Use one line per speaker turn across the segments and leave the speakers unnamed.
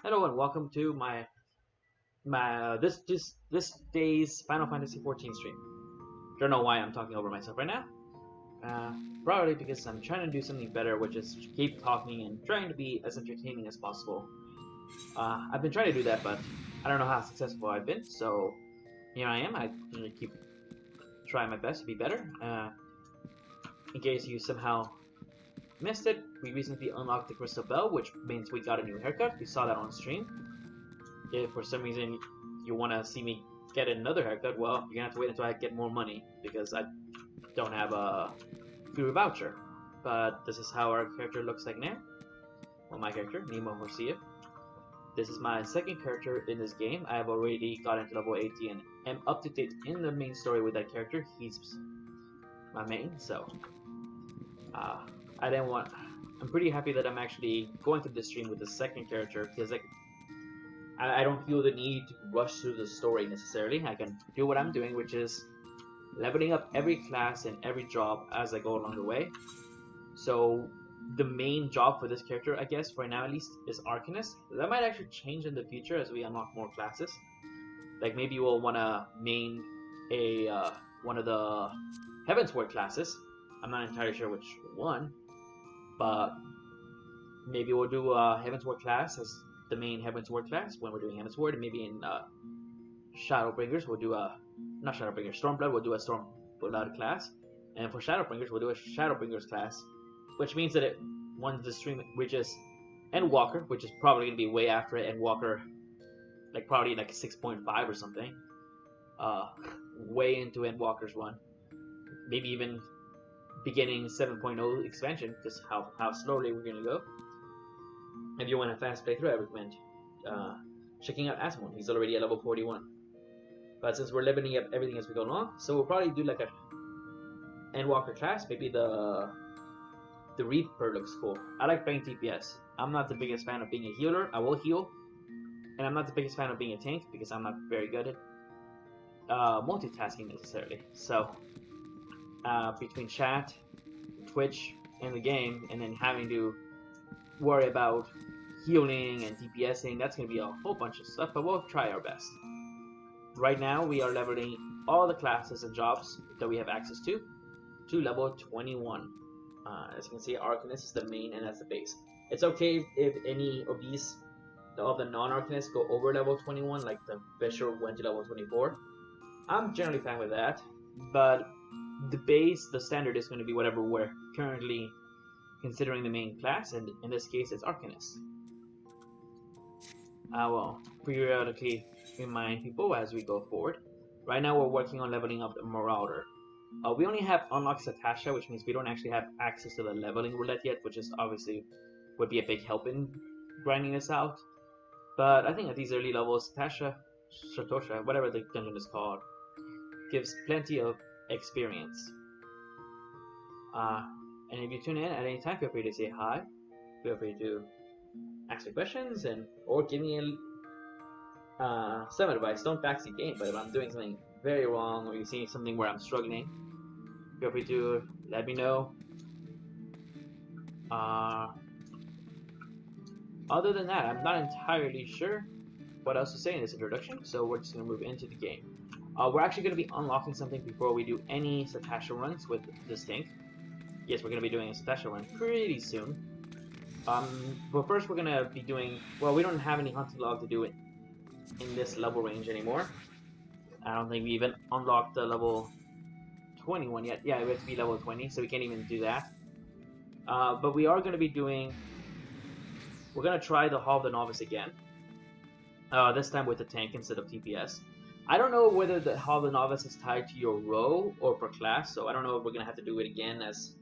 Hello and welcome to this day's Final Fantasy 14 stream. Don't know why I'm talking over myself right now. Uh, Probably because I'm trying to do something better, which is keep talking and trying to be as entertaining as possible. I've been trying to do that, but I don't know how successful I've been. So here I am. I keep trying my best to be better. In case you somehow missed it, we recently unlocked the Crystal Bell, which means we got a new haircut. We saw that on stream. If for some reason you want to see me get another haircut, well, you're gonna have to wait until I get more money because I don't have a free voucher. But this is how our character looks like now. Well, my character, Nemo Horsia. This is my second character in this game. I have already gotten to level 80 and am up to date in the main story with that character. He's my main, so I didn't want. I'm pretty happy that I'm actually going through this stream with the second character because I don't feel the need to rush through the story necessarily. I can do what I'm doing, which is leveling up every class and every job as I go along the way. So the main job for this character, I guess, right now at least, is Arcanist. That might actually change in the future as we unlock more classes. Like maybe we'll want to main one of the Heavensward classes. I'm not entirely sure which one, but maybe we'll do a Heavensward class as the main Heavensward class when we're doing Heavensward, and maybe in Shadowbringers we'll do a not Shadowbringers, Stormblood we'll do a Stormblood class, and for Shadowbringers we'll do a Shadowbringers class, which means that once the stream reaches Endwalker, which is probably gonna be way after Endwalker, like probably like 6.5 or something, way into Endwalker's run, maybe even beginning 7.0 expansion, just how slowly we're gonna go. If you want a fast playthrough, I recommend checking out Asmon. He's already at level 41. But since we're leveling up everything as we go along, so we'll probably do like a Endwalker class. Maybe the Reaper looks cool. I like playing DPS. I'm not the biggest fan of being a healer. I will heal. And I'm not the biggest fan of being a tank because I'm not very good at multitasking necessarily. So between chat, Twitch, and the game, and then having to worry about healing and DPSing, that's going to be a whole bunch of stuff, but we'll try our best. Right now, we are leveling all the classes and jobs that we have access to level 21. As you can see, Arcanist is the main, and that's the base. It's okay if any of these, of the non-Arcanists, go over level 21, like the Bishop went to level 24. I'm generally fine with that, but the base, the standard, is going to be whatever we're currently considering the main class, and in this case it's Arcanist. I will periodically remind people as we go forward. Right now we're working on leveling up the Marauder. We only have unlocked Satosha, which means we don't actually have access to the leveling roulette yet, which is obviously would be a big help in grinding this out. But I think at these early levels, Satosha, whatever the dungeon is called, gives plenty of experience. And if you tune in at any time, feel free to say hi. Feel free to ask me questions or give me some advice. Don't backseat game, but if I'm doing something very wrong or you see something where I'm struggling, feel free to let me know. Other than that, I'm not entirely sure what else to say in this introduction, so we're just going to move into the game. We're actually going to be unlocking something before we do any Satosha runs with this tank. Yes, we're going to be doing a Satosha run pretty soon. But first we're going to be doing... Well, we don't have any hunting log to do it in this level range anymore. I don't think we even unlocked the level 21 yet. Yeah, we have to be level 20, so we can't even do that. But we are going to be doing... We're going to try the Hall of the Novice again. This time with the tank instead of TPS. I don't know whether the Hall of the Novice is tied to your row or per class, so I don't know if we're going to have to do it again as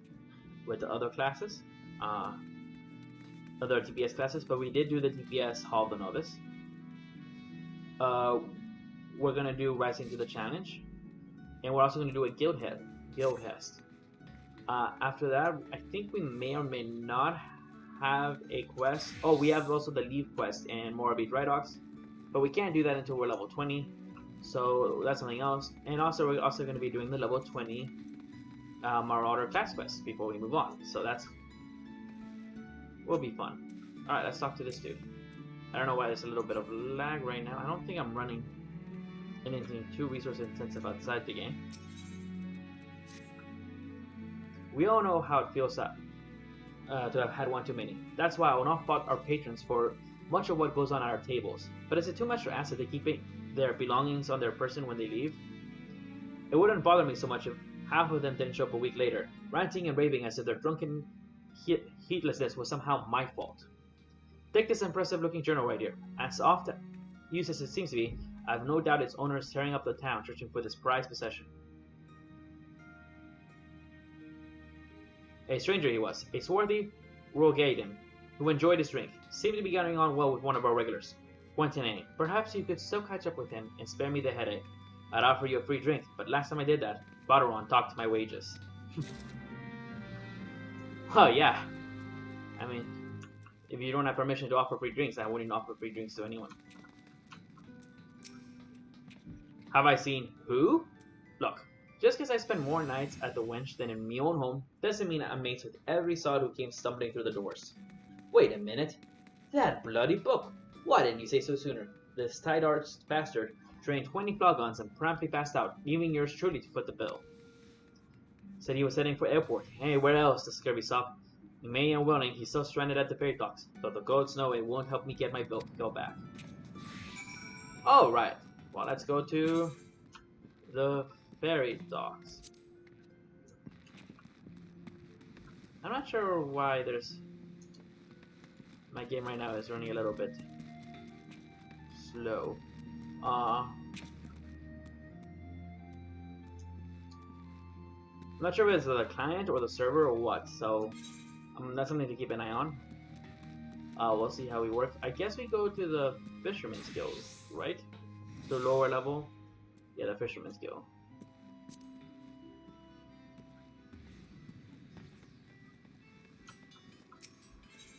with the other classes, other TPS classes, but we did do the TPS Hall of the Novice. We're going to do Rising to the Challenge, and we're also going to do a Guild Hest. After that, I think we may or may not have a quest. Oh, we have also the Leave quest and Morbid Dry Docks, but we can't do that until we're level 20. So that's something else. And also we're also going to be doing the level 20 Marauder class quest before we move on. So that's will be fun. Alright, let's talk to this dude. I don't know why there's a little bit of lag right now. I don't think I'm running anything too resource intensive outside the game. We all know how it feels to have had one too many. That's why I will not fault our patrons for much of what goes on at our tables. But is it too much to ask that they keep their belongings on their person when they leave? It wouldn't bother me so much if half of them didn't show up a week later, ranting and raving as if their drunken heedlessness was somehow my fault. Take this impressive-looking journal right here. As often used as it seems to be, I have no doubt its owner is tearing up the town searching for this prized possession. A stranger he was, a swarthy Rogadan, who enjoyed his drink, seemed to be getting on well with one of our regulars. Quentin, perhaps you could still catch up with him and spare me the headache. I'd offer you a free drink, but last time I did that, Baderon talked my wages. Oh yeah. I mean, if you don't have permission to offer free drinks, I wouldn't offer free drinks to anyone. Have I seen who? Look, just because I spend more nights at the wench than in me own home, doesn't mean I'm mates with every sod who came stumbling through the doors. Wait a minute. That bloody book! Why didn't you say so sooner? This tight-arched bastard drained 20 flogons and promptly passed out, leaving yours truly to foot the bill. Said he was heading for airport. Hey, where else, the scurvy sop? May and willing, he's still stranded at the ferry docks, though the gods know it won't help me get my bill back. Alright, well let's go to the ferry docks. I'm not sure why my game right now is running a little bit slow. I'm not sure if it's the client or the server or what, so that's something to keep an eye on. We'll see how we work. I guess we go to the Fisherman's Guild, right? The lower level? Yeah, the Fisherman's Guild.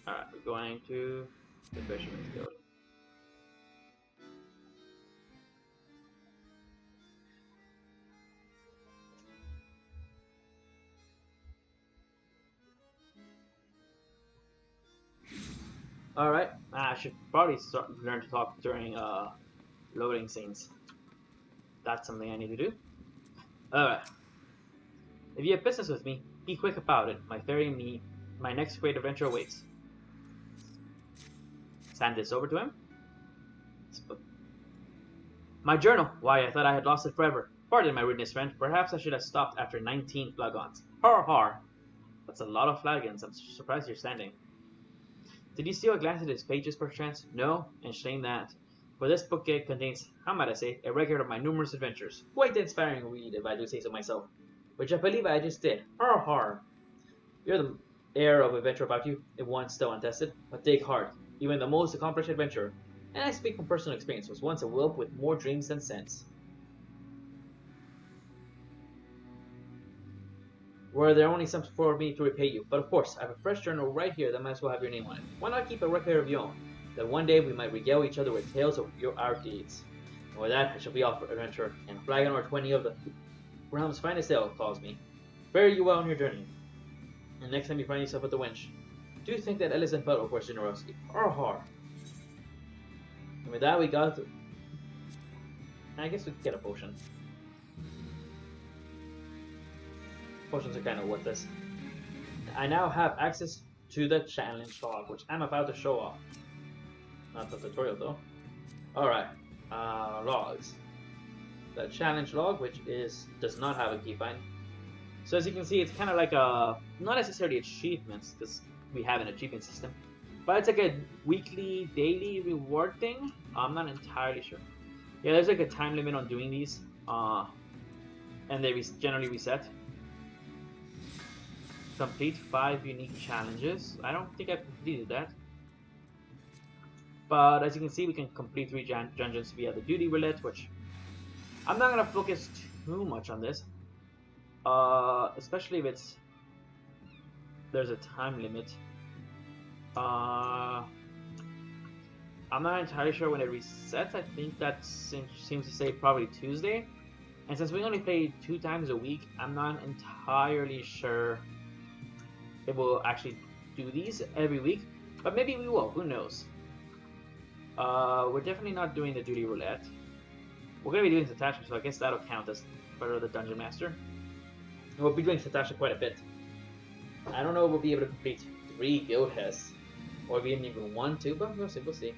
Alright, we're going to the Fisherman's Guild. Alright, I should probably learn to talk during loading scenes. That's something I need to do. Alright. If you have business with me, be quick about it. My next great adventure awaits. Hand this over to him. My journal! Why, I thought I had lost it forever. Pardon my rudeness, friend. Perhaps I should have stopped after 19 flagons. Har har! That's a lot of flagons. I'm surprised you're standing. Did you steal a glance at his pages, perchance? No? And shame that. For this book contains, how might I say, a record of my numerous adventures. Quite an inspiring read, if I do say so myself. Which I believe I just did. Har har! You're the air of adventure about you, if one still untested. But take heart. Even the most accomplished adventurer, and I speak from personal experience, was once a whelp with more dreams than sense. Were there only some for me to repay you, but of course, I have a fresh journal right here that might as well have your name on it. Why not keep a record of your own, that one day we might regale each other with tales of our deeds. And with that, I shall be off, adventurer, and flagon or 20 of the realm's finest ale calls me. Fare you well on your journey, and next time you find yourself at the wench, do think that Ellison felt of course generosity. Har har. And with that we got to... I guess we could get a potion. Potions are kind of worthless. I now have access to the challenge log, which I'm about to show off. Not the tutorial though. Alright. Logs. The challenge log, which does not have a keybind. So as you can see, it's kind of like a... not necessarily achievements, because we have an achievement system, but it's like a weekly, daily reward thing. I'm not entirely sure. Yeah, there's like a time limit on doing these, and they generally reset. Complete 5 unique challenges. I don't think I've completed that, but as you can see, we can complete 3 dungeons via the duty roulette, which I'm not gonna focus too much on this, especially if there's a time limit. I'm not entirely sure when it resets. I think that seems to say probably Tuesday. And since we only play 2 times a week, I'm not entirely sure it will actually do these every week. But maybe we will, who knows. We're definitely not doing the duty roulette. We're gonna be doing Satosha, so I guess that'll count as part of the dungeon master. We'll be doing Satosha quite a bit. I don't know if we'll be able to complete 3 guild hests, or even 1, 2, but we'll see. We'll see.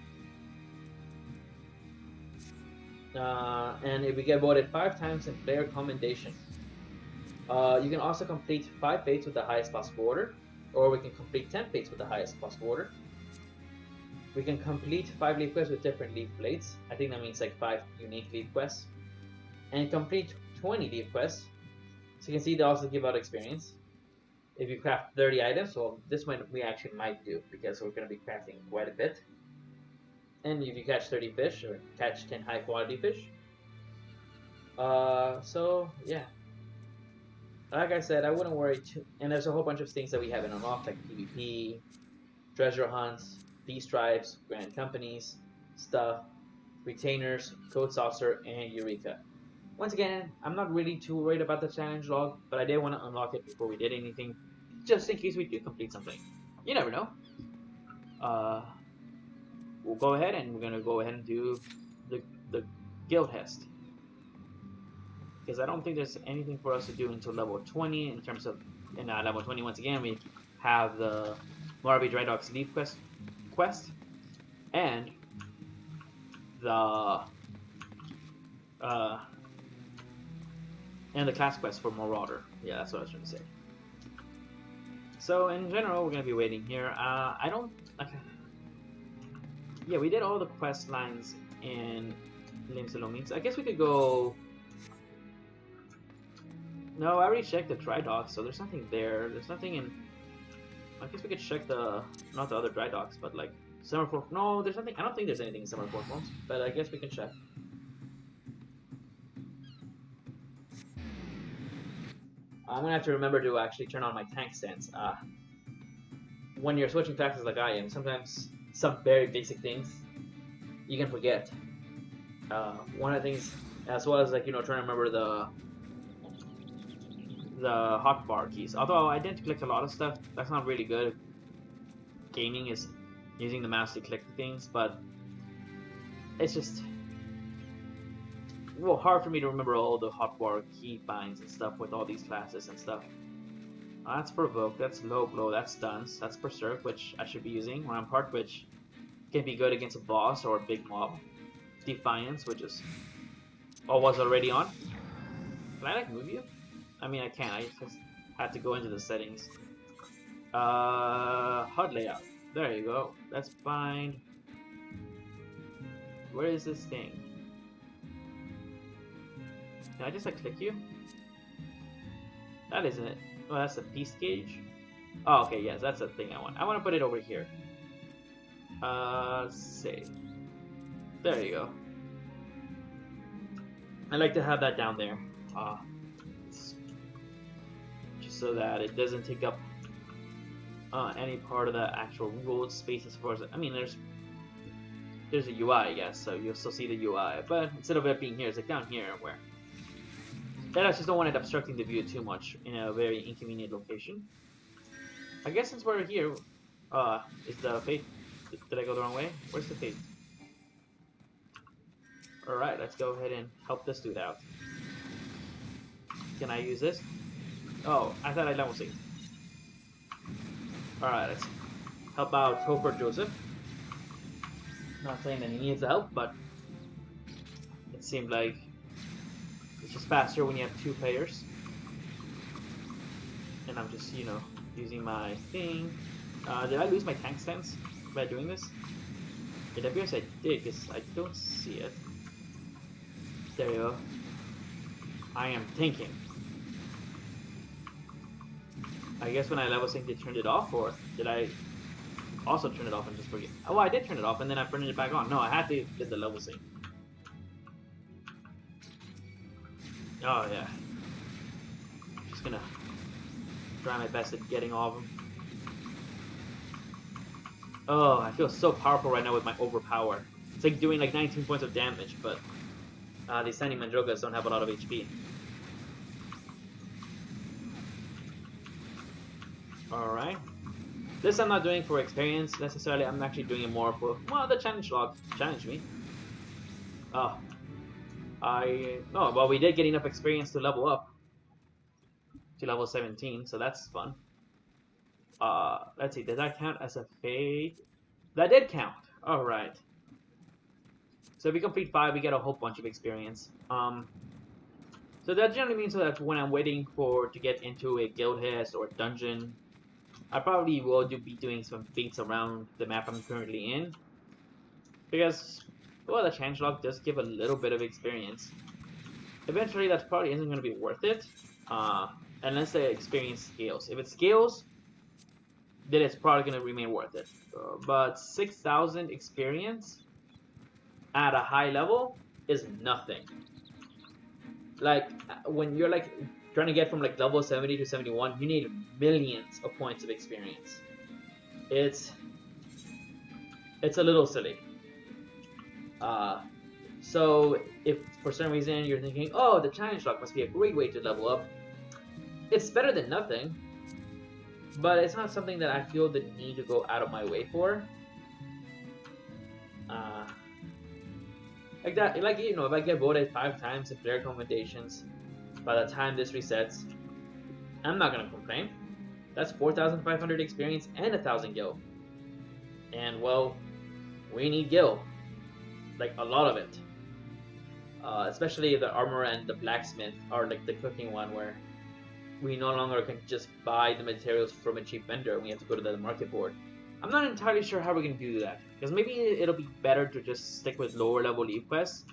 And if we get voted 5 times in player commendation, you can also complete 5 fates with the highest possible order, or we can complete 10 fates with the highest possible order. We can complete 5 leaf quests with different leaf blades. I think that means like 5 unique leaf quests. And complete 20 leaf quests. So you can see they also give out experience. If you craft 30 items, well, this one we actually might do because we're going to be crafting quite a bit. And if you catch 30 fish or catch 10 high quality fish. So yeah. Like I said, I wouldn't worry too. And there's a whole bunch of things that we haven't unlocked, like PvP, treasure hunts, peace tribes, grand companies, stuff, retainers, code saucer, and Eureka. Once again, I'm not really too worried about the challenge log, but I did want to unlock it before we did anything, just in case we do complete something. You never know. We'll go ahead and we're gonna go ahead and do the guild hest, because I don't think there's anything for us to do until level 20 in terms of. In level 20, once again, we have the Marby Dry Dock's Leaf quest, and the class quest for Marauder. Yeah, that's what I was trying to say. So in general, we're gonna be waiting here. I don't. Okay. Yeah, we did all the quest lines in Limbs and Means. I guess we could go. No, I already checked the dry docks, so there's nothing there. There's nothing in. I guess we could check not the other dry docks, but like Summerforth. No, there's nothing. I don't think there's anything in Summerforth ones, but I guess we can check. I'm gonna have to remember to actually turn on my tank stance. When you're switching classes like I am, sometimes some very basic things you can forget. One of the things, as well as like trying to remember the hotbar keys. Although I didn't click a lot of stuff, that's not really good. Gaming is using the mouse to click things, but it's just hard for me to remember all the hotbar key binds and stuff with all these classes and stuff. That's Provoke, that's Low Blow, that's Stunts, that's Berserk, which I should be using. Rampart, which can be good against a boss or a big mob. Defiance, which is was already on. Can I like move you? I mean, I can. I just had to go into the settings. HUD layout. There you go. That's fine. Where is this thing? Can I just like click you? That isn't it. Oh, that's the piece gauge. Oh, okay. Yes, that's the thing I want. I want to put it over here. Save. There you go. I like to have that down there. Just so that it doesn't take up any part of the actual ruled space as far as. I mean, there's a UI, I guess, so you'll still see the UI. But instead of it being here, it's like down here where. Then I just don't want it obstructing the view too much in a very inconvenient location. I guess since we're here, is the fate. Did I go the wrong way? Where's the fate? Alright, let's go ahead and help this dude out. Can I use this? Oh, I thought I level saved. Alright, let's help out Topher Joseph. Not saying that he needs help, but it seemed like it's just faster when you have 2 players. And I'm just, using my thing. Did I lose my tank stance by doing this? It appears I did, because I don't see it. There you go. I am thinking. I guess when I level synced it turned it off, or did I also turn it off and just forget? Oh, I did turn it off and then I turned it back on. No, I had to get the level sync. Oh yeah. Just gonna try my best at getting all of them. Oh, I feel so powerful right now with my overpower. It's like doing like 19 points of damage, but these tiny Mandrogas don't have a lot of HP. Alright. This I'm not doing for experience necessarily. I'm actually doing it more for, well, the challenge log challenged me. Oh, well, we did get enough experience to level up to level 17, so that's fun. Let's see, did that count as a fade? That did count. All right. So if we complete 5, we get a whole bunch of experience. So that generally means that when I'm waiting to get into a guild heist or dungeon, I probably will be doing some feats around the map I'm currently in, because, well, the changelog does give a little bit of experience. Eventually, that probably isn't going to be worth it, unless the experience scales. If it scales, then it's probably going to remain worth it. But 6,000 experience at a high level is nothing. Like, when you're like trying to get from like level 70 to 71, you need millions of points of experience. It's a little silly. So if for some reason you're thinking, oh, the challenge log must be a great way to level up, it's better than nothing, but it's not something that I feel the need to go out of my way for. Like that, like, you know, if I get voted 5 times in player commendations, by the time this resets, I'm not gonna complain. That's 4,500 experience and 1,000 gil. And, well, we need gil. Like, a lot of it. Especially the armor and the blacksmith are like the cooking one, where we no longer can just buy the materials from a cheap vendor. We have to go to the market board. I'm not entirely sure how we're going to do that, because maybe it'll be better to just stick with lower level leaf quests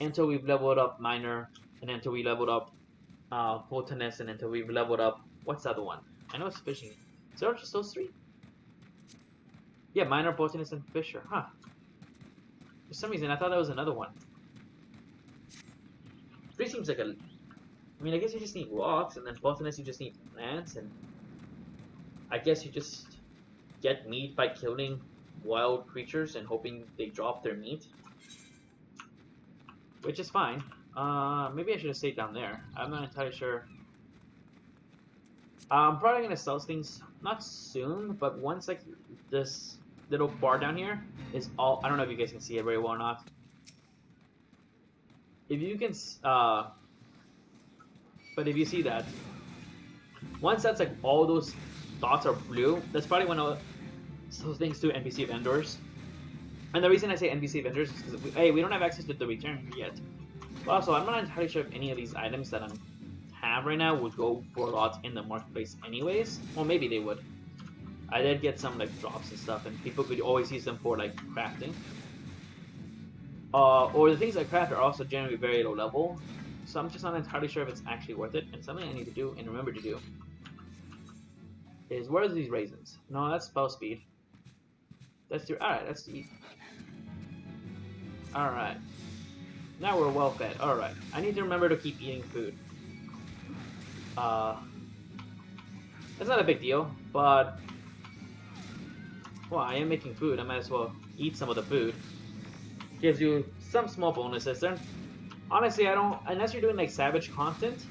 until we've leveled up Miner, and until we leveled up Botanist, and until we've leveled up, what's the other one? I know it's fishing. Is there just those 3? Yeah, Miner, Botanist, and Fisher. Huh. For some reason, I thought that was another one. 3 seems like a... I mean, I guess you just need rocks, and then Botanist you just need plants, and I guess you just get meat by killing wild creatures and hoping they drop their meat, which is fine. Maybe I should have stayed down there. I'm not entirely sure. I'm probably gonna sell things, not soon, but once like this little bar down here is all. I don't know if you guys can see it very well or not. If you can, but if you see that, once that's like all those dots are blue, that's probably when I'll sell things to NPC vendors. And the reason I say NPC vendors is because we don't have access to the return yet. But also, I'm not entirely sure if any of these items that I have right now would go for a lot in the marketplace anyways. Well, maybe they would. I did get some like drops and stuff, and people could always use them for like crafting. Or the things I craft are also generally very low level, so I'm just not entirely sure if it's actually worth it. And something I need to do and remember to do is, where are these raisins? No, that's spell speed. That's your... Alright, that's to eat. Alright. Now we're well fed. Alright. I need to remember to keep eating food. That's not a big deal, but... Well, I am making food. I might as well eat some of the food. Gives you some small bonuses. Then, honestly, I don't... Unless you're doing, like, savage content,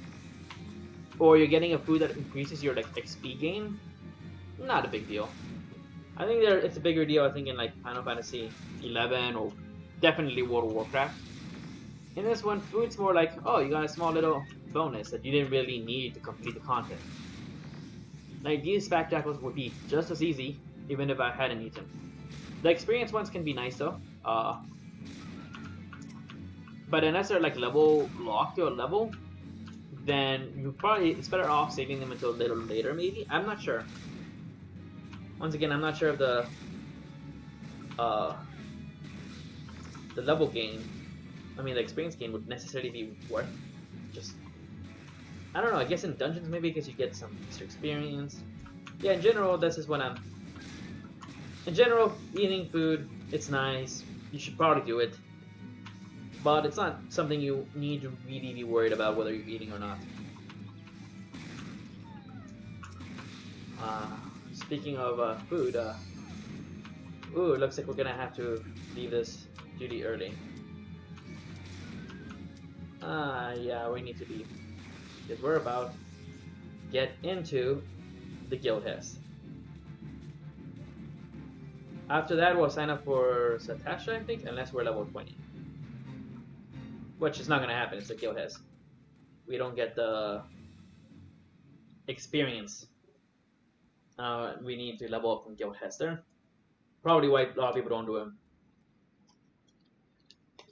or you're getting a food that increases your, like, XP gain, not a big deal. I think it's a bigger deal, I think, in, like, Final Fantasy 11 or definitely World of Warcraft. In this one, food's more like, oh, you got a small little bonus that you didn't really need to complete the content. Like, these Spack Jackals would be just as easy, even if I hadn't eaten. The experience ones can be nice, though. But unless they're, like, level locked to a level, then it's better off saving them until a little later, maybe? I'm not sure. Once again, I'm not sure if the level gain, the experience gain would necessarily be worth just... I don't know, I guess in dungeons maybe because you get some extra experience. Yeah, in general, this is what I'm... In general, eating food, it's nice. You should probably do it. But it's not something you need to really be worried about whether you're eating or not. Speaking of food, ooh, it looks like we're gonna have to leave this duty early. Yeah, we need to leave. Because we're about to get into the guild heist. After that, we'll sign up for Satosha, I think, unless we're level 20. Which is not going to happen, it's a guild has. We don't get the experience. We need to level up from guild Hester. Probably why a lot of people don't do it.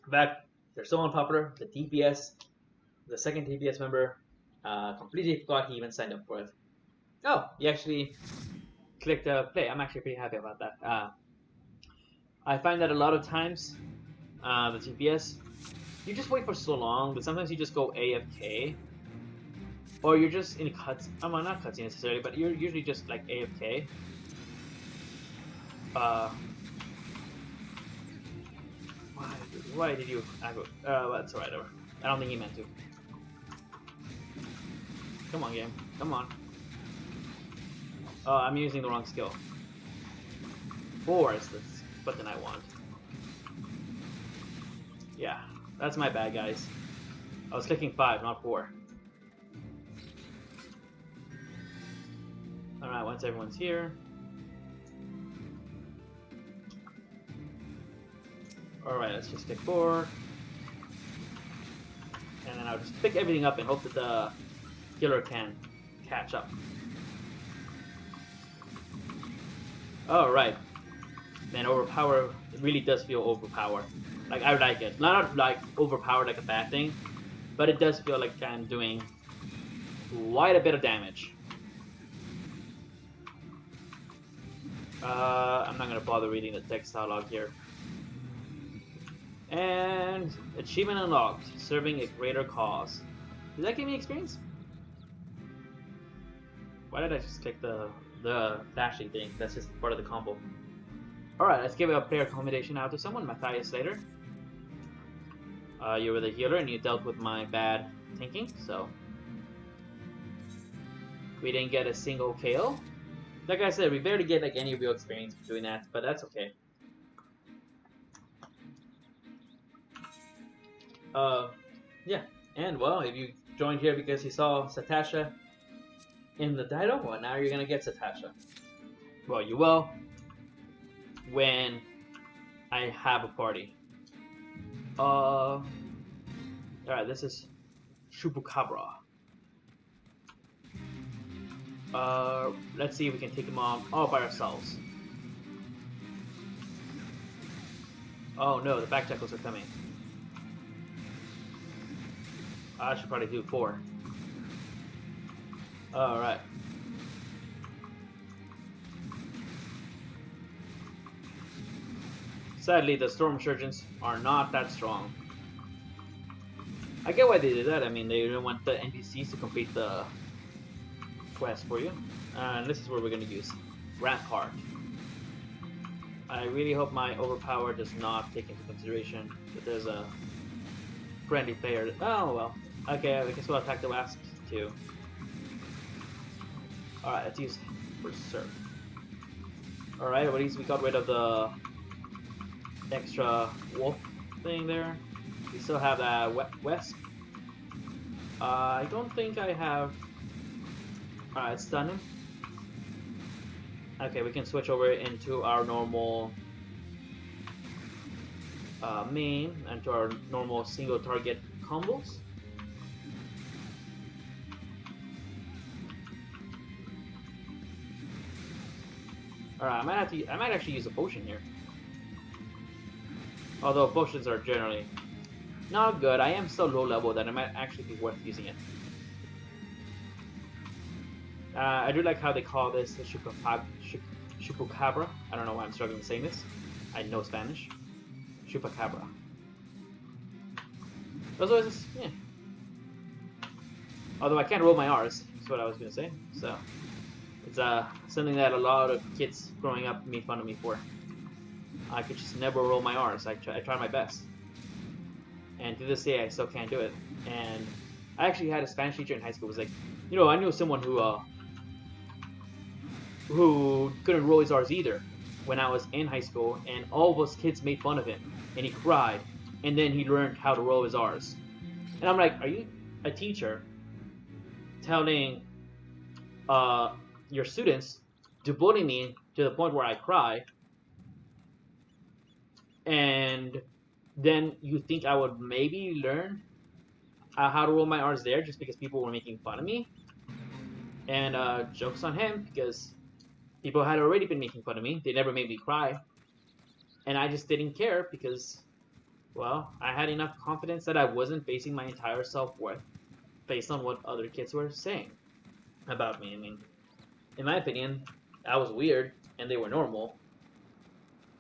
In fact, they're so unpopular. The TPS, the second TPS member, completely forgot he even signed up for it. Oh, he actually clicked play. I'm actually pretty happy about that. I find that a lot of times, the TPS, you just wait for so long, but sometimes you just go AFK. Or you're just in cuts. Well, not cutscene necessarily, but you're usually just like AFK. Why did you? That's alright. I don't think he meant to. Come on, game. Come on. I'm using the wrong skill. 4 is the button I want. Yeah, that's my bad, guys. I was clicking 5, not 4. Alright, once everyone's here. Alright, let's just click 4. And then I'll just pick everything up and hope that the killer can catch up. Alright. Man, overpower, it really does feel overpowered. Like, I like it. Not like overpowered like a bad thing, but it does feel like I'm doing quite a bit of damage. I'm not gonna bother reading the text dialogue here. And achievement unlocked, serving a greater cause. Does that give me experience? Why did I just click the flashing thing? That's just part of the combo. Alright, let's give a player accommodation out to someone. Matthias Slater. You were the healer and you dealt with my bad thinking, so we didn't get a single KO. Like I said, we barely get like any real experience doing that, but that's okay. Yeah, and well, if you joined here because you saw Satosha in the title, well, now you're gonna get Satosha. Well, you will when I have a party. Alright, this is Chupacabra. Let's see if we can take him on all by ourselves. Oh no, the back jackals are coming. I should probably do 4. Alright. Sadly, the storm surgeons are not that strong. I get why they did that. I mean, they didn't want the NPCs to complete the quest for you. And this is where we're going to use Rampart. I really hope my overpower does not take into consideration that there's a friendly player. Oh well. Okay, we can still attack the wasps too. Alright, let's use Berserk. Alright, at least we got rid of the extra wolf thing there. We still have that Wesp. I don't think I have... Alright, stun him. Okay, we can switch over into our normal main and to our normal single target combos. Alright, I might actually use a potion here. Although potions are generally not good, I am so low level that it might actually be worth using it. I do like how they call this the Chupacabra. I don't know why I'm struggling saying this. I know Spanish. Chupacabra. Also, it's, yeah. Although I can't roll my R's, that's what I was going to say. So, it's something that a lot of kids growing up made fun of me for. I could just never roll my R's. I tried my best. And to this day, I still can't do it. And I actually had a Spanish teacher in high school who was like, you know, I knew someone who couldn't roll his R's either when I was in high school, and all of us kids made fun of him, and he cried, and then he learned how to roll his R's. And I'm like, are you a teacher telling your students to bully me to the point where I cry, and then you think I would maybe learn how to roll my R's there just because people were making fun of me. And joke's on him because people had already been making fun of me. They never made me cry. And I just didn't care because, well, I had enough confidence that I wasn't basing my entire self-worth based on what other kids were saying about me. I mean, in my opinion, I was weird and they were normal.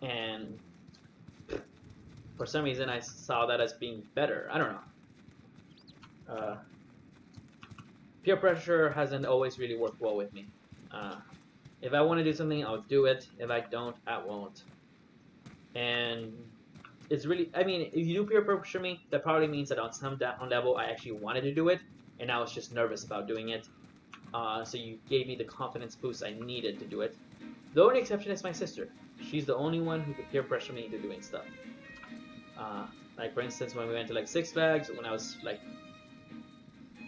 And for some reason, I saw that as being better. I don't know. Peer pressure hasn't always really worked well with me. If I want to do something, I'll do it. If I don't, I won't. And it's really, I mean, if you do peer pressure me, that probably means that on some level I actually wanted to do it, and I was just nervous about doing it. So you gave me the confidence boost I needed to do it. The only exception is my sister. She's the only one who could peer pressure me into doing stuff. Like for instance, when we went to like Six Flags, when I was like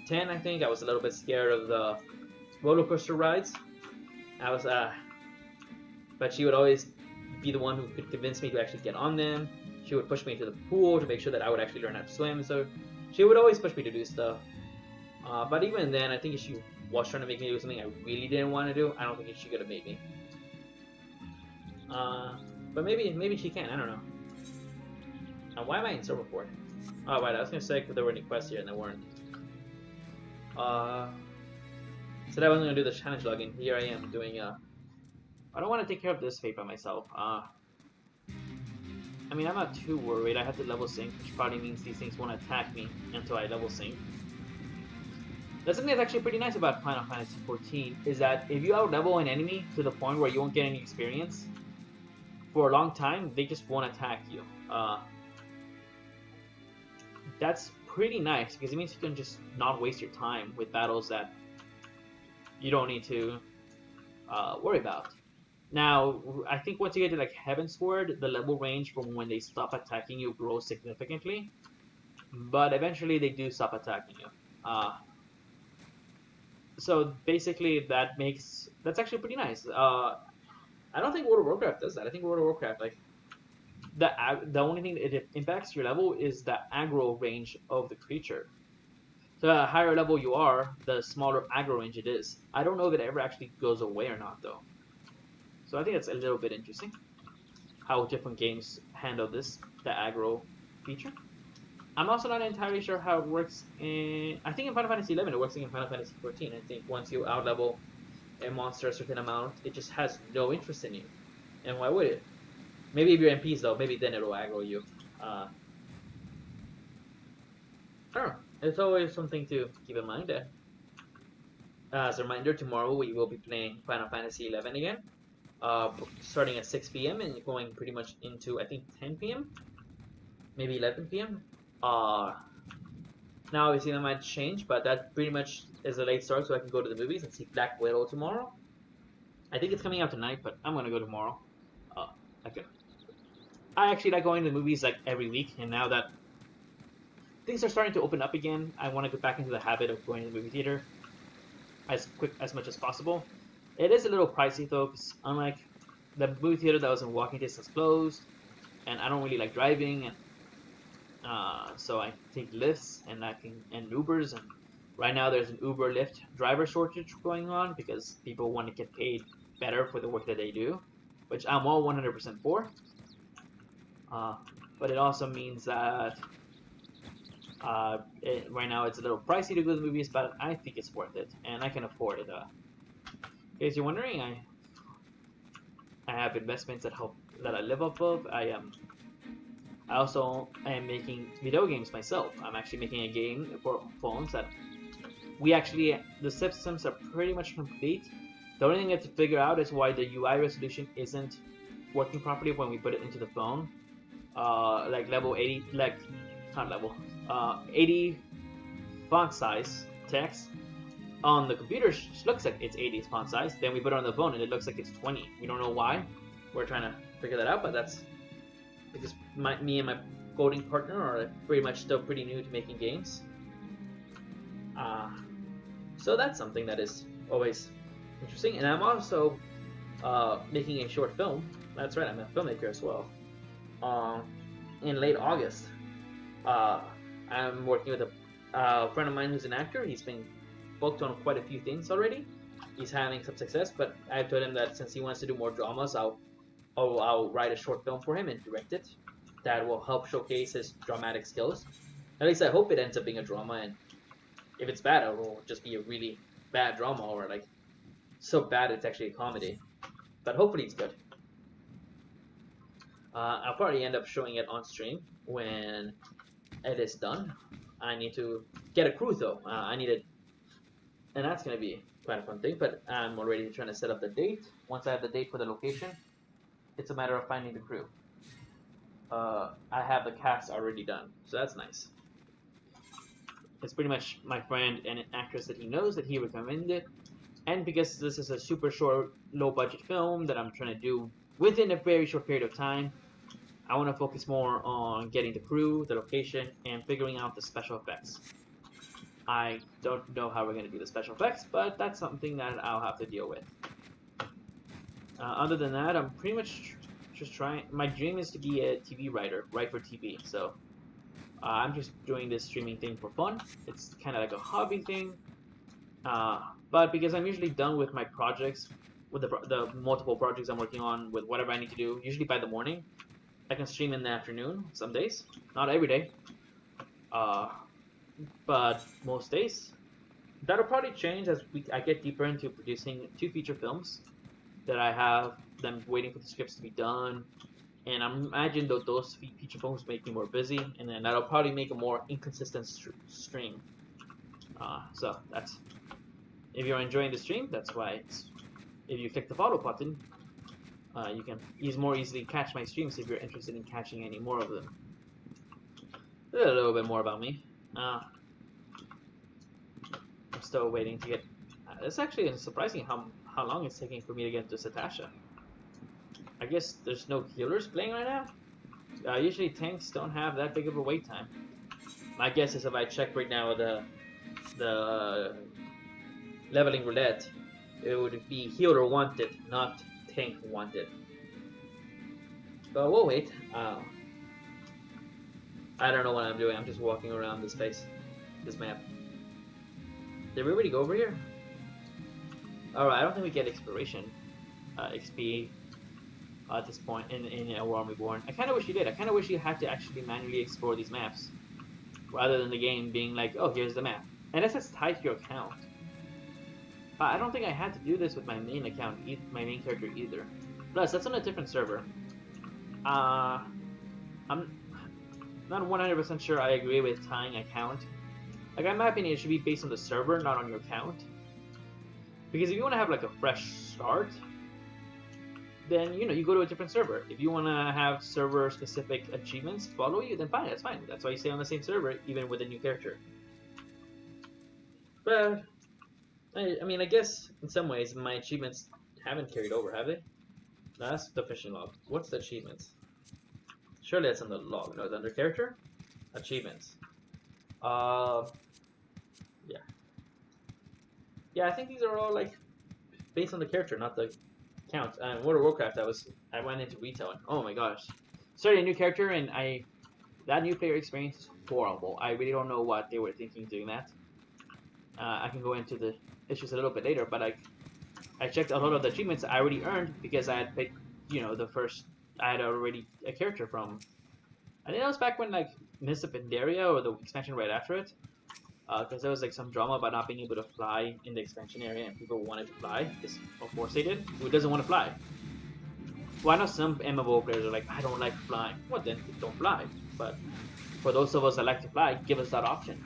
10, I think, I was a little bit scared of the roller coaster rides. I was, but she would always be the one who could convince me to actually get on them. She would push me into the pool to make sure that I would actually learn how to swim. So she would always push me to do stuff. But even then, I think if she was trying to make me do something I really didn't want to do, I don't think she could have made me. But maybe she can. I don't know. Why am I in server 4? Oh, right. I was gonna say if there were any quests here, and there weren't. Said I wasn't gonna do the challenge login. Here I am doing I don't want to take care of this fate by myself. I mean, I'm not too worried. I have to level sync, which probably means these things won't attack me until I level sync. That's something that's actually pretty nice about Final Fantasy XIV, is that if you out-level an enemy to the point where you won't get any experience, for a long time, they just won't attack you. That's pretty nice, because it means you can just not waste your time with battles that you don't need to worry about. Now, I think once you get to like Heavensward, the level range from when they stop attacking you grows significantly, but eventually they do stop attacking you. So basically, that's actually pretty nice. I don't think World of Warcraft does that. I think World of Warcraft, like, the only thing that it impacts your level is the aggro range of the creature. So the higher level you are, the smaller aggro range it is. I don't know if it ever actually goes away or not, though. So I think that's a little bit interesting, how different games handle this, the aggro feature. I'm also not entirely sure how it works in... I think in Final Fantasy XI it works in Final Fantasy XIV. I think once you outlevel a monster a certain amount, it just has no interest in you. And why would it? Maybe if you're MPs though, maybe then it'll aggro you. I don't know. It's always something to keep in mind. As a reminder, tomorrow we will be playing Final Fantasy XI again. Starting at 6 p.m. and going pretty much into, I think, 10 p.m? Maybe 11 p.m? Now obviously that might change, but that pretty much is a late start so I can go to the movies and see Black Widow tomorrow. I think it's coming out tonight, but I'm gonna go tomorrow. Okay. I actually like going to the movies like every week, and now that things are starting to open up again, I want to get back into the habit of going to the movie theater as much as possible. It is a little pricey though, because unlike the movie theater that was in walking distance closed, and I don't really like driving, and so I take Lyfts and Ubers, and right now there's an Uber Lyft driver shortage going on because people want to get paid better for the work that they do, which I'm all 100% for. But it also means that right now it's a little pricey to go to the movies, but I think it's worth it, and I can afford it. In case you're wondering, I have investments that I live off of. I also am making video games myself. I'm actually making a game for phones that the systems are pretty much complete. The only thing I have to figure out is why the UI resolution isn't working properly when we put it into the phone. Like level 80, 80 font size text on the computer looks like it's 80 font size. Then we put it on the phone and it looks like it's 20. We don't know why. We're trying to figure that out, but that's because me and my coding partner are pretty much still pretty new to making games. So that's something that is always interesting. And I'm also making a short film. That's right, I'm a filmmaker as well. uh, in late August. Uh, I'm working with a friend of mine who's an actor. He's been booked on quite a few things already. He's having some success, but I told him that since he wants to do more dramas, I'll write a short film for him and direct it. That will help showcase his dramatic skills. At least I hope it ends up being a drama, and if it's bad, it will just be a really bad drama, or like so bad it's actually a comedy. But hopefully it's good. I'll probably end up showing it on stream when it is done. I need to get a crew though. I need it, and that's gonna be quite a fun thing. But I'm already trying to set up the date. Once I have the date for the location, it's a matter of finding the crew. I have the cast already done, so that's nice. It's pretty much my friend and an actress that he knows that he recommended, and because this is a super short, low-budget film that I'm trying to do within a very short period of time, I want to focus more on getting the crew, the location, and figuring out the special effects. I don't know how we're going to do the special effects, but that's something that I'll have to deal with. Other than that, I'm pretty much just trying. My dream is to be a TV writer, write for TV. So I'm just doing this streaming thing for fun. It's kind of like a hobby thing. But because I'm usually done with my projects, with the multiple projects I'm working on, with whatever I need to do, usually by the morning, I can stream in the afternoon some days. Not every day. But most days. That'll probably change as I get deeper into producing 2 feature films that I have them waiting for the scripts to be done. And I imagine that those feature films make me more busy, and then that'll probably make a more inconsistent stream. So that's, if you're enjoying the stream, that's why if you click the follow button, you can more easily catch my streams if you're interested in catching any more of them. A little bit more about me. I'm still waiting to get. It's actually surprising how long it's taking for me to get to Satosha. I guess there's no healers playing right now. Usually tanks don't have that big of a wait time. My guess is if I check right now the leveling roulette, it would be healer wanted, not tank wanted. But we'll wait. I don't know what I'm doing. I'm just walking around this place, this map. Did we already go over here? Alright, I don't think we get exploration XP at this point in A Realm Reborn. I kind of wish you did. I kind of wish you had to actually manually explore these maps, rather than the game being like, oh, here's the map. And that's tied to your account. I don't think I had to do this with my main account, my main character either. Plus, that's on a different server. I'm not 100% sure I agree with tying account. Like, in my opinion, it should be based on the server, not on your account. Because if you want to have like a fresh start, then you go to a different server. If you want to have server-specific achievements follow you, then fine, that's fine. That's why you stay on the same server, even with a new character. But I mean, I guess in some ways my achievements haven't carried over, have they? No, that's the fishing log. What's the achievements? Surely that's on the log. No, it's under character, achievements. Yeah. Yeah, I think these are all like based on the character, not the count. And World of Warcraft, I went into retail and oh my gosh, started a new character and that new player experience is horrible. I really don't know what they were thinking doing that. I can go into the issues a little bit later, but I checked a lot of the achievements I already earned because I had picked, I had already a character from, I think that was back when like Mists of Pandaria or the expansion right after it. Because there was like some drama about not being able to fly in the expansion area, and people wanted to fly. Because of course they did. Who doesn't want to fly? Well, I know some MMO players are like, I don't like flying. Well, then don't fly. But for those of us that like to fly, give us that option.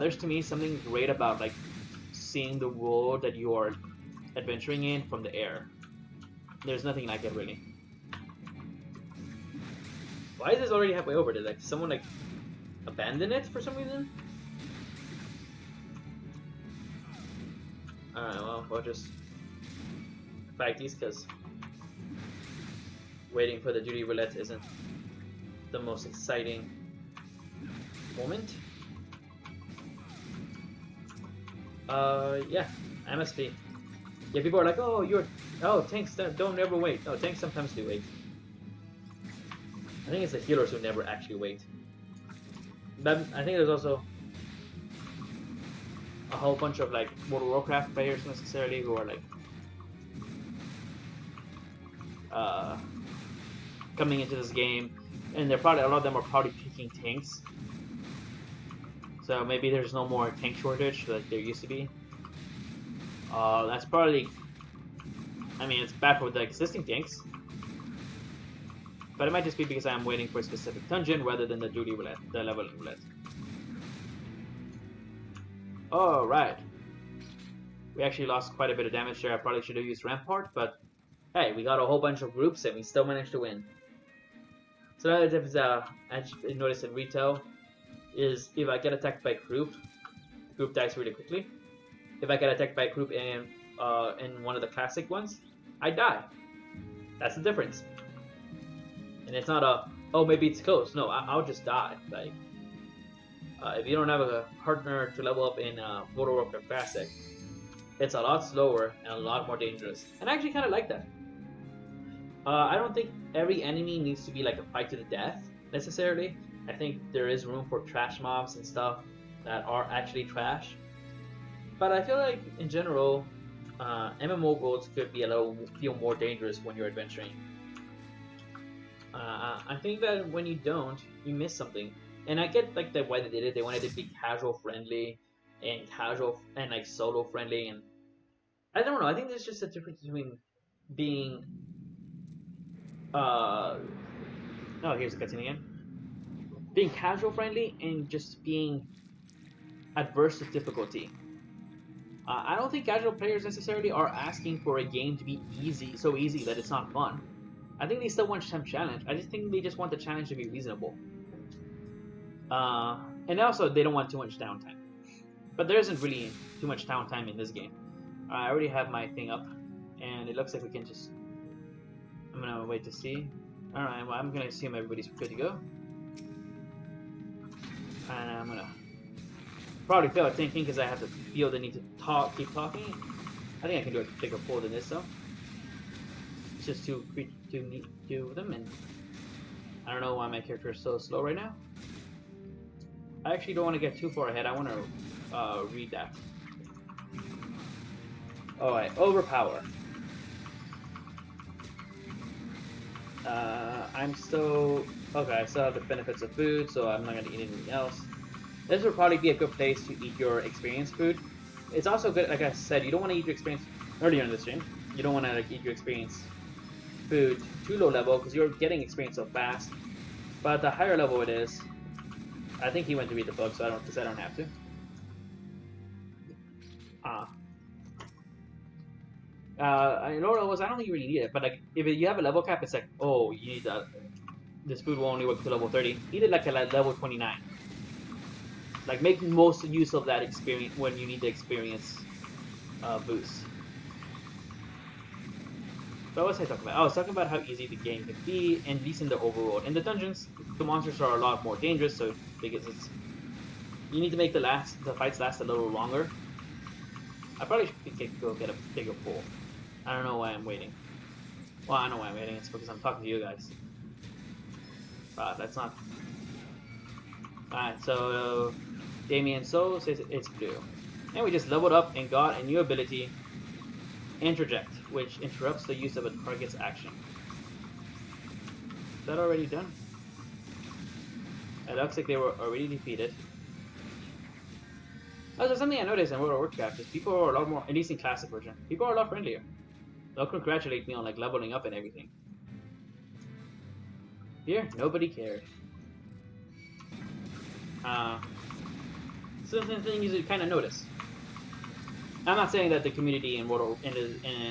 There's to me something great about like seeing the world that you are adventuring in from the air. There's nothing like it really. Why is this already halfway over? Did like someone like abandon it for some reason? Alright, well, we'll just fight these because waiting for the duty roulette isn't the most exciting moment. Yeah, MSP. Yeah, people are like, oh, tanks don't ever wait. Oh, tanks sometimes do wait. I think it's the healers who never actually wait. But I think there's also a whole bunch of like World of Warcraft players necessarily who are like coming into this game, and they're probably a lot of them are probably picking tanks. So maybe there's no more tank shortage like there used to be. That's probably. I mean, it's bad for the existing tanks, but it might just be because I'm waiting for a specific dungeon rather than the duty roulette, the leveling roulette. Alright. We actually lost quite a bit of damage there. I probably should have used Rampart, but hey, we got a whole bunch of groups and we still managed to win. So the other difference I noticed in retail is if I get attacked by a group, the group dies really quickly. If I get attacked by a group in one of the classic ones, I die. That's the difference. And it's not a, oh, maybe it's close. No, I'll just die. Like, if you don't have a partner to level up in World of Warcraft Classic, it's a lot slower and a lot more dangerous. And I actually kind of like that. I don't think every enemy needs to be like a fight to the death, necessarily. I think there is room for trash mobs and stuff that are actually trash. But I feel like, in general, MMO goals could be feel more dangerous when you're adventuring. I think that when you don't, you miss something. And I get like why they did it. They wanted to be casual friendly and like solo friendly, and I don't know. I think there's just a difference between being here's the cutscene again. Being casual friendly and just being adverse to difficulty. I don't think casual players necessarily are asking for a game to be easy, so easy that it's not fun. I think they still want some challenge. I just think they just want the challenge to be reasonable. And also, they don't want too much downtime. But there isn't really too much downtime in this game. I already have my thing up, and it looks like we can just... I'm gonna wait to see. Alright, well, I'm gonna assume everybody's good to go. And I'm gonna probably fail at thinking because I have to feel the need to keep talking. I think I can do a bigger pull than this though. It's just too neat to do them, and I don't know why my character is so slow right now. I actually don't want to get too far ahead. I want to read that. Alright, overpower. I'm still... Okay, I still have the benefits of food, so I'm not going to eat anything else. This would probably be a good place to eat your experience food. It's also good, like I said, you don't want to eat your experience... Earlier in the stream, you don't want to eat your experience food too low level, because you're getting experience so fast. But the higher level it is... I think he went to read the book, so I don't have to. In lower levels, I don't think you really need it, but like if you have a level cap, it's like, oh, you need this food will only work to level 30. Eat it like at level 29. Like make most use of that experience when you need the experience boost. So what was I talking about? I was talking about how easy the game can be, and at least in the overworld. In the dungeons, the monsters are a lot more dangerous, so because you need to make the fights last a little longer. I probably should go get a bigger pull. I don't know why I'm waiting. Well, I know why I'm waiting. It's because I'm talking to you guys. That's not... Alright, so... Damien Soul says it's blue. And we just leveled up and got a new ability, Interject, which interrupts the use of a target's action. Is that already done? It looks like they were already defeated. Oh, there's something I noticed in World of Warcraft is people are a lot more, at least in Classic version, people are a lot friendlier. They'll congratulate me on like leveling up and everything. Here, nobody cared. Something you kind of notice. I'm not saying that the community in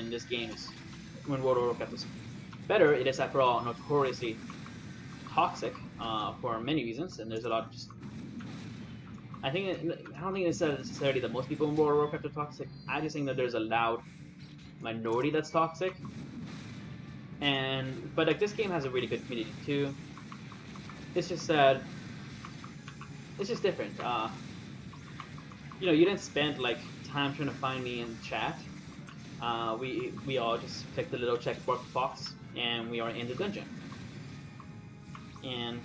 this game is, when World of Warcraft is better. It is, after all, notoriously toxic for many reasons, and there's a lot of just... I don't think it's necessarily that most people in World of Warcraft are toxic. I just think that there's a loud minority that's toxic. But like this game has a really good community too. It's just that it's just different. You know, you didn't spend like time trying to find me in chat. We all just clicked the little check box and we are in the dungeon. and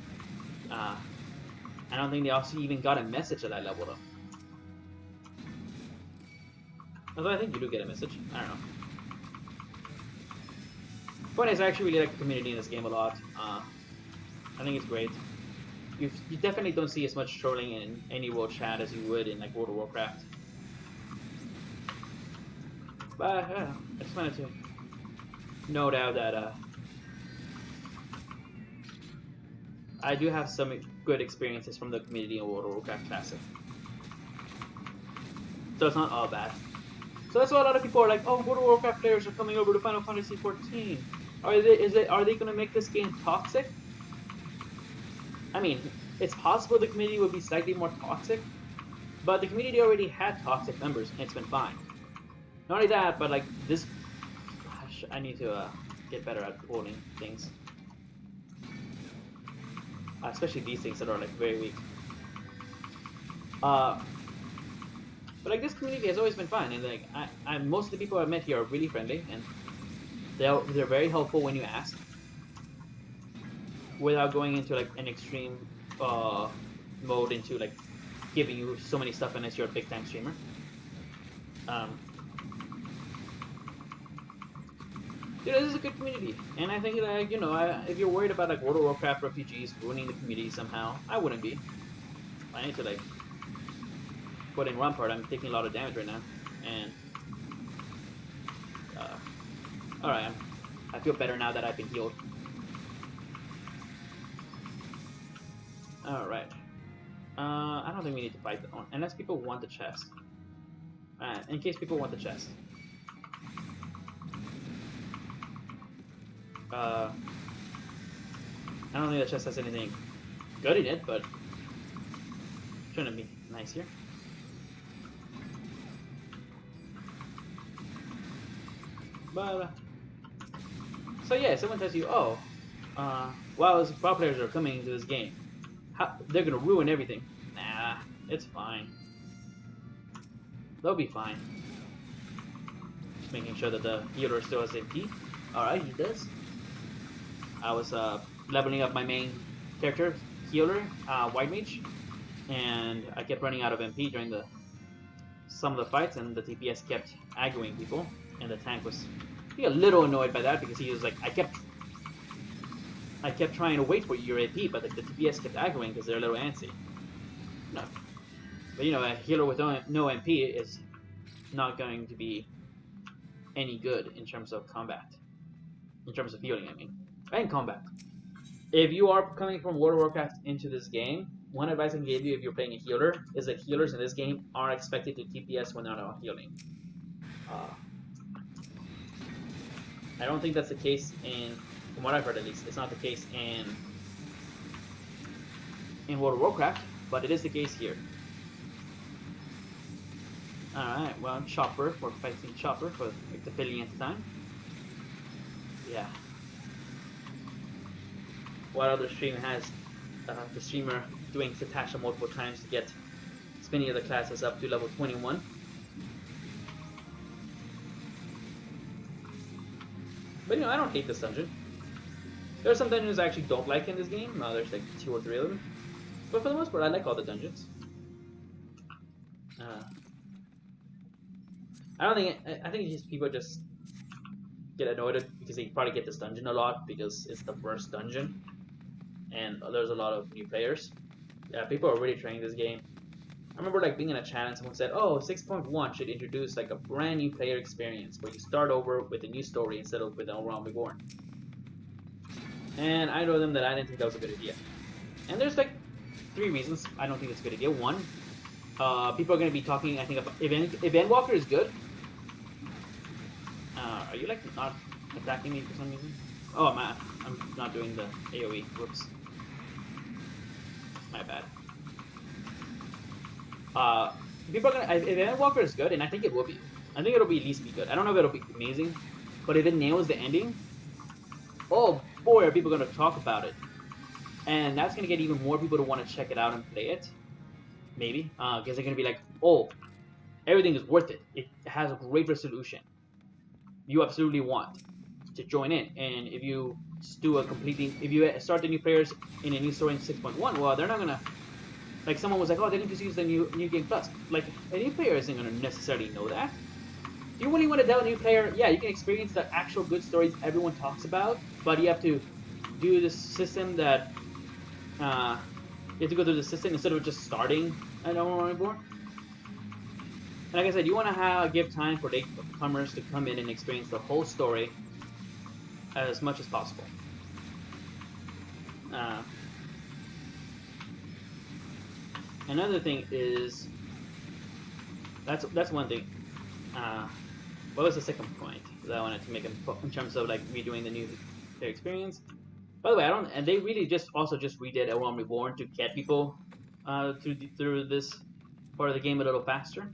I don't think they also even got a message at that level though. Although I think you do get a message. I don't know. Point is, I actually really like the community in this game a lot. I think it's great. You definitely don't see as much trolling in any world chat as you would in like World of Warcraft. But yeah, I just wanted to note out that I do have some good experiences from the community in World of Warcraft Classic. So it's not all bad. So that's why a lot of people are like, oh, World of Warcraft players are coming over to Final Fantasy XIV. Are they going to make this game toxic? I mean, it's possible the community would be slightly more toxic, but the community already had toxic members, and it's been fine. Not only that, but like this, gosh, I need to get better at holding things, especially these things that are like very weak. But like this community has always been fine, and like most of the people I've met here are really friendly, and they're very helpful when you ask, without going into like an extreme mode into like giving you so many stuff unless you're a big time streamer. You know, this is a good community, and I think that, you know, if you're worried about like World of Warcraft refugees ruining the community somehow, I wouldn't be. I need to like put in one part. I'm taking a lot of damage right now, and alright, I feel better now that I've been healed. Alright. I don't think we need to fight them, unless people want the chest. Alright, in case people want the chest. I don't think the chest has anything good in it, but shouldn't be nice here. But so yeah, someone tells you, oh, WoW players are coming into this game. They're gonna ruin everything. Nah, it's fine. They'll be fine. Just making sure that the healer still has MP. Alright, he does. I was leveling up my main character, healer, White Mage, and I kept running out of MP during some of the fights, and the TPS kept aggroing people, and the tank was a little annoyed by that because he was like, I kept trying to wait for your AP, but the TPS kept aggroing because they're a little antsy. No, but you know, a healer with no MP is not going to be any good in terms of combat, in terms of healing, I mean. And combat. If you are coming from World of Warcraft into this game, one advice I can give you if you're playing a healer is that healers in this game are expected to TPS when they're not healing. I don't think that's the case from what I've heard at least, it's not the case in World of Warcraft, but it is the case here. Alright, well, Chopper, we're fighting Chopper for like the billionth time. Yeah. What other stream has the streamer doing Satosha multiple times to get as many of the classes up to level 21? But you know, I don't hate this dungeon. There are some dungeons I actually don't like in this game. There's like 2 or 3 of them. But for the most part, I like all the dungeons. I think just people just get annoyed because they probably get this dungeon a lot because it's the first dungeon. And there's a lot of new players. Yeah, people are really trying this game. I remember like being in a chat and someone said, oh, 6.1 should introduce like a brand new player experience where you start over with a new story instead of with an Realm Reborn. And I told them that I didn't think that was a good idea. And there's like 3 reasons I don't think it's a good idea. 1, people are going to be talking, I think, about if Endwalker is good. Are you like not attacking me for some reason? Oh man, I'm not doing the AoE. Whoops. My bad. People are gonna, if Endwalker is good, and I think it will be. I think it'll be at least be good. I don't know if it'll be amazing, but if it nails the ending, oh boy, are people gonna talk about it. And that's gonna get even more people to want to check it out and play it. Maybe. Because they're gonna be like, oh, everything is worth it. It has a great resolution. You absolutely want to join in. And if you do a completely... If you start the new players in a new story in 6.1, well, they're not gonna... Like, someone was like, oh, they didn't just use the new Game Plus. Like, a new player isn't gonna necessarily know that. If you really want to delve a new player, yeah, you can experience the actual good stories everyone talks about, but you have to do this system that... you have to go through the system instead of just starting at Reborn. And like I said, you want to give time for latecomers to come in and experience the whole story as much as possible. Another thing is that's one thing. What was the second point that I wanted to make in terms of like redoing the new experience? By the way, and they really just redid L1 Reborn to get people through this part of the game a little faster.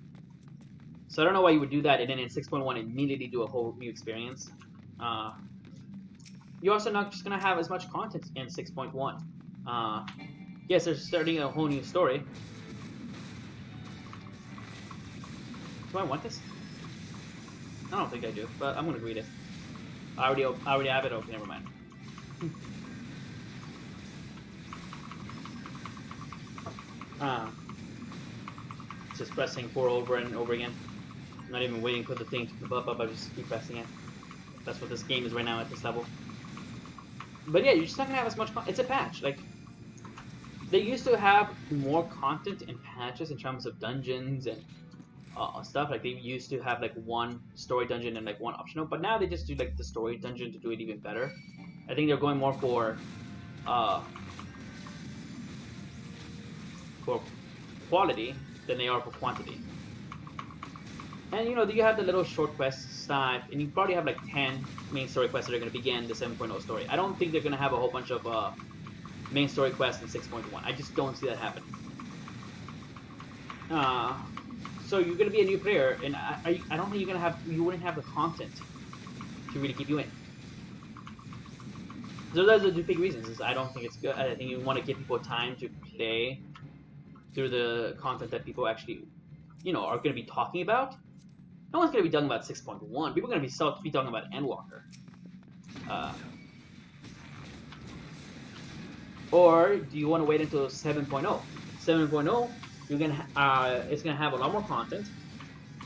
So I don't know why you would do that and then in 6.1 immediately do a whole new experience. You're also not just gonna have as much content in 6.1. Yes, they're starting a whole new story. Do I want this? I don't think I do, but I'm gonna read it. I already have it. Okay, never mind. Just pressing 4 over and over again. I'm not even waiting for the thing to pop up. I just keep pressing it. That's what this game is right now at this level. But yeah, you're just not gonna have as much content. It's a patch. Like, they used to have more content in patches in terms of dungeons and stuff. Like, they used to have like one story dungeon and like one optional, but now they just do like the story dungeon to do it even better. I think they're going more for quality than they are for quantity. And you know, you have the little short quest side, and you probably have like 10 main story quests that are going to begin the 7.0 story. I don't think they're going to have a whole bunch of main story quests in 6.1. I just don't see that happening. So you're going to be a new player, and I don't think you wouldn't have the content to really keep you in. So those are the big reasons. Is I don't think it's good. I think you want to give people time to play through the content that people actually, you know, are going to be talking about. No one's going to be talking about 6.1. People are going to be talking about Endwalker. Or do you want to wait until 7.0? 7.0, you're gonna it's gonna have a lot more content.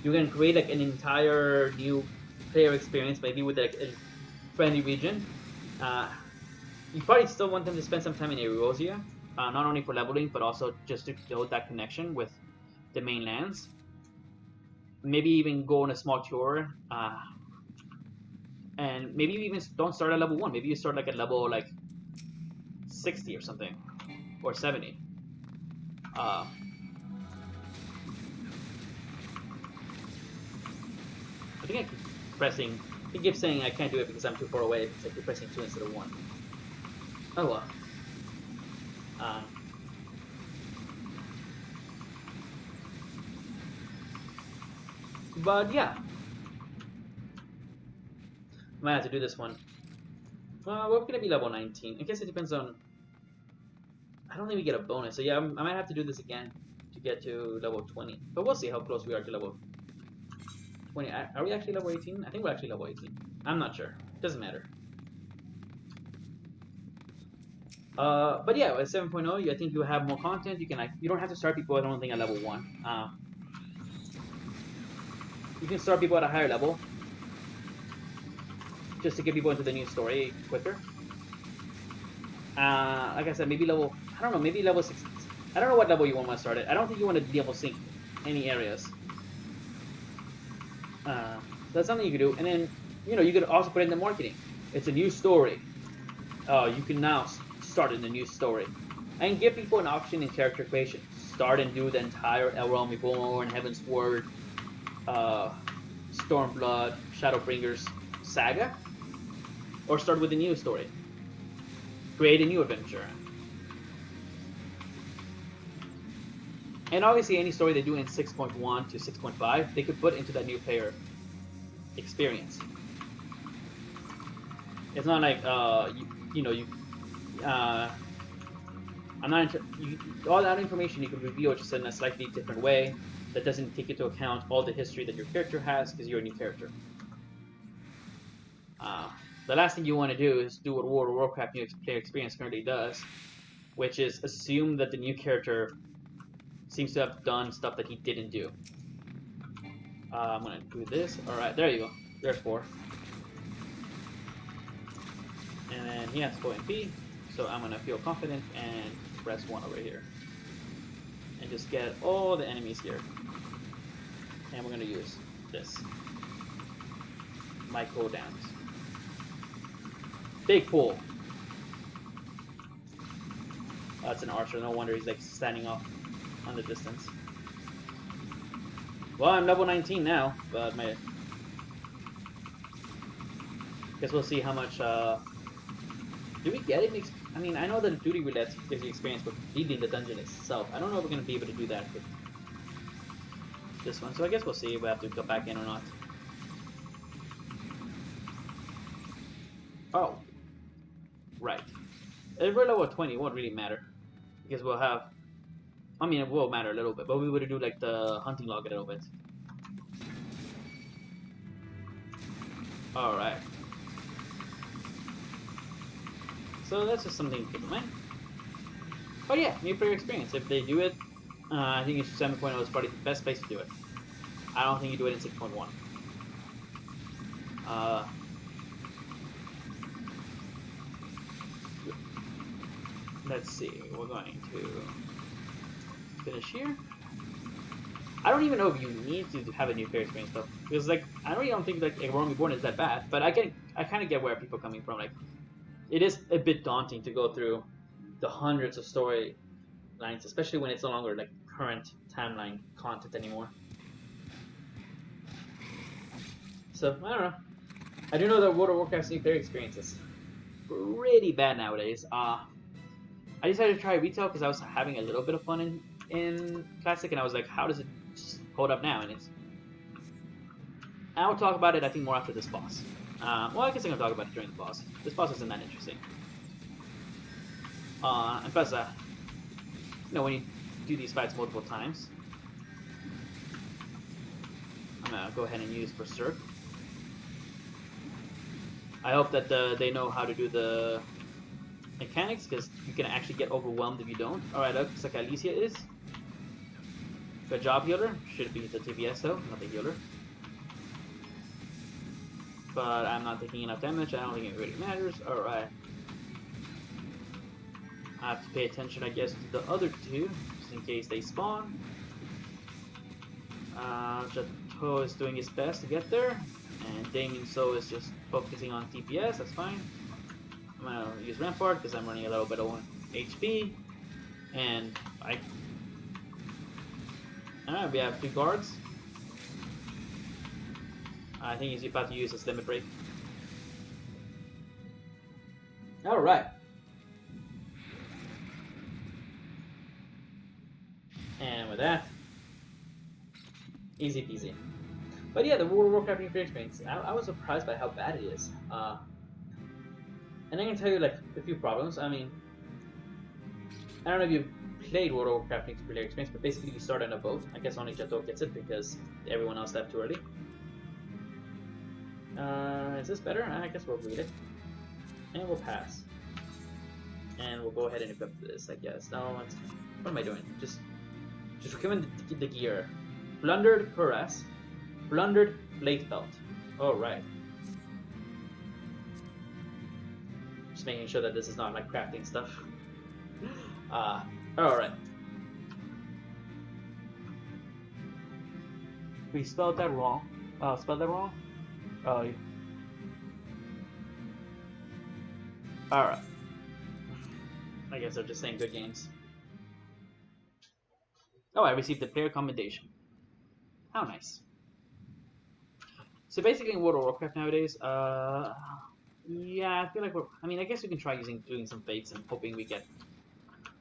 You're gonna create like an entire new player experience, maybe with like a friendly region. You probably still want them to spend some time in Erosia, not only for leveling, but also just to build that connection with the main lands. Maybe even go on a small tour, and maybe you even don't start at level 1. Maybe you start like at level like 60 or something, or 70. I think I keep pressing. He keeps saying I can't do it because I'm too far away. It's like you're pressing 2 instead of 1. Oh well. But yeah, I might have to do this one. We're gonna be level 19. I guess it depends on. I don't think we get a bonus, so yeah, I might have to do this again to get to level 20. But we'll see how close we are to level 20. Are we actually level 18? I think we're actually level 18. I'm not sure. Doesn't matter. But yeah, at 7.0, I think you have more content. You don't have to start people, I don't think, at level 1. You can start people at a higher level, just to get people into the new story quicker. Like I said, maybe level, I don't know, maybe level 6. I don't know what level you want to start at. I don't think you want to level sync any areas. That's something you can do. And then, you know, you could also put in the marketing. It's a new story. You can now start in the new story. And give people an option in character creation. Start and do the entire L-Realm Reborn, Heaven's Word, Stormblood, Shadowbringers saga. Or start with a new story. Create a new adventure. And obviously any story they do in 6.1 to 6.5, they could put into that new player experience. It's not like, all that information you can reveal just in a slightly different way that doesn't take into account all the history that your character has because you're a new character. the last thing you want to do is do what World of Warcraft New Player Experience currently does, which is assume that the new character seems to have done stuff that he didn't do. I'm gonna do this. Alright, there you go. There's 4. And then he has to go in P, so I'm gonna feel confident and press 1 over here. And just get all the enemies here. And we're gonna use this. My cooldowns. Big pull. That's an archer, no wonder he's like standing off on the distance. Well, I'm level 19 now, but my... Guess we'll see how much, do we get it? I mean, I know that the duty roulette gives you experience for completing the dungeon itself. I don't know if we're going to be able to do that with this one, so I guess we'll see if we have to go back in or not. Oh. Right. If we're level 20, it won't really matter. Because we'll have... I mean, it will matter a little bit, but we would do like the hunting log a little bit. Alright. So that's just something to keep in mind. But yeah, new player experience. If they do it, I think 7.0 is probably the best place to do it. I don't think you do it in 6.1. Let's see, we're going to finish here. I don't even know if you need to have a new player experience though, because like I really don't think like World Reborn is that bad. But I kind of get where people are coming from. Like, it is a bit daunting to go through the hundreds of story lines, especially when it's no longer like current timeline content anymore. So I don't know. I do know that World of Warcraft's new player experience is pretty bad nowadays. I decided to try retail because I was having a little bit of fun in Classic, and I was like, how does it hold up now? And I'll talk about it, I think, more after this boss. Well, I guess I'm going to talk about it during the boss. This boss isn't that interesting. And plus, you know, when you do these fights multiple times, I'm going to go ahead and use Berserk. I hope that they know how to do the mechanics, because you can actually get overwhelmed if you don't. Alright, looks like Alicia is. Good job, healer. Should be the TPS though, not the healer. But I'm not taking enough damage, I don't think it really matters. Alright. I have to pay attention, I guess, to the other two, just in case they spawn. Jato is doing his best to get there, and Damien So is just focusing on TPS, that's fine. I'm gonna use Rampart because I'm running a little bit of HP, and Alright, we have 2 guards. I think he's about to use his limit break. Alright. And with that, easy peasy. But yeah, the World of Warcraft new player experience, I was surprised by how bad it is. And I can tell you like a few problems. I mean, I don't know if you've played World of Warcraft new player experience, but basically you start on a boat. I guess only Jato gets it because everyone else left too early. Is this better? I guess we'll read it. And we'll pass. And we'll go ahead and equip this, I guess. No, what am I doing? Just recommend the gear. Plundered Cuirass. Plundered Plate Belt. Alright. Just making sure that this is not like crafting stuff. Alright. We spelled that wrong. Spelled that wrong? Oh, yeah. Alright. I guess they're just saying good games. Oh, I received the player commendation. How nice. So basically in World of Warcraft nowadays, yeah, I feel like I mean, I guess we can try doing some fates and hoping we get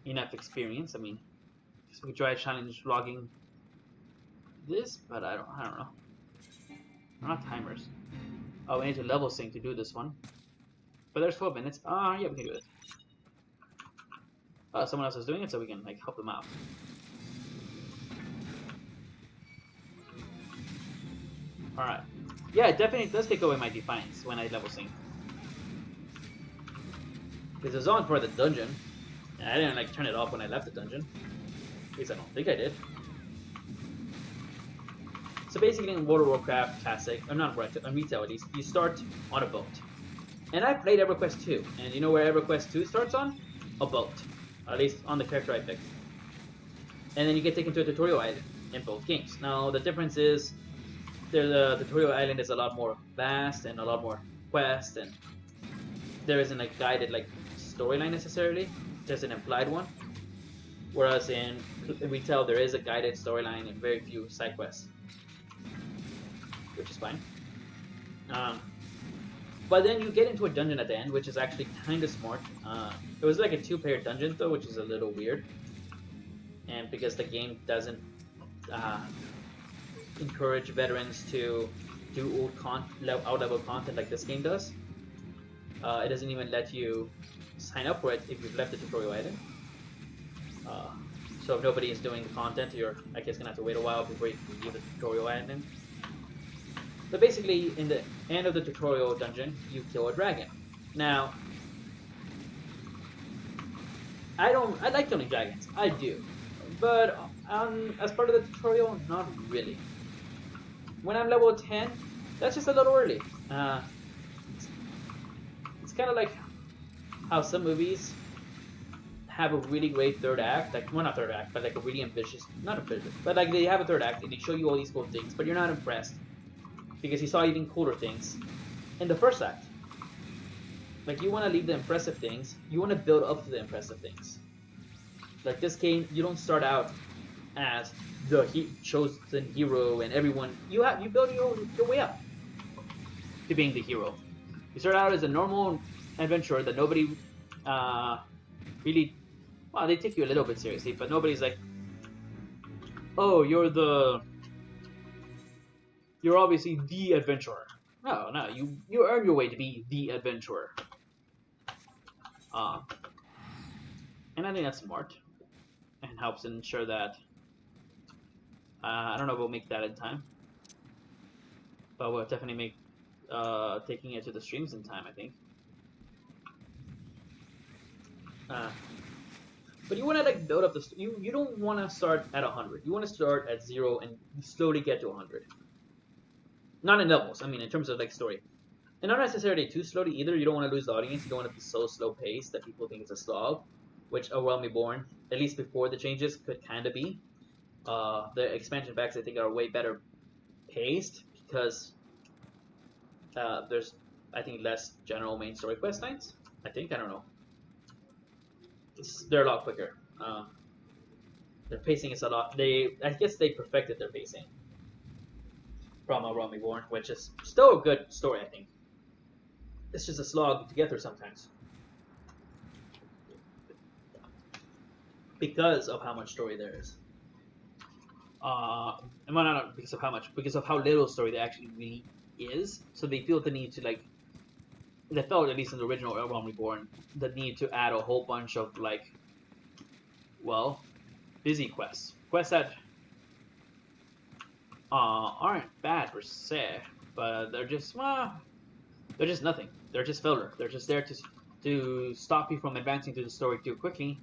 enough experience. I mean, I guess we could try a challenge logging this, but I don't know. We're not timers. Oh, we need to level sync to do this one. But there's 12 minutes. Yeah, we can do it. Oh, someone else is doing it, so we can like help them out. Alright. Yeah, it definitely does take away my defiance when I level sync. Because it was on for the dungeon. And I didn't like turn it off when I left the dungeon. At least I don't think I did. So basically in World of Warcraft Classic, or not on retail at least, you start on a boat. And I played EverQuest 2, and you know where EverQuest 2 starts on? A boat. At least on the character I picked. And then you get taken to a tutorial island in both games. Now the difference is, the tutorial island is a lot more vast and a lot more quests, and there isn't a guided like storyline necessarily. There's an implied one. Whereas in retail there is a guided storyline and very few side quests, which is fine. But then you get into a dungeon at the end, which is actually kind of smart. It was like a 2-player dungeon though, which is a little weird. And because the game doesn't encourage veterans to do out-level content like this game does. It doesn't even let you sign up for it if you've left the tutorial island. So if nobody is doing the content, you're, I guess, gonna have to wait a while before you can leave the tutorial island. But basically, in the end of the tutorial dungeon, you kill a dragon. Now, I like killing dragons, I do, but as part of the tutorial, not really. When I'm level 10, that's just a little early. It's kind of like how some movies have a really great third act, like, well, not third act, but like a really ambitious, not ambitious, but like they have a third act and they show you all these cool things, but you're not impressed because you saw even cooler things in the first act. Like, you want to leave the impressive things, you want to build up to the impressive things. Like this game, you don't start out as the chosen hero and everyone, you build your way up to being the hero. You start out as a normal adventurer that nobody really, well, they take you a little bit seriously, but nobody's like, oh, you're obviously the adventurer. No, you earn your way to be the adventurer. And I think that's smart and helps ensure that I don't know if we'll make that in time, but we'll definitely make taking it to the streams in time, I think. But you want to like build up the you don't want to start at 100. You want to start at 0 and slowly get to 100. Not in levels. I mean, in terms of like story, and not necessarily too slowly either. You don't want to lose the audience. You don't want to be so slow paced that people think it's a slog, which A Realm Reborn, at least before the changes, could kind of be. The expansion packs I think are way better paced because there's I think less general main story quest lines. I don't know. They're a lot quicker. Their pacing is a lot. I guess they perfected their pacing from A Realm Reborn, which is still a good story. I think it's just a slog to get through sometimes because of how much story there is. And well, not because of how much, because of how little story there actually really is. So they feel the need to like. They felt, at least in the original A Realm Reborn, the need to add a whole bunch of, like, well, busy quests. Quests that aren't bad per se, but they're just, well, they're just nothing. They're just filler. They're just there to stop you from advancing through the story too quickly.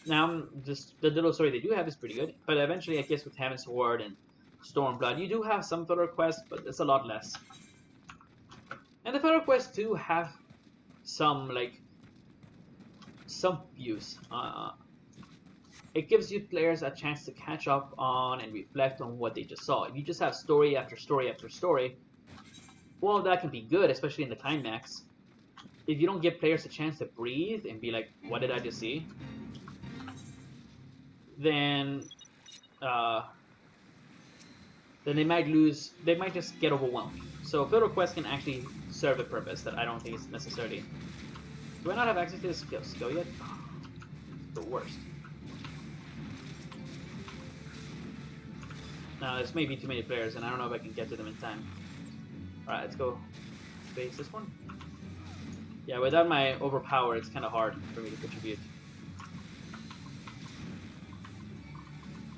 Now, just the little story they do have is pretty good, but eventually, I guess, with Heaven's Sword and Stormblood, you do have some filler quests, but it's a lot less. And the filler quests do have some use. It gives you players a chance to catch up on and reflect on what they just saw. If you just have story after story after story, well, that can be good, especially in the climax. If you don't give players a chance to breathe and be like, what did I just see? Then they might just get overwhelmed. So filler quests can actually serve a purpose that I don't think is necessarily. Do I not have access to this skill yet? The worst. Now there's maybe too many players, and I don't know if I can get to them in time. Alright, let's go face this one. Yeah, without my overpower, it's kind of hard for me to contribute.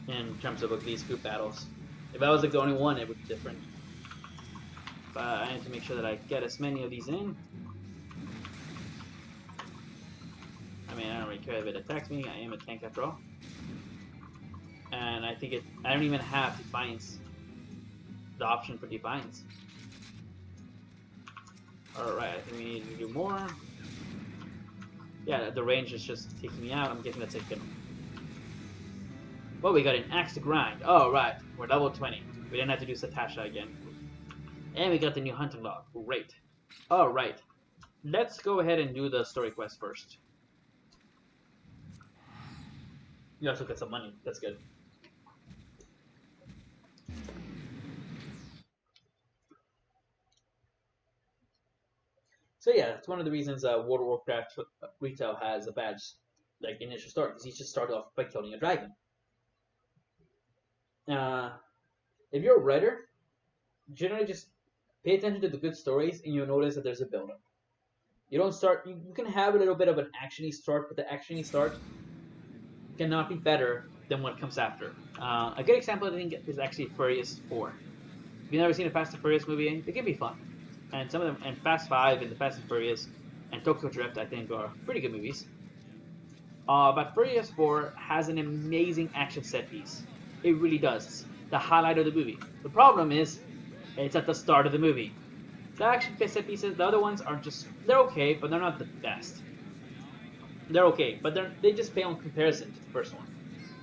In terms of these group battles. If I was like the only one, it would be different. But I need to make sure that I get as many of these in. mean, I don't really care if it attacks me. I am a tank after all. And I think I don't even have Defiance. The option for Defiance. Alright, I think we need to do more. Yeah, the range is just taking me out. I'm guessing that's taken. Well, we got an axe to grind. Oh, right. We're level 20. We didn't have to do Satosha again. And we got the new hunting log. Great. Alright. Let's go ahead and do the story quest first. You also get some money. That's good. So yeah, that's one of the reasons World of Warcraft retail has a bad like initial start, because you just start off by killing a dragon. If you're a writer, generally just pay attention to the good stories, and you'll notice that there's a build-up. You don't start. You can have a little bit of an actiony start, but the actiony start cannot be better than what comes after. A good example, I think, is actually Furious 4. If you've never seen a Fast and Furious movie, they can be fun. And some of them, and Fast 5 and the Fast and Furious and Tokyo Drift, I think, are pretty good movies. But Furious 4 has an amazing action set piece. It really does. It's the highlight of the movie. The problem is, it's at the start of the movie. The action set pieces, the other ones are just, they're okay, but they're not the best. They're okay, but they just pale in comparison to the first one.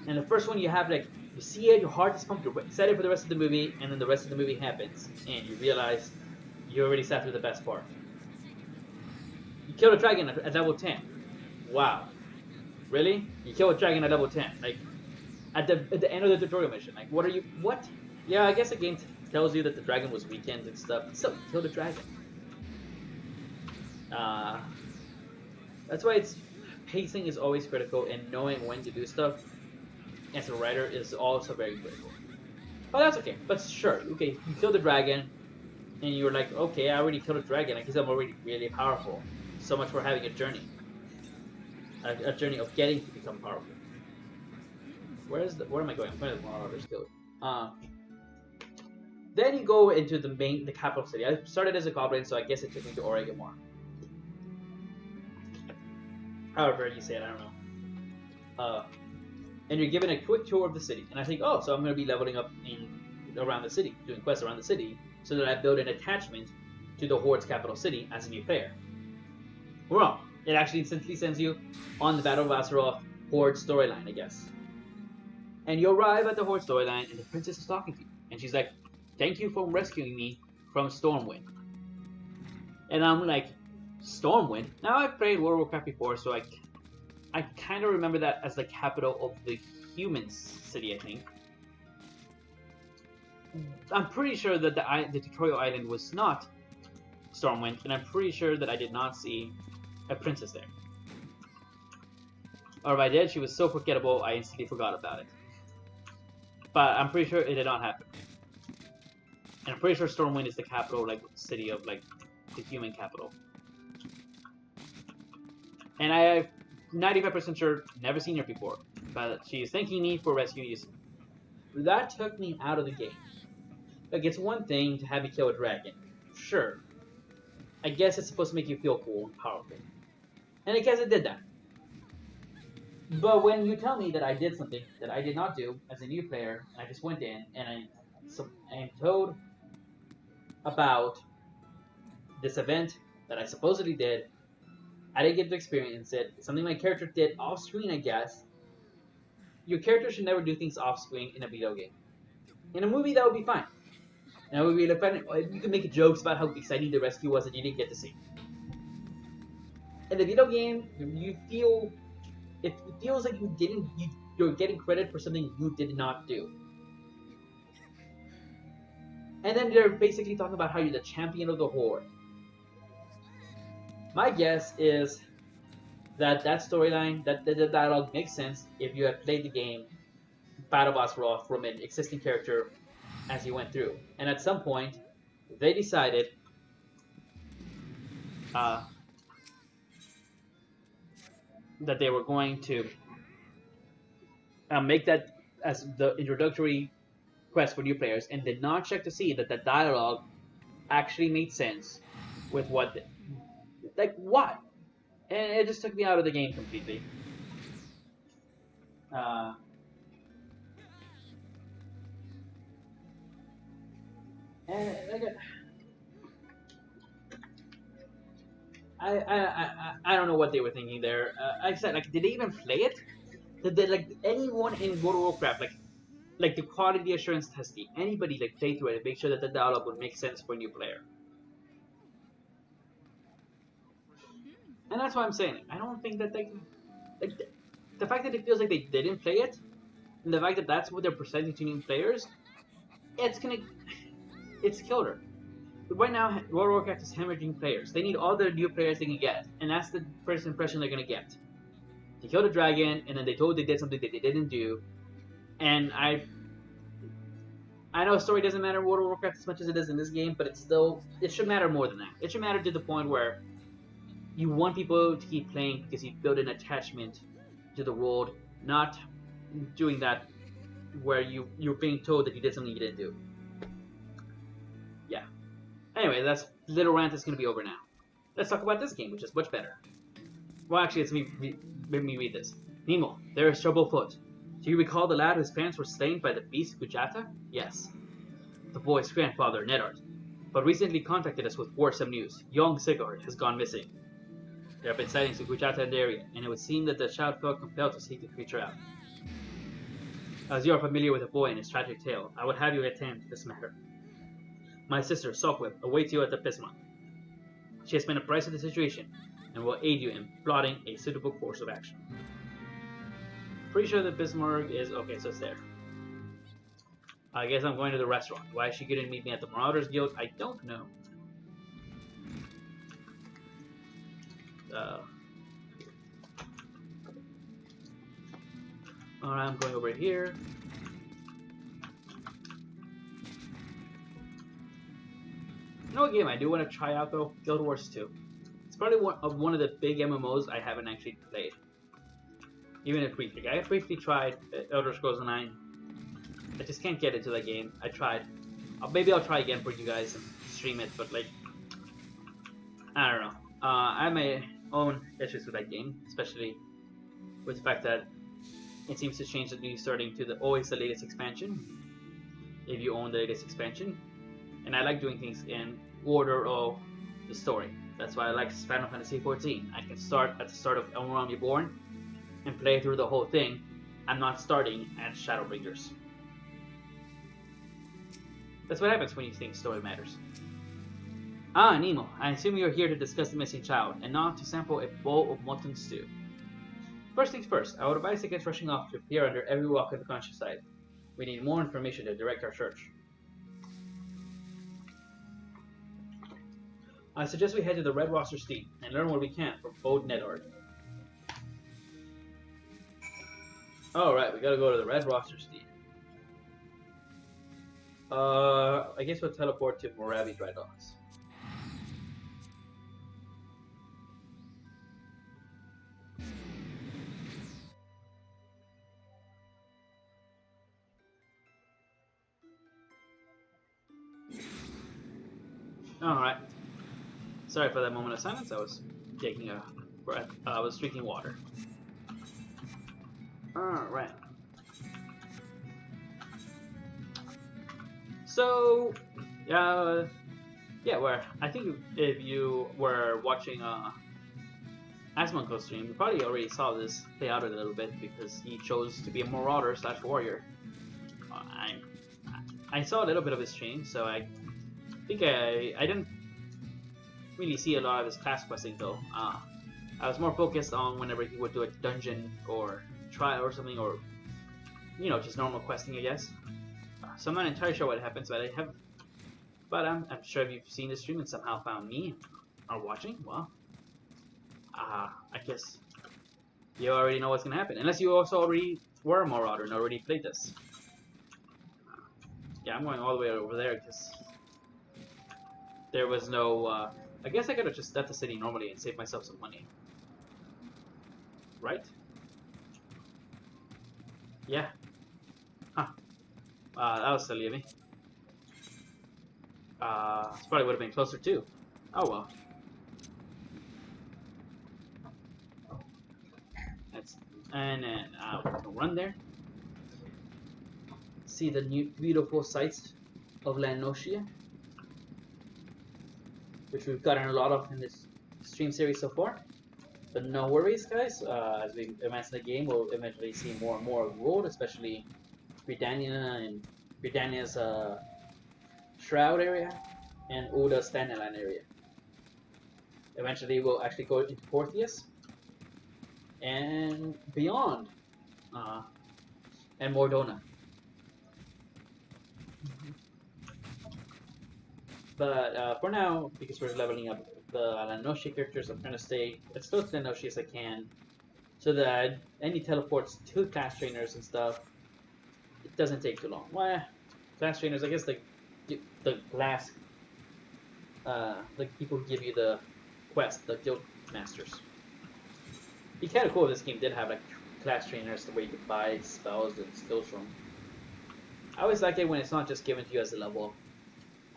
And the first one, you have, like, you see it, your heart is pumped, you're excited for the rest of the movie, and then the rest of the movie happens, and you realize you already sat through the best part. You killed a dragon at level 10. Wow. Really? You killed a dragon at level 10. Like, at the end of the tutorial mission. Like, what? Yeah, I guess the game tells you that the dragon was weakened and stuff. So, you killed a dragon. That's why pacing is always critical, and knowing when to do stuff as a writer is also very critical. But that's okay. But sure, okay, you killed the dragon, and you're like, okay, I already killed a dragon. I guess I'm already really powerful. So much for having a journey. A journey of getting to become powerful. Where am I going? I'm going to Marauder's Guild. Then you go into the capital city. I started as a goblin, so I guess it took me to Oregon more. However you say it, I don't know. And you're given a quick tour of the city. And I think, oh, so I'm going to be leveling up around the city, doing quests around the city, so that I build an attachment to the Horde's capital city as a new player. Wrong. It actually instantly sends you on the Battle of Azeroth Horde storyline, I guess. And you arrive at the Horde storyline, and the princess is talking to you. And she's like, thank you for rescuing me from Stormwind. And I'm like, Stormwind? Now, I've played World of Warcraft before, so I kind of remember that as the capital of the humans city, I think. I'm pretty sure that the tutorial island was not Stormwind, and I'm pretty sure that I did not see a princess there. Or if I did, she was so forgettable, I instantly forgot about it. But I'm pretty sure it did not happen. And I'm pretty sure Stormwind is the capital, like, city of, like, the human capital. And I'm 95% sure, never seen her before. But she's thanking me for rescuing you. That took me out of the game. Like, it's one thing to have me kill a dragon. Sure. I guess it's supposed to make you feel cool and powerful. And I guess it did that. But when you tell me that I did something that I did not do as a new player, and I just went in, and I am told about this event that I supposedly did, I didn't get to experience it, something my character did off-screen, I guess. Your character should never do things off-screen in a video game. In a movie, that would be fine. And it would be fun. You can make jokes about how exciting the rescue was that you didn't get to see. In the video game, it feels like you're getting credit for something you did not do. And then they're basically talking about how you're the champion of the Horde. My guess is that storyline, that the dialogue makes sense if you have played the game Battle of Azeroth from an existing character as you went through. And at some point, they decided that they were going to make that as the introductory quest for new players, and did not check to see that the dialogue actually made sense with what... Like, what? And it just took me out of the game completely. And like, I don't know what they were thinking there. I said, like, did they even play it? Did they, like, anyone in World of Warcraft, like the quality assurance testing, anybody like play through it and make sure that the dialogue would make sense for a new player? And that's why I'm saying, I don't think that they, like, the fact that it feels like they didn't play it, and the fact that that's what they're presenting to new players, it's killer. But right now, World of Warcraft is hemorrhaging players. They need all the new players they can get, and that's the first impression they're gonna get. They killed a dragon, and then they told they did something that they didn't do. And I know story doesn't matter in World of Warcraft as much as it does in this game, but it should matter more than that. It should matter to the point where you want people to keep playing because you build an attachment to the world, not doing that where you're being told that you did something you didn't do. Yeah. Anyway, that's little rant is gonna be over now. Let's talk about this game, which is much better. Well, actually, let me read this. Nemo, there is trouble afoot. Do you recall the lad whose parents were slain by the beast Gujata? Yes. The boy's grandfather, Nedard, but recently contacted us with worrisome news. Young Sigurd has gone missing. There have been sightings of Gujata in the area, and it would seem that the child felt compelled to seek the creature out. As you are familiar with the boy and his tragic tale, I would have you attend to this matter. My sister, Sokwib, awaits you at the Pisma. She has been apprised of the situation, and will aid you in plotting a suitable course of action. Pretty sure that Bismarck is... okay, so it's there. I guess I'm going to the restaurant. Why she couldn't meet me at the Marauders Guild, I don't know. Alright, I'm going over here. You know what game I do want to try out though? Guild Wars 2. It's probably one of the big MMOs I haven't actually played. Even if briefly. I briefly tried Elder Scrolls 9. I just can't get into that game. I tried. Maybe I'll try again for you guys and stream it, but like... I don't know. I have my own issues with that game, especially with the fact that it seems to change the new starting to always the latest expansion, if you own the latest expansion. And I like doing things in order of the story. That's why I like Final Fantasy XIV. I can start at the start of El Realm Reborn and play through the whole thing. I'm not starting at Shadowbringers. That's what happens when you think story matters. Ah, Nemo, I assume you're here to discuss the missing child, and not to sample a bowl of molten stew. First things first, I would advise against rushing off to peer under every rock in the countryside. We need more information to direct our search. I suggest we head to the Red Roster Steam and learn what we can from Bode Nedard. Alright, we gotta go to the Red Roster Steam. I guess we'll teleport to Moravi Dry Docks. Alright. Sorry for that moment of silence. I was taking a breath. I was drinking water. Alright. So, yeah, I think if you were watching Asmonco's stream, you probably already saw this play out a little bit because he chose to be a Marauder / Warrior. I saw a little bit of his stream, so I think I didn't really see a lot of his class questing though. I was more focused on whenever he would do a dungeon or trial or something, or just normal questing, I guess. So I'm not entirely sure what happens, but I'm sure if you've seen the stream and somehow found me or watching, well, I guess you already know what's gonna happen. Unless you also already were a Marauder and already played this. Yeah, I'm going all the way over there because there was no. I guess I could have just left the city normally and saved myself some money. Right? Yeah. Huh. That was silly of me. This probably would have been closer too. Oh well. And then we can run there. See the new beautiful sights of Landnosia, which we've gotten a lot of in this stream series so far. But no worries, guys. As we advance in the game, we'll eventually see more and more of the world, especially Britannia and Britannia's Shroud area and Oda's Standalone area. Eventually, we'll actually go into Portheus and beyond, and Mordona. But for now, because we're leveling up the Landnosia characters, I'm trying to stay as close to Landnosia as I can, so that any teleports to class trainers and stuff, it doesn't take too long. Well, class trainers, I guess the class, the people who give you the quest, the guild masters. It'd be kind of cool if this game did have like class trainers where you could buy spells and skills from. I always like it when it's not just given to you as a level.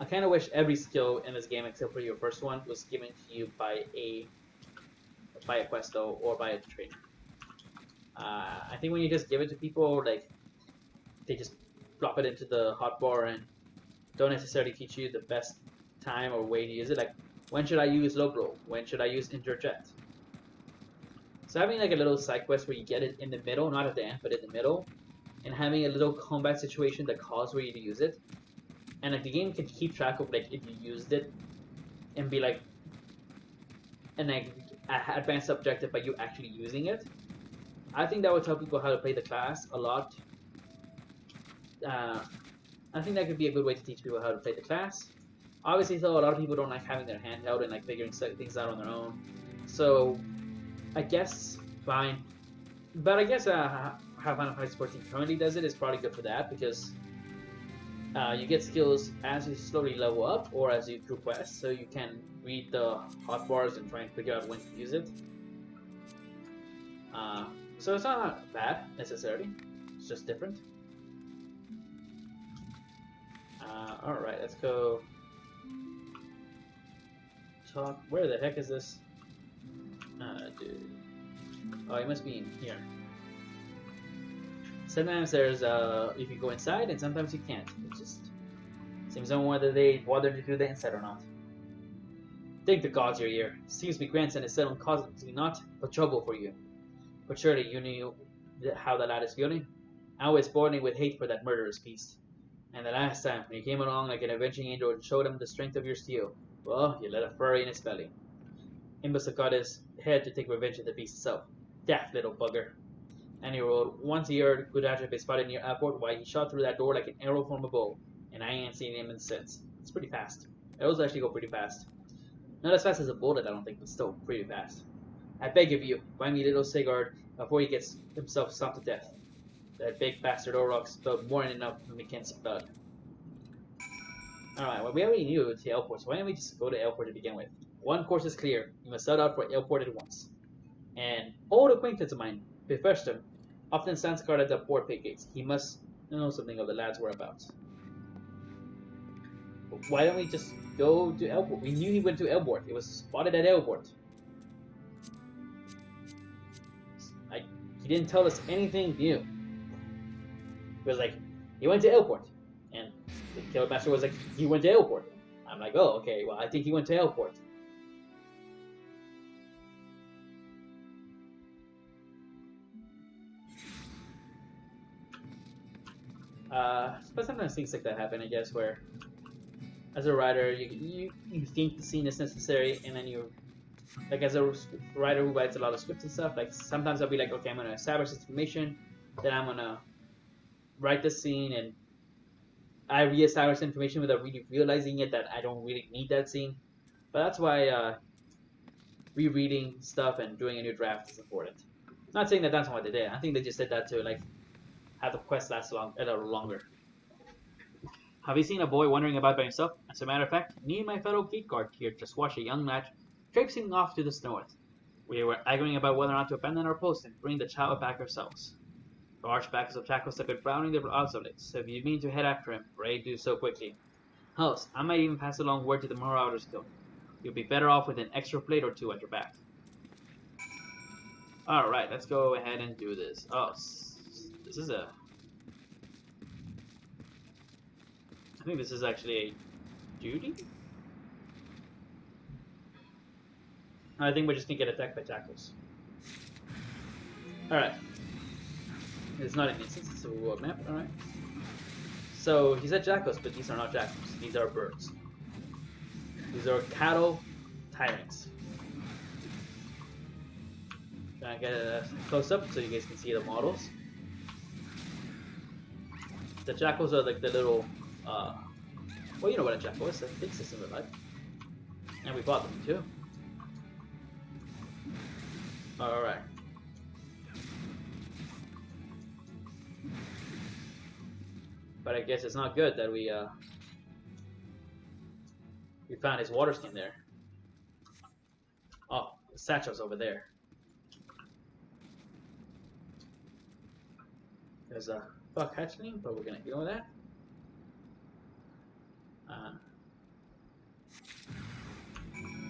I kind of wish every skill in this game, except for your first one, was given to you by a quest though, or by a trainer. I think when you just give it to people, like they just drop it into the hotbar and don't necessarily teach you the best time or way to use it. Like, when should I use low blow? When should I use interject? So having like a little side quest where you get it in the middle, not at the end, but in the middle, and having a little combat situation that calls for you to use it, and like the game can keep track of like if you used it, and be like, and like advanced objective by you actually using it. I think that would tell people how to play the class a lot. I think that could be a good way to teach people how to play the class. Obviously, though, a lot of people don't like having their hand held and like figuring things out on their own. So, I guess fine. But I guess how Final Fantasy 14 currently does it is probably good for that, because you get skills as you slowly level up or as you do quests, so you can read the hotbars and try and figure out when to use it. So it's not bad necessarily. It's just different. Alright, let's go talk. Where the heck is this? Dude. Oh, it must be in here. Sometimes there's, you can go inside, and sometimes you can't. It just seems on whether they bother to do that inside or not. Thank the gods you're here. Seems my grandson is set on causing not but trouble for you. But surely you knew how the lad is feeling? I was boiling with hate for that murderous beast. And the last time, when you came along like an avenging angel and showed him the strength of your steel, well, you let a furry in his belly. He must have got his head to take revenge of the beast itself. Daft little bugger. And he wrote, once a year, good had been spotted near airport, why he shot through that door like an arrow from a bow, and I ain't seen him since. It's pretty fast. Arrows actually go pretty fast. Not as fast as a bullet, I don't think, but still pretty fast. I beg of you, find me little Sigurd before he gets himself stomped to death. That big bastard Orok spilled more than enough of McKen's blood. Alright, well, we already knew it would to airport, so why don't we just go to airport to begin with? One course is clear. You must set out for airport at once. And old acquaintance of mine, Bifestum, often stands guard at the port pay gates. He must know something of the lad's whereabouts. Why don't we just go to airport? We knew he went to airport. It was spotted at airport. He didn't tell us anything new. It was like, he went to airport. And the Guildmaster was like, he went to airport. I'm like, oh, okay, well, I think he went to airport. But sometimes things like that happen, I guess, where as a writer, you think the scene is necessary, and then you, like, as a writer who writes a lot of scripts and stuff, like, sometimes I'll be like, okay, I'm going to establish this information, then I'm going to write the scene, and I re-establish information without really realizing it that I don't really need that scene. But that's why rereading stuff and doing a new draft is important. Not saying that that's what they did. I think they just did that to, like, have the quest last a little longer. Have you seen a boy wandering about by himself? As a matter of fact, me and my fellow gate guard here just watched a young lad traipsing off to the north. We were arguing about whether or not to abandon our post and bring the child back ourselves. The archbackers of Chacos have been frowning their eyes of late, so if you mean to head after him, pray do so quickly. Else, I might even pass along word to the Marauders Guild. You'll be better off with an extra plate or two at your back. Alright, let's go ahead and do this. Oh, this is a... I think this is actually a duty? I think we're just gonna get attacked by jackals. Alright. It's not an instance, it's a world map, alright. So, he said jackals, but these are not jackals. These are birds. These are cattle tyrants. Trying to get a close up so you guys can see the models. The jackals are like the little, well, you know what a jackal is, a big system of life. And we bought them too. Alright. But I guess it's not good that we found his water skin there. Oh, the Satosha's over there. There's a fuck hatchling, but we're gonna ignore that.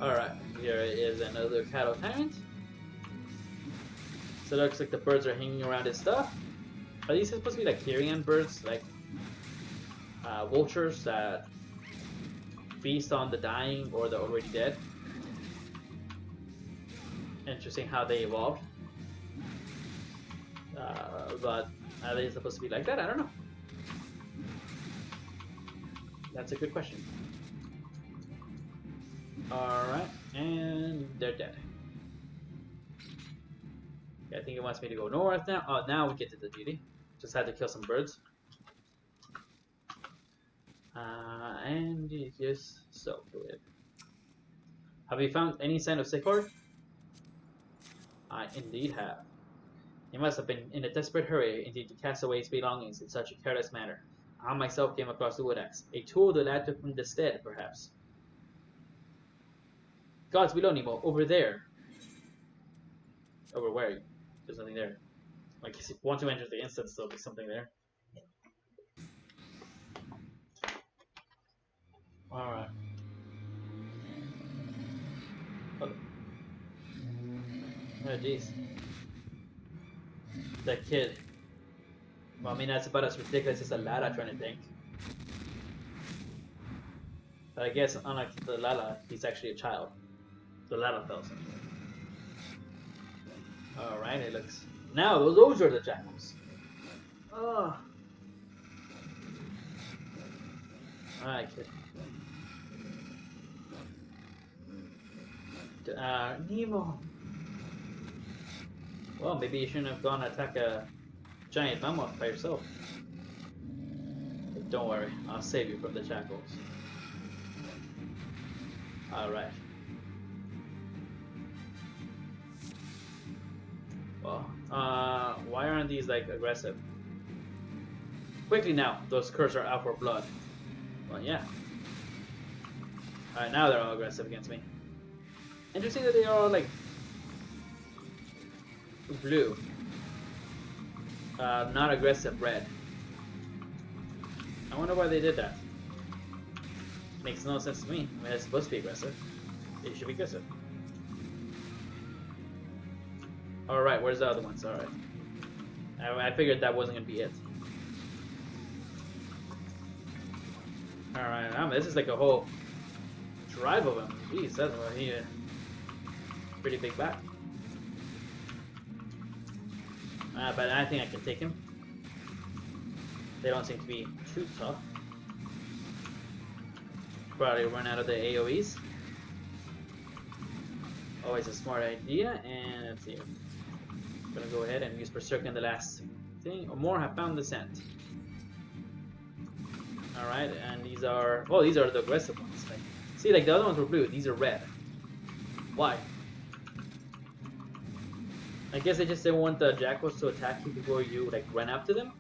Alright, here is another cattle tyrant. So it looks like the birds are hanging around his stuff. Are these supposed to be like carrion birds? Like vultures that feast on the dying or the already dead? Interesting how they evolved. But are they supposed to be like that? I don't know. That's a good question. Alright, and they're dead. Yeah, I think it wants me to go north now. Oh, now we get to the duty. Just had to kill some birds. And yes, so go ahead. Have you found any sign of Sycor? I indeed have. He must have been in a desperate hurry indeed to cast away his belongings in such a careless manner. I myself came across the wood axe, a tool the lad took from the stead, perhaps. Gods below, Nemo, over there. Over where? There's nothing there. Like, once you enter the instance, there'll be something there. Alright. Oh, jeez. That kid. Well, I mean, that's about as ridiculous as a Lala trying to think. But I guess, unlike the Lala, he's actually a child. The Lala fellows. Alright, it looks... Now, those are the jackals. Oh. Alright, kid. Nemo. Well, maybe you shouldn't have gone to attack a giant mammoth by yourself. But don't worry, I'll save you from the jackals. Alright. Well, why aren't these like aggressive? Quickly now, those curs are out for blood. Well, yeah. Alright, now they're all aggressive against me. Interesting that they are all like blue. Not aggressive red. I wonder why they did that. Makes no sense to me. I mean, it's supposed to be aggressive. It should be aggressive. Alright, where's the other ones? Alright. I figured that wasn't gonna be it. Alright, this is like a whole tribe of them. Jeez, that's what he pretty big back. But I think I can take him. They don't seem to be too tough. Probably run out of the AoEs. Always a smart idea. And let's see. I'm gonna go ahead and use Berserk in the last thing. Or more have found the scent. Alright, and these are... Oh, these are the aggressive ones. Like, see, like the other ones were blue. These are red. Why? I guess they just didn't want the jackals to attack you before you like run up to them.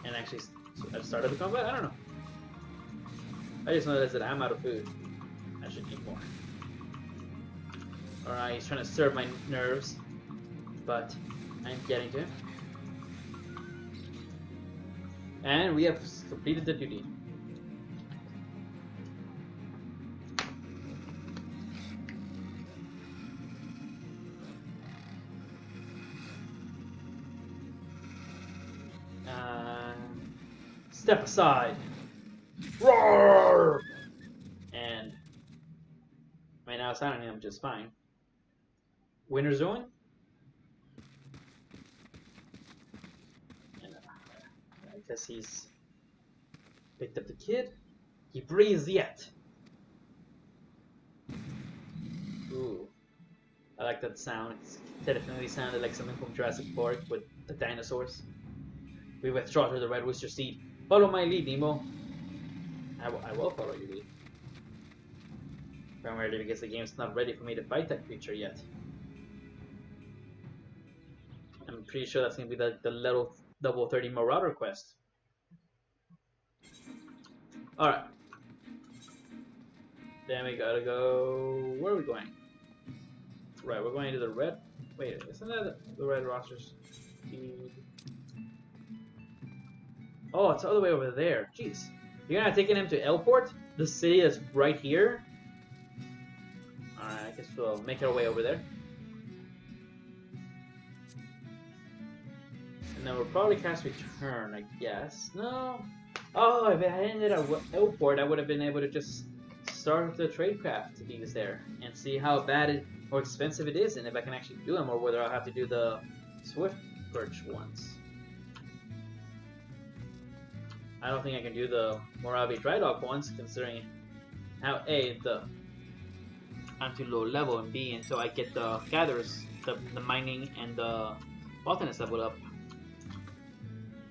And actually started the combat? I don't know. I just noticed that I'm out of food. I should eat more. Alright, he's trying to serve my nerves. But I'm getting to him. And we have completed the duty. Step aside. Roar! And right now, sounding him just fine. Winter Zone. And, I guess he's picked up the kid. He breathes yet. Ooh. I like that sound. It definitely sounded like something from Jurassic Park with the dinosaurs. We withdraw to the Red Rooster Seed. Follow my lead, Nemo. I will follow your lead. Primarily because the game's not ready for me to fight that creature yet. I'm pretty sure that's going to be the level double 30 Marauder quest. Alright. Then we gotta go... Where are we going? Right, we're going to the red... Wait, isn't that the Red Rosters? Oh, it's all the way over there. Jeez. You're not taking him to Elport? The city is right here? Alright, I guess we'll make our way over there. And then we'll probably cast Return, I guess. No? Oh, if I ended at Elport, I would have been able to just start with the tradecraft if he was there and see how bad or expensive it is, and if I can actually do them, or whether I'll have to do the Swift Perch ones. I don't think I can do the Moravi Dry Dock ones, considering how A, I'm too low level, and B, until I get the gatherers, the mining and the botanist level up,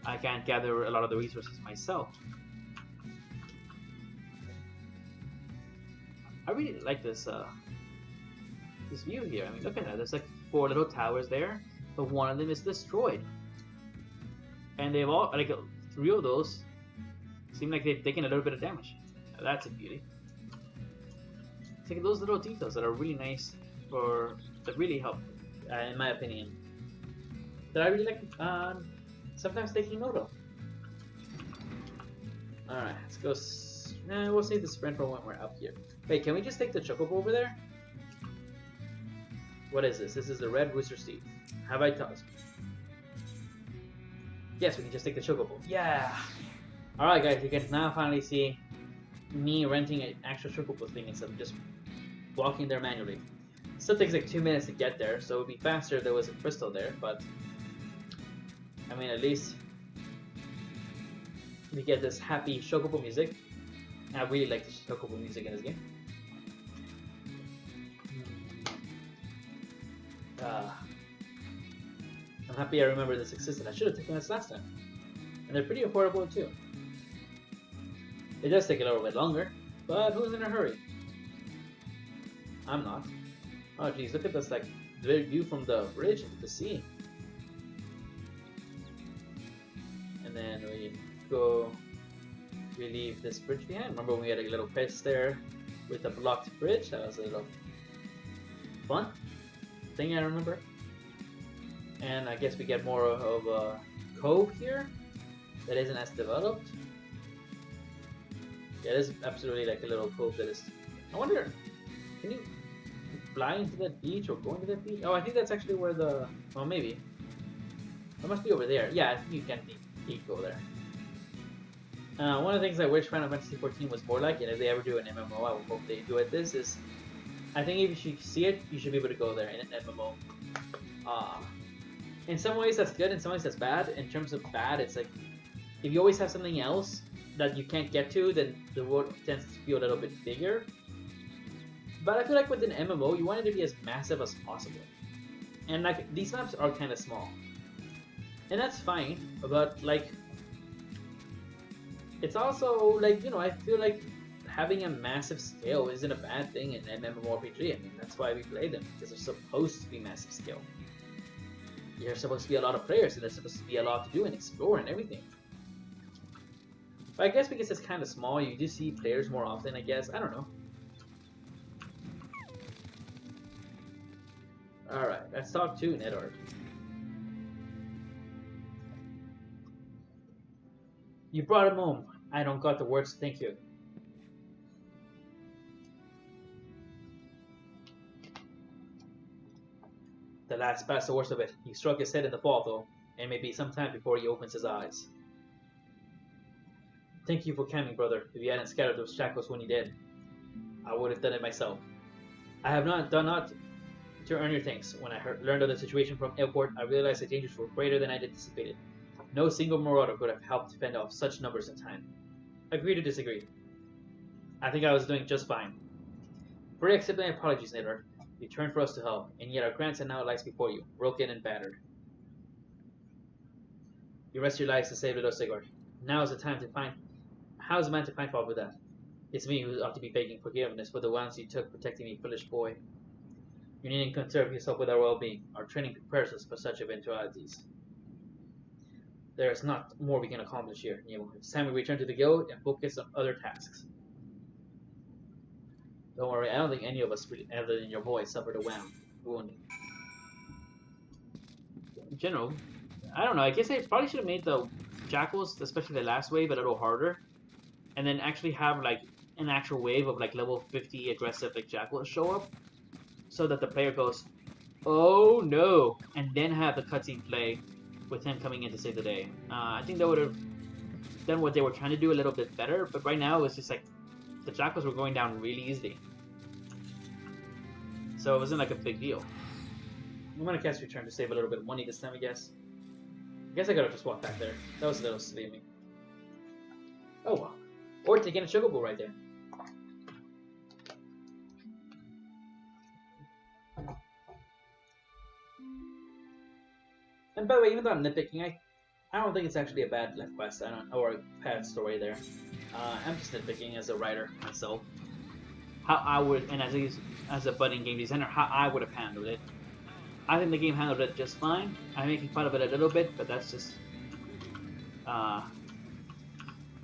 I can't gather a lot of the resources myself. I really like this this view here. I mean, look at that. There's like 4 little towers there, but one of them is destroyed, and they've all like 3 of those seem like they've taken a little bit of damage. Now, that's a beauty. It's like those little details that are really nice that really help, in my opinion. That I really like sometimes taking note of. Alright, let's go. We'll save the sprint for when we're up here. Wait, can we just take the chocobo over there? What is this? This is the Red Rooster Seed. Have I touched? Yes, we can just take the chocobo. Yeah! Alright guys, you can now finally see me renting an actual chocobo thing instead of just walking there manually. It still takes like 2 minutes to get there, so it would be faster if there was a crystal there, but I mean, at least we get this happy chocobo music. I really like the chocobo music in this game. I'm happy I remember this existed. I should have taken this last time. And they're pretty affordable too. It does take a little bit longer, but who's in a hurry? I'm not. Oh geez, look at this like view from the bridge into the sea. And then we leave this bridge behind. Remember when we had a little quest there with a blocked bridge? That was a little fun thing I remember. And I guess we get more of a cove here that isn't as developed. Yeah, it is absolutely like a little cove that is... I wonder, can you fly into that beach or go into that beach? Oh, I think that's actually where the... Well, maybe. It must be over there. Yeah, I think you can go there. One of the things I wish Final Fantasy XIV was more like, and if they ever do an MMO, I hope they do it this, is I think if you see it, you should be able to go there in an MMO. In some ways that's good, in some ways that's bad. In terms of bad, it's like, if you always have something else that you can't get to, then the world tends to feel a little bit bigger. But I feel like with an MMO, you want it to be as massive as possible. And like, these maps are kind of small. And that's fine, but like, it's also like, you know, I feel like having a massive scale isn't a bad thing in MMORPG. I mean, that's why we play them, because they're supposed to be massive scale. There's supposed to be a lot of players, and there's supposed to be a lot to do and explore and everything. But I guess because it's kind of small, you do see players more often, I guess. I don't know. Alright, let's talk to Nedard. You brought him home. I don't got the words to thank you. The last passed the worst of it. He struck his head in the fall, though, and may be some time before he opens his eyes. Thank you for coming, brother. If you hadn't scattered those shackles when you did, I would have done it myself. I have not done not to earn your thanks. When I learned of the situation from airport, I realized the dangers were greater than I anticipated. No single marauder could have helped fend off such numbers in time. Agree to disagree. I think I was doing just fine. Pray accept my apologies, Nether. You turned for us to help, and yet our grandson now lies before you, broken and battered. You risked your lives to save little Sigurd. Now is the time to find. How is a man to find fault with that? It's me who ought to be begging forgiveness for the ones you took protecting me, foolish boy. You needn't concern yourself with our well-being. Our training prepares us for such eventualities. There is not more we can accomplish here, Nemo. It's time we return to the guild and focus on other tasks. Don't worry, I don't think any of us, other than your boy, suffered a wound. In general, I don't know. I guess I probably should have made the jackals, especially the last wave, a little harder, and then actually have like an actual wave of like level 50 aggressive like jackals show up, so that the player goes, "Oh no!" and then have the cutscene play with him coming in to save the day. I think that would have done what they were trying to do a little bit better. But right now, it's just like the jackals were going down really easily, so it wasn't like a big deal. I'm gonna cast Return to save a little bit of money this time, I guess. I guess I gotta just walk back there. That was a little silly of me. Oh well. Or taking a chocobo right there. And by the way, even though I'm nitpicking, I don't think it's actually a bad left quest. Or a bad story there. I'm just nitpicking as a writer myself. How I would, and as a budding game designer, how I would have handled it. I think the game handled it just fine. I'm making fun of it a little bit, but that's just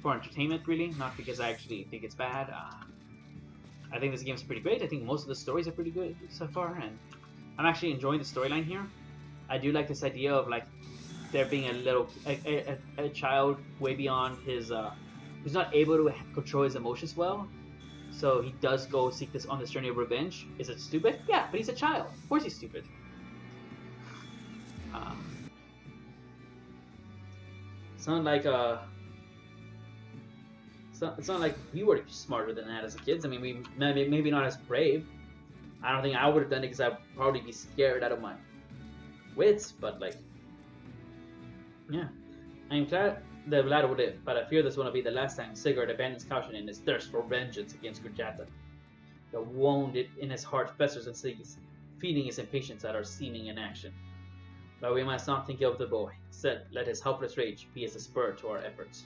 for entertainment, really, not because I actually think it's bad. I think this game's pretty great. I think most of the stories are pretty good so far, and I'm actually enjoying the storyline here. I do like this idea of like there being a child way beyond his who's not able to control his emotions well, so he does go seek this on this journey of revenge. Is it stupid? Yeah, but he's a child. Of course he's stupid. It's not like it's not like we were smarter than that as kids. I mean, we maybe not as brave. I don't think I would have done it because I'd probably be scared out of my wits. But like, yeah, I'm glad the lad would live. But I fear this will be the last time Sigurd abandons caution in his thirst for vengeance against Gurjata. The wound in his heart festers and sees, feeding his impatience at our seeming inaction. But we must not think of the boy. Instead, let his helpless rage be as a spur to our efforts.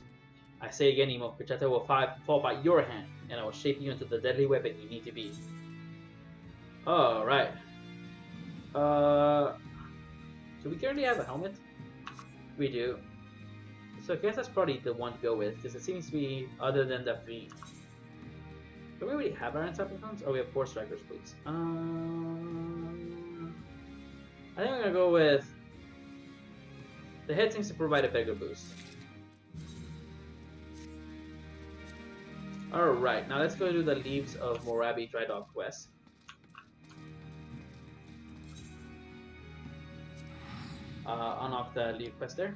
I say again, Nemo, Gurjata will fall by your hand, and I will shape you into the deadly weapon you need to be. Alright. So we currently have a helmet? We do. So I guess that's probably the one to go with, because it seems to be, other than the three. Do we already have our anti-supplement guns? Oh, we have 4 strikers, please. I think I'm gonna go with... The head seems to provide a bigger boost. Alright, now let's go do the Leaves of Morabi Dry Dog quest. Unlock the leaf quest there.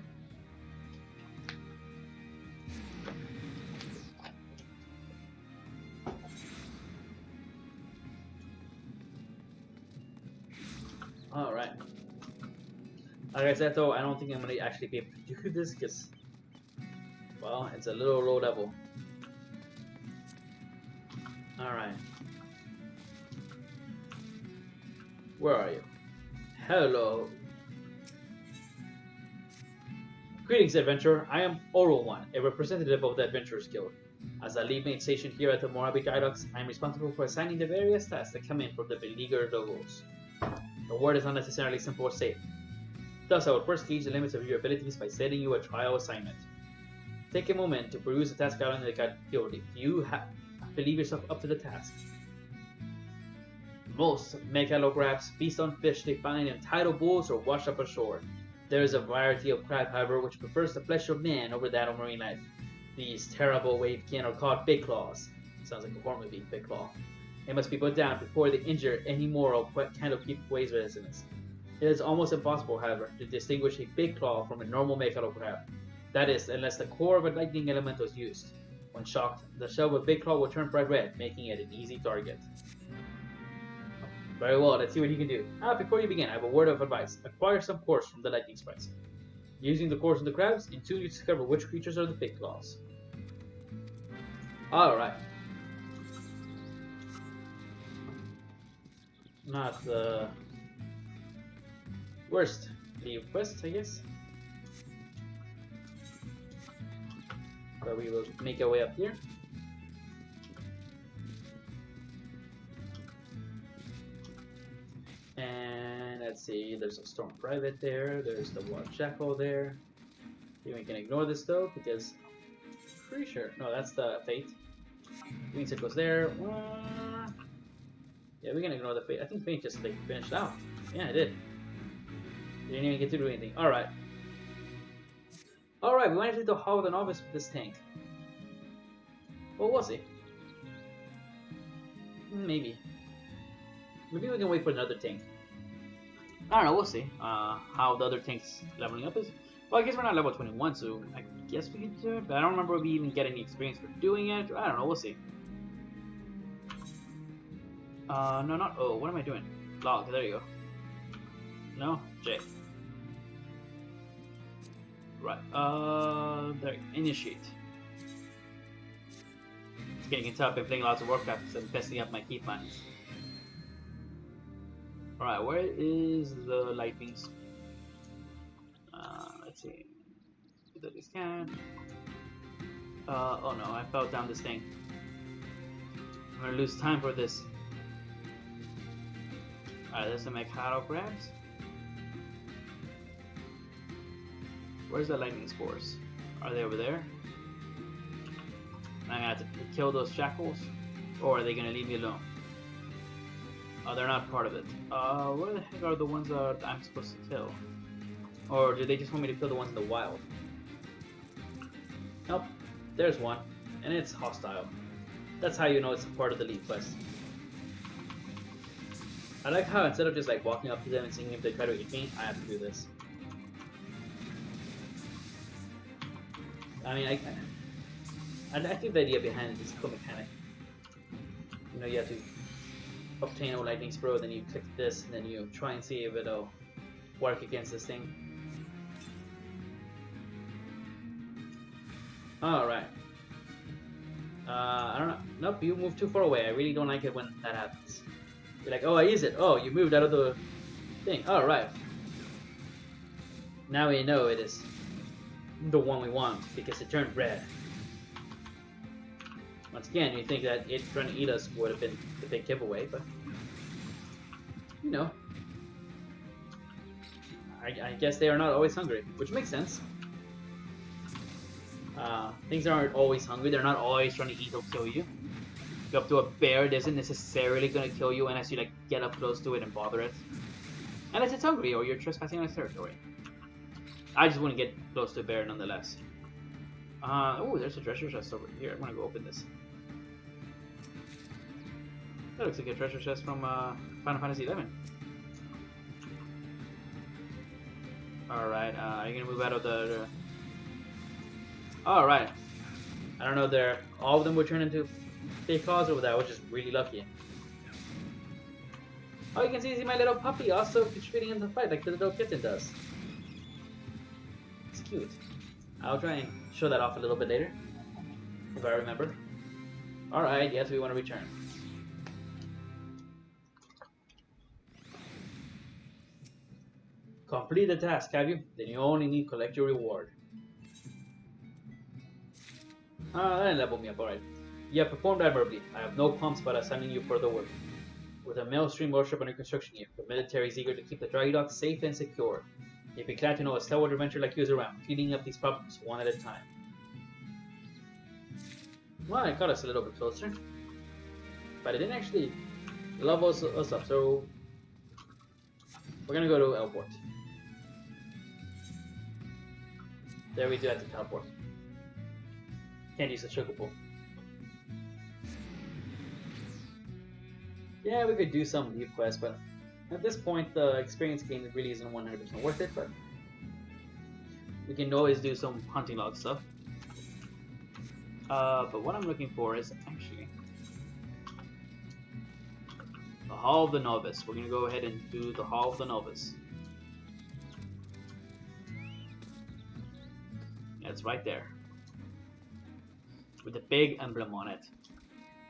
Alright. Like I said though, I don't think I'm going to actually be able to do this because, well, it's a little low level. Alright. Where are you? Hello. Greetings, adventurer. I am Oral One, a representative of the Adventurers Guild. As a lead mate stationed here at the Morabi Viaducts, I am responsible for assigning the various tasks that come in from the beleaguered locals. The word is not necessarily simple or safe. Thus, I will first gauge the limits of your abilities by setting you a trial assignment. Take a moment to peruse the task outline in the guild if you believe yourself up to the task. Most megalographs feast on fish they find in tidal pools or wash up ashore. There is a variety of crab, however, which prefers the flesh of man over that of marine life. These terrible wavekin are called big claws. Sounds like a horror movie, Big Claw. They must be put down before they injure any more of what kind of keep ways residents. It is almost impossible, however, to distinguish a big claw from a normal megalo crab. That is, unless the core of a lightning element was used. When shocked, the shell with Big Claw will turn bright red, making it an easy target. Very well, let's see what he can do. Before you begin, I have a word of advice. Acquire some cores from the lightning sprites. Using the cores of the crabs, in tune you discover which creatures are the Big Claws. Alright. Not the worst leave quest, I guess. But we will make our way up here. And let's see, there's a Storm Private there, there's the Wild Jackal there. We can ignore this though, because I'm pretty sure, no, that's the Fate. Green Circle's there. Yeah, we can ignore the Fate. I think Fate just like finished out. Yeah, it did. Didn't even get to do anything. Alright. Alright, we went into the Hall of the Novice with this tank. What was it? Maybe. Maybe we can wait for another tank. I don't know, we'll see. How the other tank's leveling up is. Well, I guess we're not level 21, so I guess we can do it, but I don't remember if we even get any experience for doing it. I don't know, we'll see. No, not O. What am I doing? Log, there you go. No? J. Right, there, initiate. It's getting tough. I've been playing lots of Warcraft, so I'm messing up my key finds. Alright, where is the lightning? Let's see. Do this scan. Oh no, I fell down this thing. I'm gonna lose time for this. Alright, there's some Mikado crabs. Where's the lightning spores? Are they over there? I'm gonna have to kill those shackles, or are they gonna leave me alone? Oh, they're not part of it. Where the heck are the ones that I'm supposed to kill? Or do they just want me to kill the ones in the wild? Nope, there's one, and it's hostile. That's how you know it's part of the lead quest. I like how instead of just like walking up to them and seeing if they try to eat me, I have to do this. I mean, I think the idea behind it is cool mechanic. You know, you have to obtain a lightning spro, then you click this, and then you try and see if it'll work against this thing. Alright. I don't know. Nope, you moved too far away. I really don't like it when that happens. You're like, oh, I use it. Oh, you moved out of the thing. Alright. Now we know it is the one we want, because it turned red. Once again, you think that it trying to eat us would have been the big giveaway, but you know, I guess they are not always hungry, which makes sense. Things aren't always hungry, they're not always trying to eat or kill you. Go up to a bear, it isn't necessarily going to kill you unless you like get up close to it and bother it. Unless it's hungry or you're trespassing on its territory. I just wouldn't get close to a bear nonetheless. Oh, there's a treasure chest over here. I'm gonna go open this. That looks like a treasure chest from Final Fantasy XI. Alright, are you gonna move out of the... Alright. I don't know if all of them would turn into big claws over there. I was just really lucky. Oh, you can see my little puppy also contributing in the fight like the little kitten does. It's cute. I'll try and show that off a little bit later, if I remember. Alright, yes, we want to return. Complete the task, have you? Then you only need to collect your reward. That didn't level me up, alright. You have performed admirably. I have no qualms about assigning you further work. With a Maelstream workshop under construction here, the military is eager to keep the dry dock safe and secure. You'd be glad to know a stalwart adventurer like you is around, cleaning up these problems one at a time. Well, it got us a little bit closer. But it didn't actually level us up, so... we're gonna go to Elport. There we do have to teleport. Can't use the Chocobo. Yeah, we could do some leave quests, but at this point the experience gain really isn't 100% worth it, but we can always do some hunting log stuff. But what I'm looking for is actually the Hall of the Novice. We're gonna go ahead and do the Hall of the Novice. Yeah, it's right there. With a big emblem on it.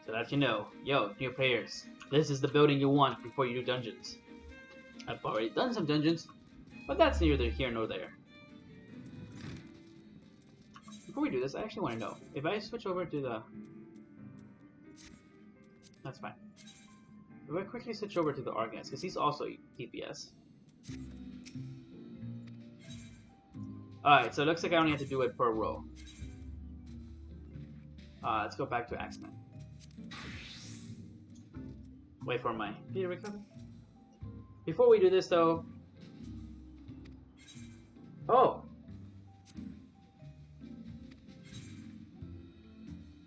So that you know, yo, new players, this is the building you want before you do dungeons. I've already done some dungeons, but that's neither here nor there. Before we do this, I actually want to know, if I switch over to the... That's fine. If I quickly switch over to the Argans, because he's also DPS. Alright, so it looks like I only have to do it per row. Let's go back to Axeman. Wait for my Peter recover. Before we do this though... Oh!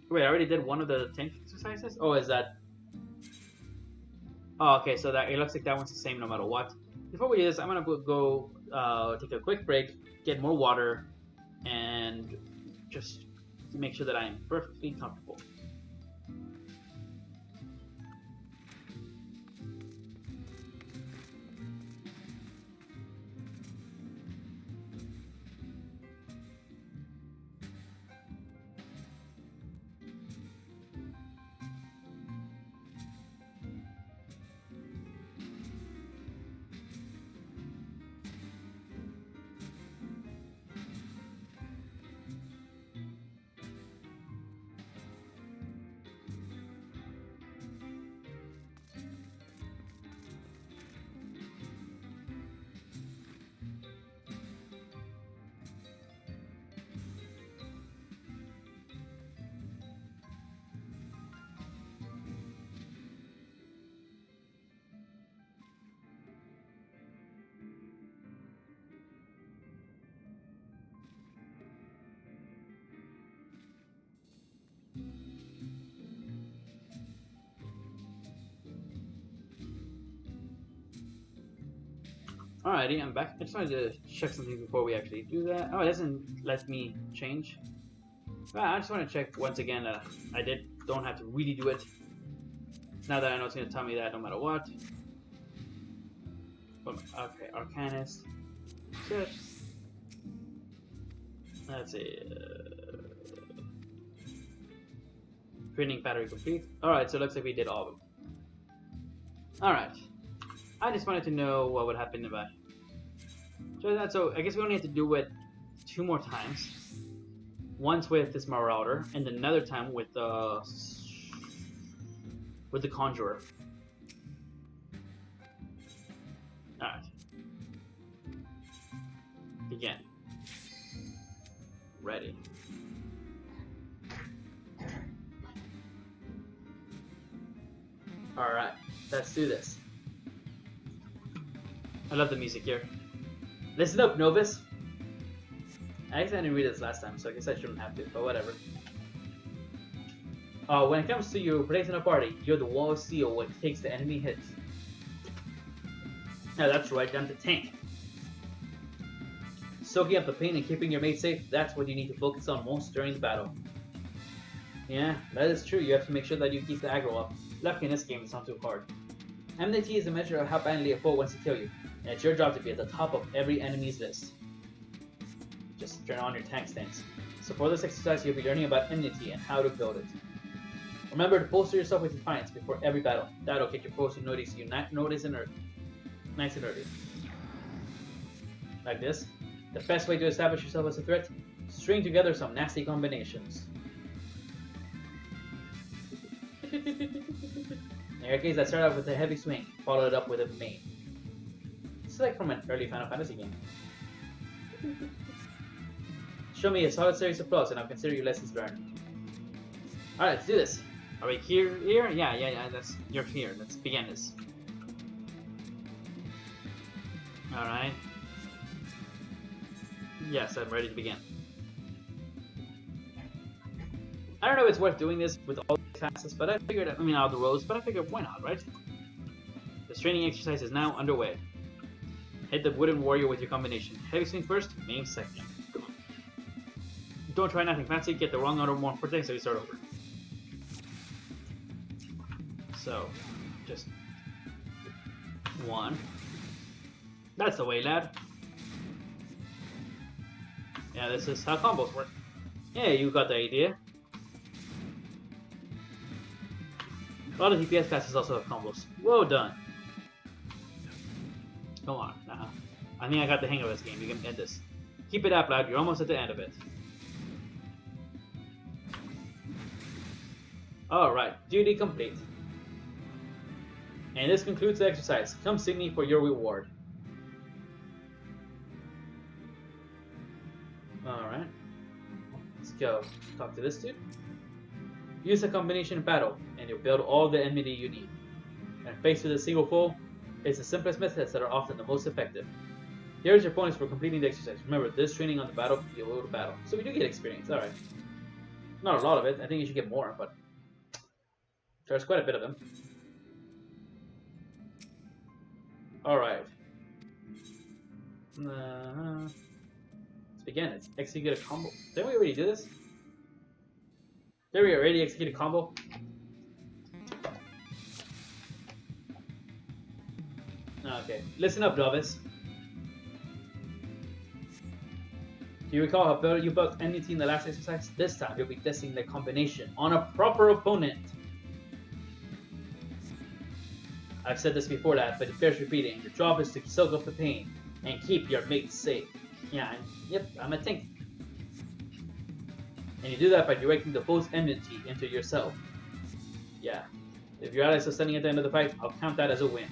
Wait, I already did one of the tank exercises? Oh, is that... Oh, okay, so that it looks like that one's the same no matter what. Before we do this, I'm gonna go take a quick break, get more water, and just make sure that I am perfectly comfortable. Alrighty, I'm back. I just wanted to check something before we actually do that. Oh, it doesn't let me change. Well, I just want to check once again that don't have to really do it. Now that I know it's going to tell me that no matter what. Okay, Arcanist. Good. Let's see. Printing battery complete. Alright, so it looks like we did all of them. Alright. I just wanted to know what would happen if I try that. So I guess we only have to do it 2 more times. Once with this Marauder, and another time with the Conjurer. Alright. Begin. Ready. Alright, let's do this. I love the music here. Listen up, Novice! I actually didn't read this last time, so I guess I shouldn't have to, but whatever. When it comes to you protecting a party, you're the wall of steel when it takes the enemy hits. Now that's right, down to tank. Soaking up the pain and keeping your mate safe, that's what you need to focus on most during the battle. Yeah, that is true, you have to make sure that you keep the aggro up. Luckily in this game, it's not too hard. Enmity is a measure of how badly a foe wants to kill you, and it's your job to be at the top of every enemy's list. Just turn on your tank stance. So for this exercise, you'll be learning about enmity and how to build it. Remember to bolster yourself with defiance before every battle. That'll get your foes to notice you nice and early. Like this. The best way to establish yourself as a threat? String together some nasty combinations. In your case, I started out with a heavy swing, followed up with a main. This is like from an early Final Fantasy game. Show me a solid series of flaws and I'll consider your lessons learned. Alright, let's do this. Are we here? Yeah, you're here. Let's begin this. Alright. Yes, I'm ready to begin. I don't know if it's worth doing this with all the classes, but I figured, all the rows, but I figured why not, right? The training exercise is now underway. Hit the wooden warrior with your combination. Heavy swing first, main second. Don't try nothing fancy, get the wrong order more important things, so you start over. So, just 1. That's the way, lad. Yeah, this is how combos work. Yeah, you got the idea. A lot of DPS classes also have combos. Well done. Come on, I think I got the hang of this game. You can end this. Keep it up, lad. You're almost at the end of it. Alright, duty complete. And this concludes the exercise. Come see me for your reward. Alright. Let's go. Talk to this dude. Use a combination battle, and you'll build all the enmity you need. And faced with a single foe, it's the simplest methods that are often the most effective. Here's your bonus for completing the exercise. Remember, this training on the battle, you'll go to battle. So we do get experience, alright. Not a lot of it, I think you should get more, but there's quite a bit of them. Alright. Let's begin. Let's execute a combo. Didn't we already do this? Did we already execute a combo? Okay, listen up, Novice. Do you recall how you built enmity in the last exercise? This time you'll be testing the combination on a proper opponent. I've said this before, lad, but it bears repeating. Your job is to soak up the pain and keep your mates safe. Yeah, yep, I'm a tank. And you do that by directing the foe's enmity into yourself. Yeah, if your allies are standing at the end of the fight, I'll count that as a win.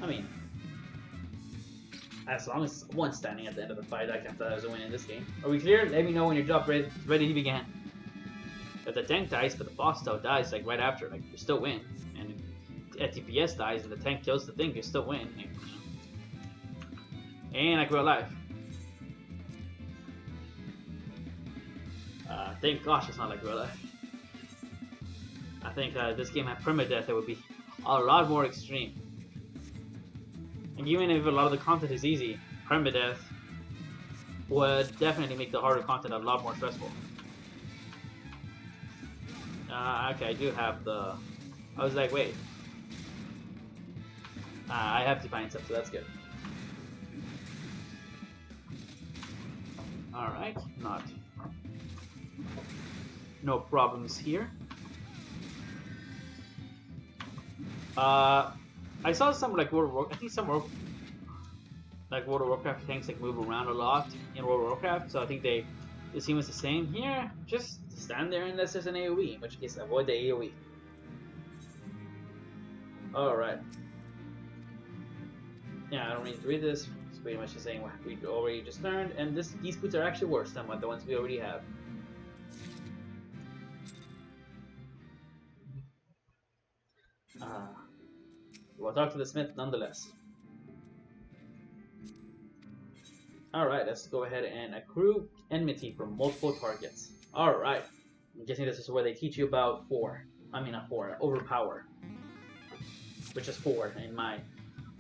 I mean, as long as one's standing at the end of the fight, I count that as a win in this game. Are we clear? Let me know when your job is ready to begin. If the tank dies, but the boss still dies, like right after, like you still win. And if DPS dies and the tank kills the thing, you still win. And like real life. Thank gosh it's not like real life. I think this game had permadeath, it would be a lot more extreme. And even if a lot of the content is easy, permadeath would definitely make the harder content a lot more stressful. Okay, I do have the... I was like, wait. I have Defiant stuff, so that's good. Alright, no problems here. I saw some like World of Warcraft. I think some World of Warcraft tanks like move around a lot in World of Warcraft, so I think they seem it's the same here. Just stand there unless there's an AOE, in which case avoid the AOE. All right. Yeah, I don't need to read this. It's pretty much the same what we already just learned, and these boots are actually worse than what the ones we already have. We'll talk to the smith nonetheless. Alright, let's go ahead and accrue enmity from multiple targets. Alright. I'm guessing this is where they teach you about overpower. Which is 4 in my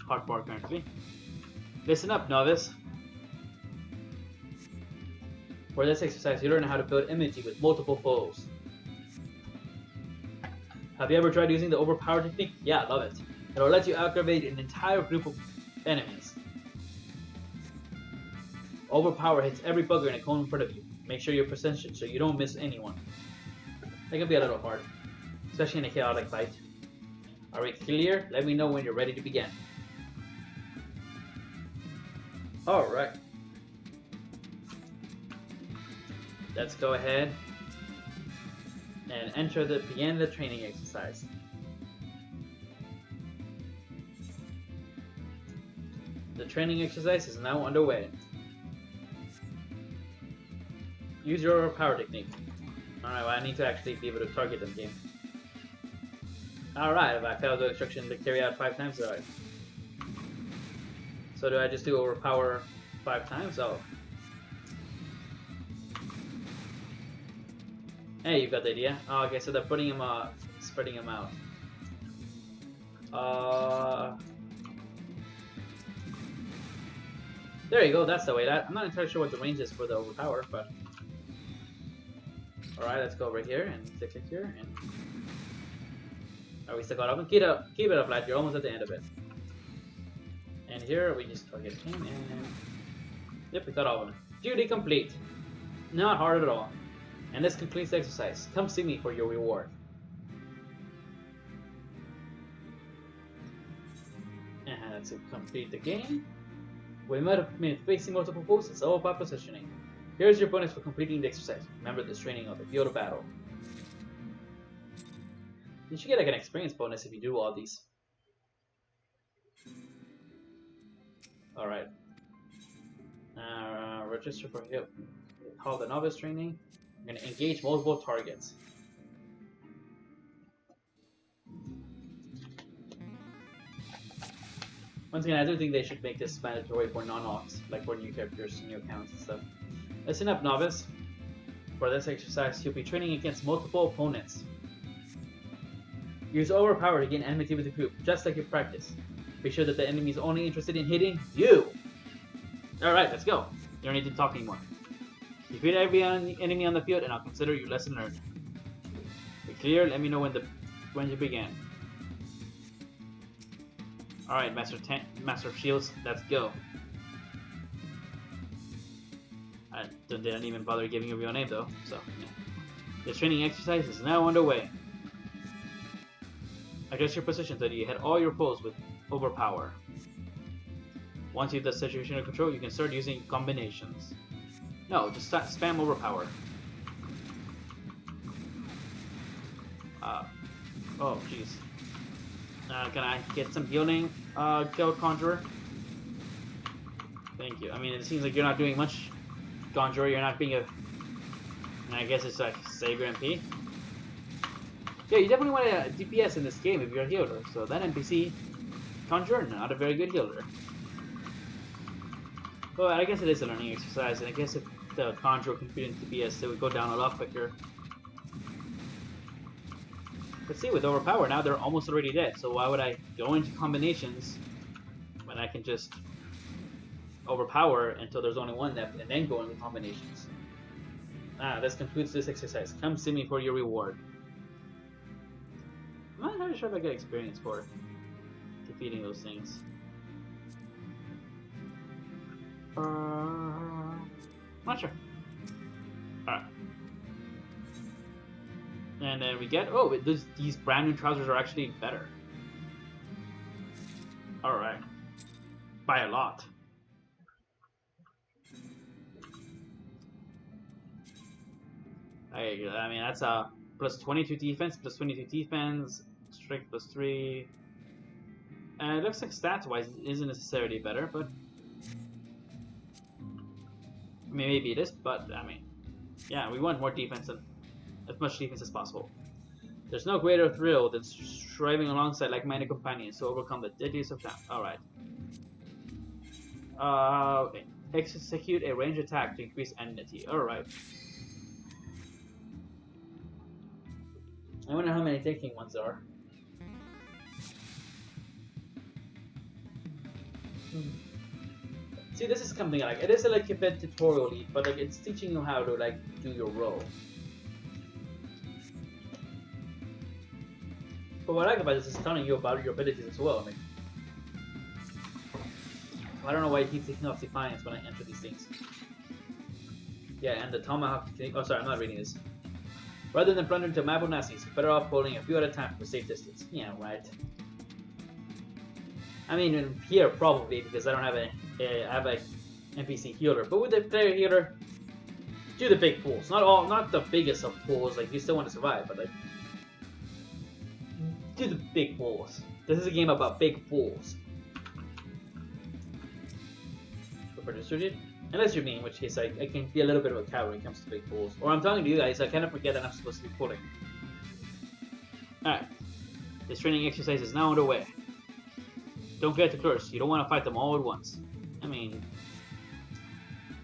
hardbar currently. Listen up, Novice. For this exercise, you learn how to build enmity with multiple foes. Have you ever tried using the overpower technique? Yeah, love it. It'll let you aggravate an entire group of enemies. Overpower hits every bugger in a cone in front of you. Make sure you're precision so you don't miss anyone. That can be a little hard, especially in a chaotic fight. Are we clear? Let me know when you're ready to begin. Alright. Let's go ahead and begin the training exercise. The training exercise is now underway. Use your power technique. Alright, well I need to actually be able to target them game. Alright, if I fail the instruction to carry out 5 times, alright. So do I just do overpower 5 times? Oh. Hey, you got the idea. Oh, okay, so they're putting him spreading him out. There you go, that's the way. I'm not entirely sure what the range is for the overpower, but Alright, let's go over here and click here. And we still got open. Keep it up, lad. You're almost at the end of it. And here we just target him and yep, we got all of them. Duty complete. Not hard at all. And this completes the exercise. Come see me for your reward. And to complete the game, we might have been facing multiple foes. It's all about positioning. Here's your bonus for completing the exercise. Remember this training of the field of battle. You should get like an experience bonus if you do all these. Alright. Register for help. Call the novice training. I'm going to engage multiple targets. Once again, I do think they should make this mandatory for non-ops, like for new characters, new accounts and stuff. Listen up, novice. For this exercise, you'll be training against multiple opponents. Use overpower to gain enmity with the group, just like you practice. Be sure that the enemy is only interested in hitting you. Alright, let's go. You don't need to talk anymore. Defeat every enemy on the field and I'll consider your lesson learned. Be clear, let me know when you begin. Alright, Master of Shields, let's go. I didn't even bother giving you a real name though, so yeah. This training exercise is now underway. Adjust your position so that you hit all your foes with overpower. Once you have the situation under control, you can start using combinations. No, just spam overpower. Oh jeez. Can I get some healing, Guild Conjurer? Thank you. I mean, it seems like you're not doing much, Conjurer. You're not being a... I guess it's like save your MP. Yeah, you definitely want a DPS in this game if you're a healer. So that NPC, Conjurer, not a very good healer. Well, I guess it is a learning exercise, and I guess if the Conjurer competed in DPS, it would go down a lot quicker. But see, with overpower, now they're almost already dead, so why would I go into combinations when I can just overpower until there's only one left, and then go into combinations? This concludes this exercise. Come see me for your reward. I'm not entirely sure if I get experience for defeating those things. Not sure. Alright. And then we get... Oh, these brand new trousers are actually better. Alright. By a lot. I mean, that's a plus 22 defense, plus 22 defense, strength plus 3. And it looks like stats-wise it isn't necessarily better, but... I mean, maybe it is, but, I mean... Yeah, we want more defense and as much defense as possible. There's no greater thrill than striving alongside like-minded companions to overcome the deadliest of time. Alright. Okay. Execute a range attack to increase enmity. Alright. I wonder how many taking ones are. See, this is something like, it is like a bit tutorial-y, but like it's teaching you how to like do your role. But what I like about this is telling you about your abilities as well. I mean, I don't know why I keep taking off Defiance when I enter these things. Yeah, and the Tomahawk. Oh, sorry, I'm not reading this. Rather than plunder into Mabu Nazis, better off holding a few at a time for safe distance. Yeah, right. I mean, here probably because I don't have a NPC healer, but with the player healer, do the big pulls. Not the biggest of pulls. Like you still want to survive, but like do the big pulls. This is a game about big pulls. Unless you're me, in which case I can be a little bit of a coward when it comes to big pulls. Or I'm talking to you guys, I kind of forget that I'm supposed to be pulling. Alright. This training exercise is now underway. Don't get too close. You don't want to fight them all at once. I mean...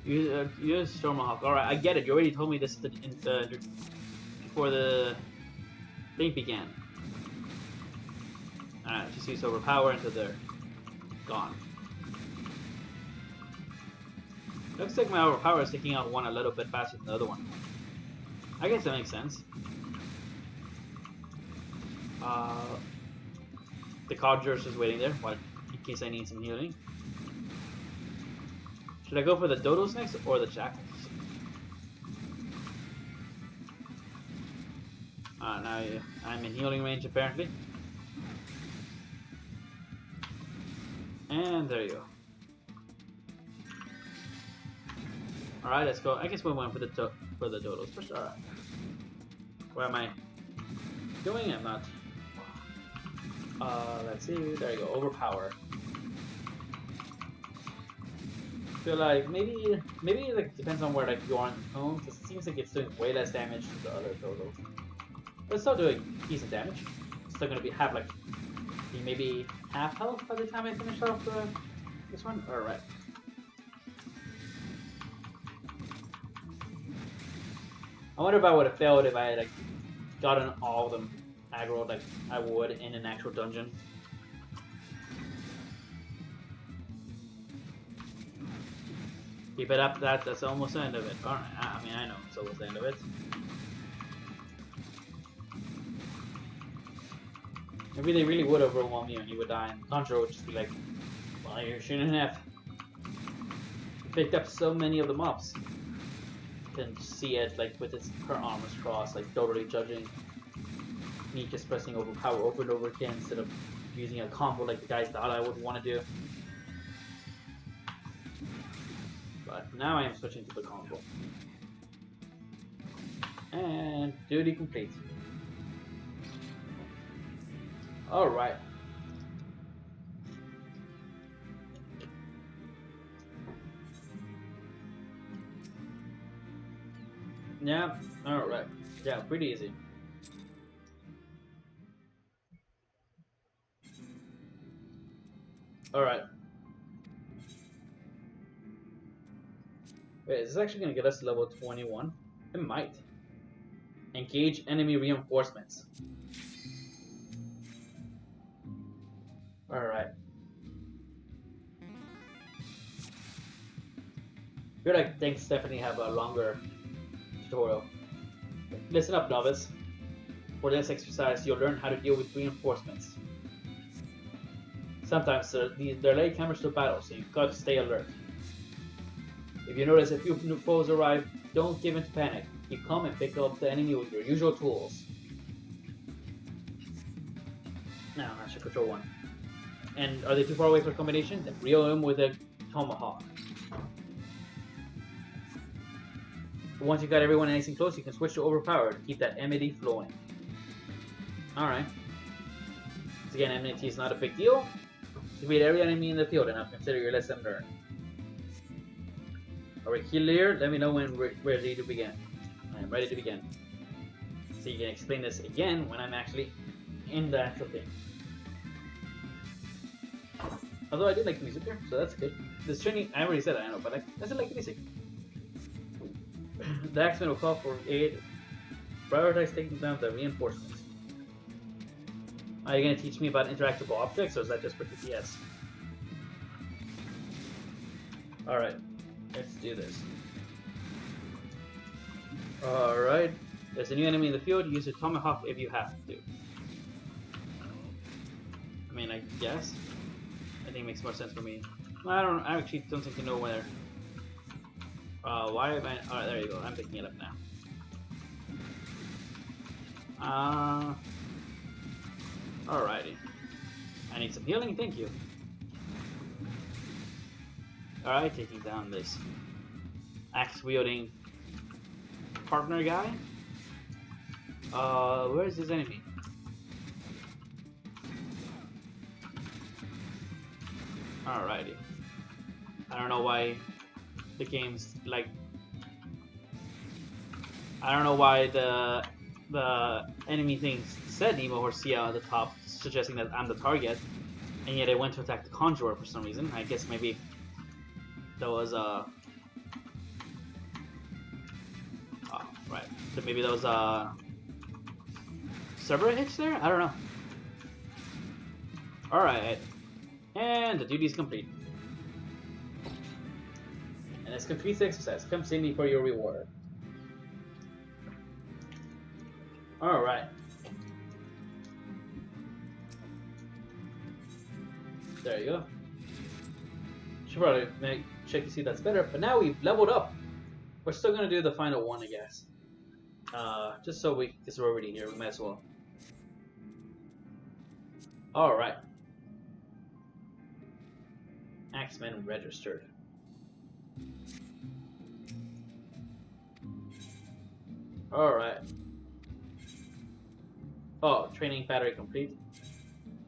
Use Stormhawk. Alright, I get it. You already told me this before the thing began. Alright, just use overpower until they're gone. Looks like my overpower is taking out one a little bit faster than the other one. I guess that makes sense. The Conjurer's just waiting there, in case I need some healing. Should I go for the Dodos next or the Jackals? Now I'm in healing range apparently. And there you go. Alright, let's go. I guess we went for the Dodos first. Alright. What am I doing? I'm not. Let's see. There you go. Overpower. Feel like maybe like depends on where like you are in the cone, because it seems like it's doing way less damage than the other Dodos. But it's still doing decent damage. It's still gonna have like maybe half health by the time I finish off this one. Alright. I wonder if I would have failed if I had like gotten all of them aggroed like I would in an actual dungeon. Keep it up, that's almost the end of it. Alright, I mean, I know it's almost the end of it. Maybe they really would overwhelm you and you would die, and Contra would just be like, well, you shouldn't have. You picked up so many of the mobs. You can see it, like, with her arms crossed, like, totally judging me just pressing overpower over and over again instead of using a combo like the guys thought I would want to do. But now I am switching to the combo. And duty complete. Alright. Yeah, alright. Yeah, pretty easy. Alright. Wait, is this actually going to get us to level 21? It might. Engage enemy reinforcements. Alright. I feel like things definitely have a longer tutorial. Listen up, Novice. For this exercise, you'll learn how to deal with reinforcements. Sometimes they're latecomers to battle, so you've got to stay alert. If you notice a few new foes arrive, don't give in to panic. Keep calm and pick up the enemy with your usual tools. Now, I should control one. And are they too far away for a combination? Then reel them with a tomahawk. Once you've got everyone nice and close, you can switch to overpower to keep that enmity flowing. Alright. Once again, enmity is not a big deal. Defeat every enemy in the field and I'll consider your lesson learned. Alright, clear. Let me know when we're ready to begin. I am ready to begin. So you can explain this again when I'm actually in the actual thing. Although I did like the music there, so that's good. This training, I already said I know, but I still like the music. The axeman will call for aid. Prioritize taking down the reinforcements. Are you going to teach me about interactable objects, or is that just for TPS? Alright, let's do this. Alright, there's a new enemy in the field. Use a tomahawk if you have to. I mean, I guess. I think it makes more sense for me. I actually don't think to know where. Why am I? Alright, there you go. I'm picking it up now. Alrighty. I need some healing, thank you. Alright, taking down this axe-wielding partner guy. Where is his enemy? Alrighty. I don't know why the game's like. I don't know why the enemy thing said Nemo or Sia at the top, suggesting that I'm the target, and yet I went to attack the Conjurer for some reason. I guess maybe there was a. Oh, right. So maybe there was a server hitch there? I don't know. Alright. And the duty is complete. And this completes the exercise. Come see me for your reward. Alright. There you go. Should probably check to see if that's better. But now we've leveled up. We're still gonna do the final one, I guess. Just so because we're already here, we might as well. Alright. Axeman registered. Alright. Oh, training battery complete.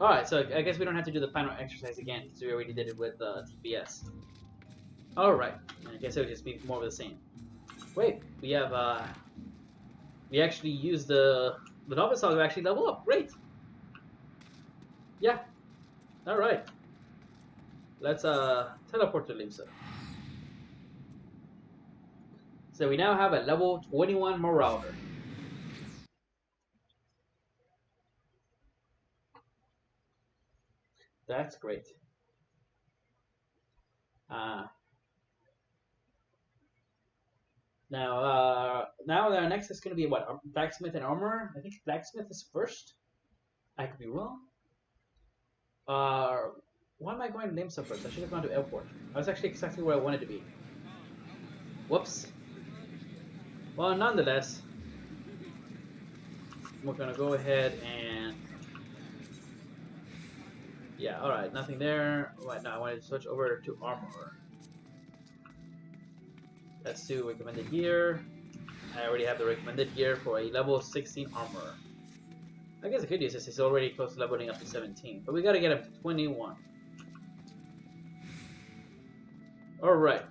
Alright, so I guess we don't have to do the final exercise again, because we already did it with TBS. Alright, I guess it would just be more of the same. Wait, we have, we actually used the Novice to actually level up. Great! Yeah. Alright. Let's, teleport to Limsa. So we now have a level 21 Marauder. That's great. Now our next is going to be what? Blacksmith and Armor? I think Blacksmith is first. I could be wrong. Why am I going to Limsa first? I should have gone to Airport. I was actually exactly where I wanted to be. Whoops. Well, nonetheless, we're going to go ahead and... Yeah, alright, nothing there. Right now I want to switch over to Armor. Let's do recommended gear. I already have the recommended gear for a level 16 Armor. I guess the good news is he's already close to leveling up to 17, but we gotta get him to 21. Alright.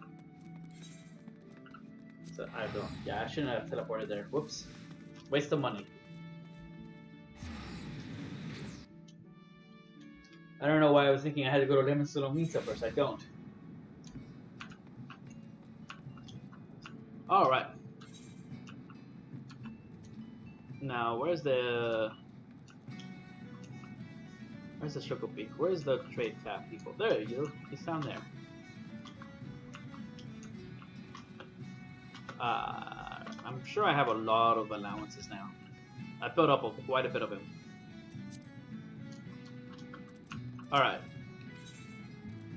So I don't. Yeah, I shouldn't have teleported there. Whoops. Waste of money. I don't know why I was thinking I had to go to Lemon Solomita first. I don't. Alright. Now, where's the Sugar Peak? Where's the trade tab people? There you go. He's down there. I'm sure I have a lot of allowances now. I built up quite a bit of him. Alright.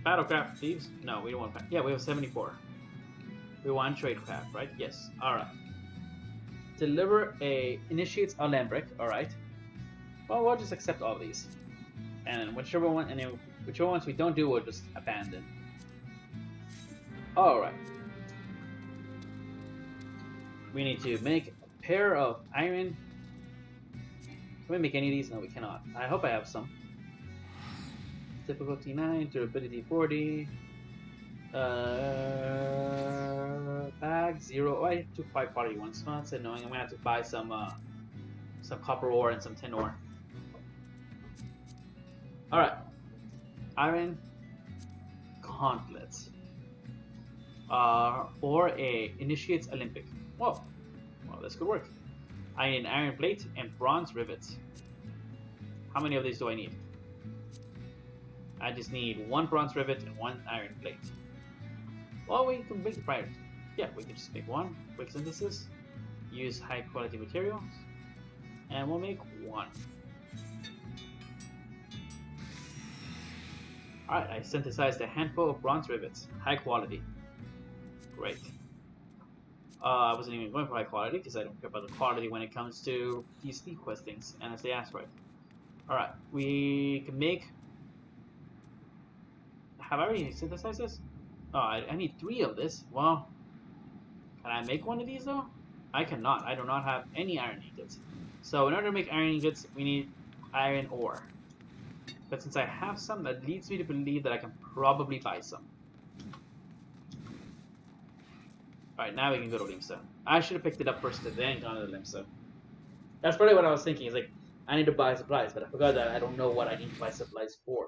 Battlecraft thieves? No, we don't want. Yeah, we have 74. We want tradecraft, right? Yes. Alright. Deliver initiates Alembric. Alright. Well, we'll just accept all these. And whichever ones we don't do, we'll just abandon. Alright. We need to make a pair of iron. Can we make any of these? No, we cannot. I hope I have some. Difficulty 9, durability 40. Bag 0. Oh, I took 5 quality ones. Oh, that's annoying. I'm gonna have to buy some copper ore and some tin ore. Alright. Iron gauntlets. Or initiates Olympic. Whoa. Well, this could work. I need an iron plate and bronze rivets. How many of these do I need? I just need 1 bronze rivet and 1 iron plate. Well, we can make the prior. Yeah, we can just make 1 quick synthesis. Use high quality materials. And we'll make 1. Alright, I synthesized a handful of bronze rivets. High quality. Great. I wasn't even going for high quality because I don't care about the quality when it comes to these speed quest things, and as they asked for it. Alright, we can make... Have I already synthesized this? Oh, I need 3 of this. Well, can I make one of these though? I cannot. I do not have any iron ingots. So in order to make iron ingots, we need iron ore. But since I have some, that leads me to believe that I can probably buy some. Alright, now we can go to Limsa. I should have picked it up first and then gone to the Limsa. That's probably what I was thinking. Is like, I need to buy supplies, but I forgot that I don't know what I need to buy supplies for.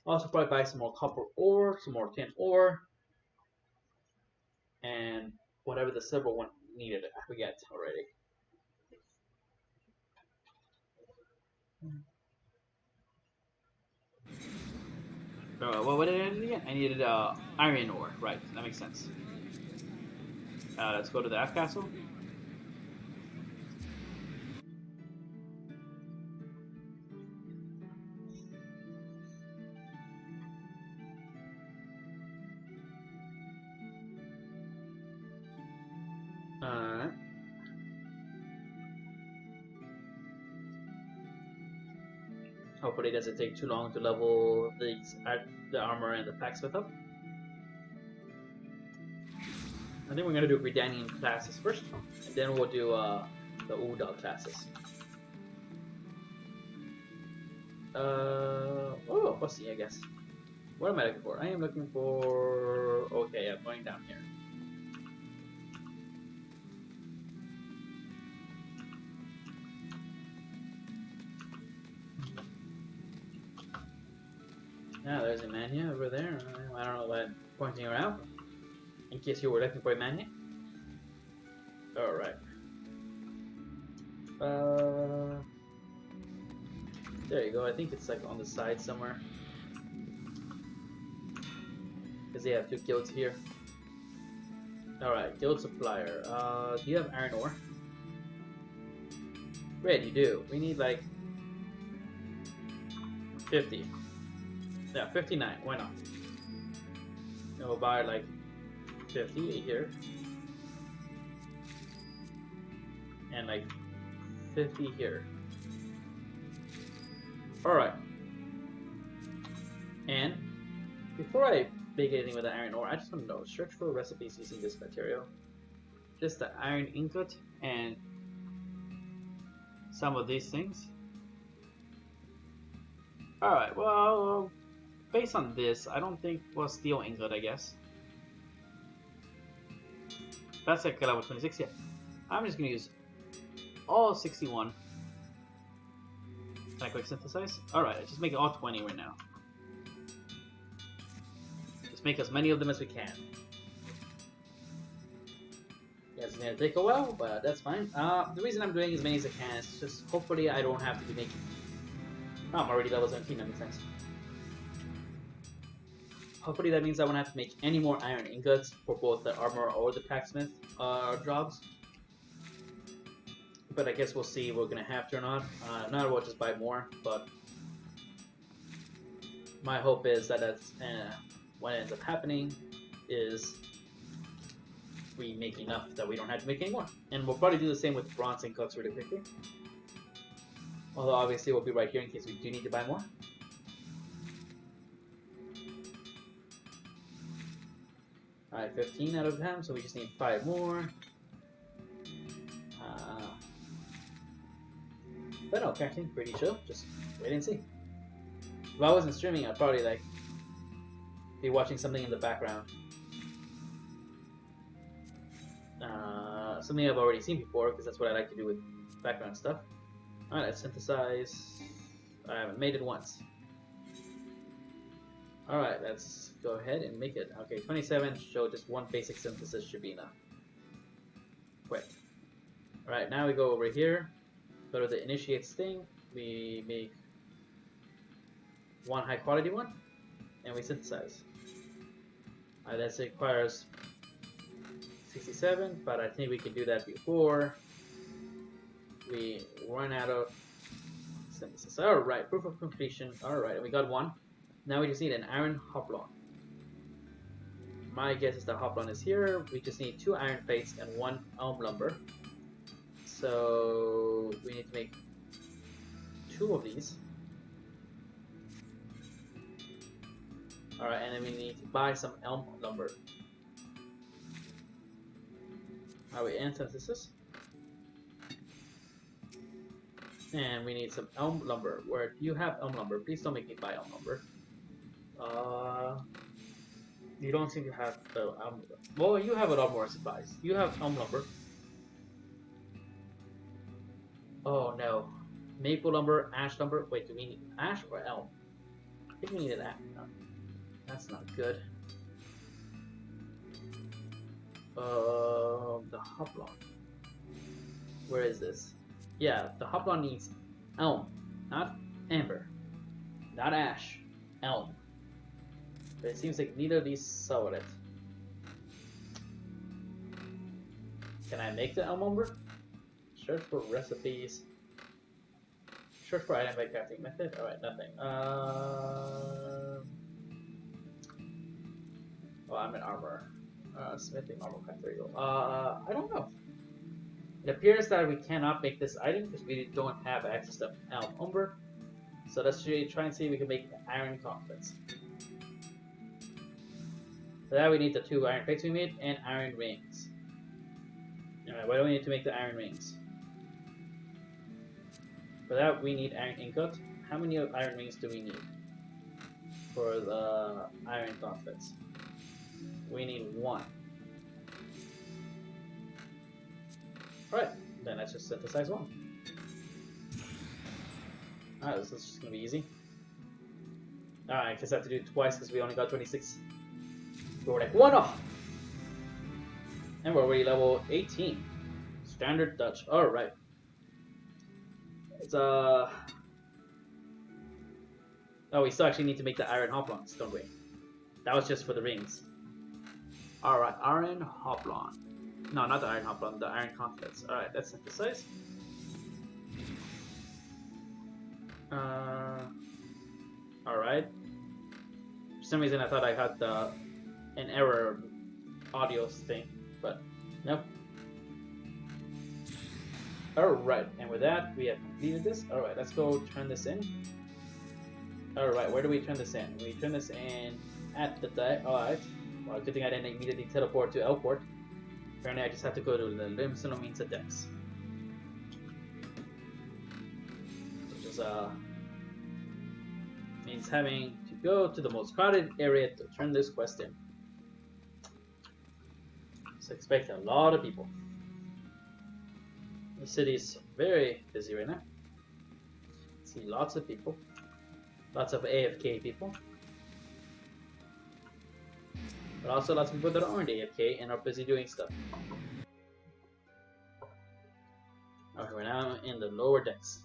Also probably buy some more copper ore, some more tin ore, and whatever the silver one needed. I forget already. What did I do again? I needed iron ore. Right, that makes sense. Let's go to the F castle. Alright. Hopefully it doesn't take too long to level the armor and the blacksmith up. I think we're going to do Redanian classes first, and then we'll do the Udal classes. Oh, pussy, I guess. What am I looking for? I am looking for... Okay, I'm going down here. Yeah, there's a mania over there. I don't know why I'm pointing around. In case you were looking for a mania. Alright. There you go. I think it's like on the side somewhere. Because they have two guilds here. Alright, guild supplier. Do you have iron ore? Great, you do. We need like 50. Yeah, 59. Why not? And we'll buy like 50 here. And like 50 here. Alright. And before I make anything with the iron ore, I just want to know, search for recipes using this material. Just the iron ingot and some of these things. Alright, well, based on this, I don't think, well, steel ingot, I guess. That's like level 26, yeah. I'm just gonna use all 61. Can I quick synthesize? Alright, just make it all 20 right now. Just make as many of them as we can. Yeah, it's gonna take a while, but that's fine. The reason I'm doing as many as I can is just hopefully I don't have to be making... Oh, I'm already level 17, that makes sense. Hopefully that means I won't have to make any more iron ingots for both the armor or the blacksmith jobs. But I guess we'll see if we're gonna have to or not. Not we'll just buy more, but my hope is that that's what ends up happening is we make enough that we don't have to make any more. And we'll probably do the same with bronze ingots really quickly. Although obviously we'll be right here in case we do need to buy more. Alright, 15 out of 10, so we just need 5 more. But no, apparently pretty chill. Just wait and see. If I wasn't streaming, I'd probably like be watching something in the background. Something I've already seen before, because that's what I like to do with background stuff. Alright, let's synthesize. I haven't made it once. Alright, let's go ahead and make it. Okay, 27, so just one basic synthesis should be enough. Quick. Alright, now we go over here. Go to the initiates thing, we make one high quality one, and we synthesize. That requires 67, but I think we can do that before we run out of synthesis. Alright, proof of completion. Alright, we got one. Now we just need an iron hoplon. My guess is the hoplon is here. We just need 2 iron plates and 1 elm lumber. So we need to make 2 of these. Alright, and then we need to buy some elm lumber. Alright, and synthesis. And we need some elm lumber. Where do you have elm lumber? Please don't make me buy elm lumber. You don't seem to have the elm lumber. Well, you have a lot more supplies. You have elm lumber. Oh no. Maple lumber, ash lumber. Wait, do we need ash or elm? I think we need an ash. No, that's not good. The hoplon. Where is this? Yeah, the hoplon needs elm, not amber, not ash, elm. But it seems like neither of these sell it. Can I make the elm umber? Search for recipes. Search for item by crafting method. Alright, nothing. Oh, I'm in armor. Smithing armor craft. There you go. I don't know. It appears that we cannot make this item because we don't have access to elm umber. So let's try and see if we can make iron gauntlets. For that we need the 2 iron plates we made and iron rings. Alright, why do we need to make the iron rings? For that we need iron ingot. How many iron rings do we need for the iron gauntlets? We need 1. Alright, then let's just synthesize 1. Alright, this is just gonna be easy. Alright, I guess I have to do it twice because we only got 26. We're like 1 off! And we're already level 18. Standard Dutch. Alright. It's Oh, we still actually need to make the iron hoplons, don't we? That was just for the rings. Alright, iron hoplon. No, not the iron hoplon, the iron gauntlets. Alright, let's synthesize. Alright. For some reason I thought I had an error audio thing, but nope. Alright, and with that, we have completed this. Alright, let's go turn this in. Alright, where do we turn this in? We turn this in at the deck. Alright. Well, good thing I didn't immediately teleport to Elport. Apparently I just have to go to the Limsino means of decks. Which is, means having to go to the most crowded area to turn this quest in. So expect a lot of people. The city's very busy right now. See lots of people. Lots of AFK people. But also lots of people that aren't AFK and are busy doing stuff. Alright, we're now in the lower decks.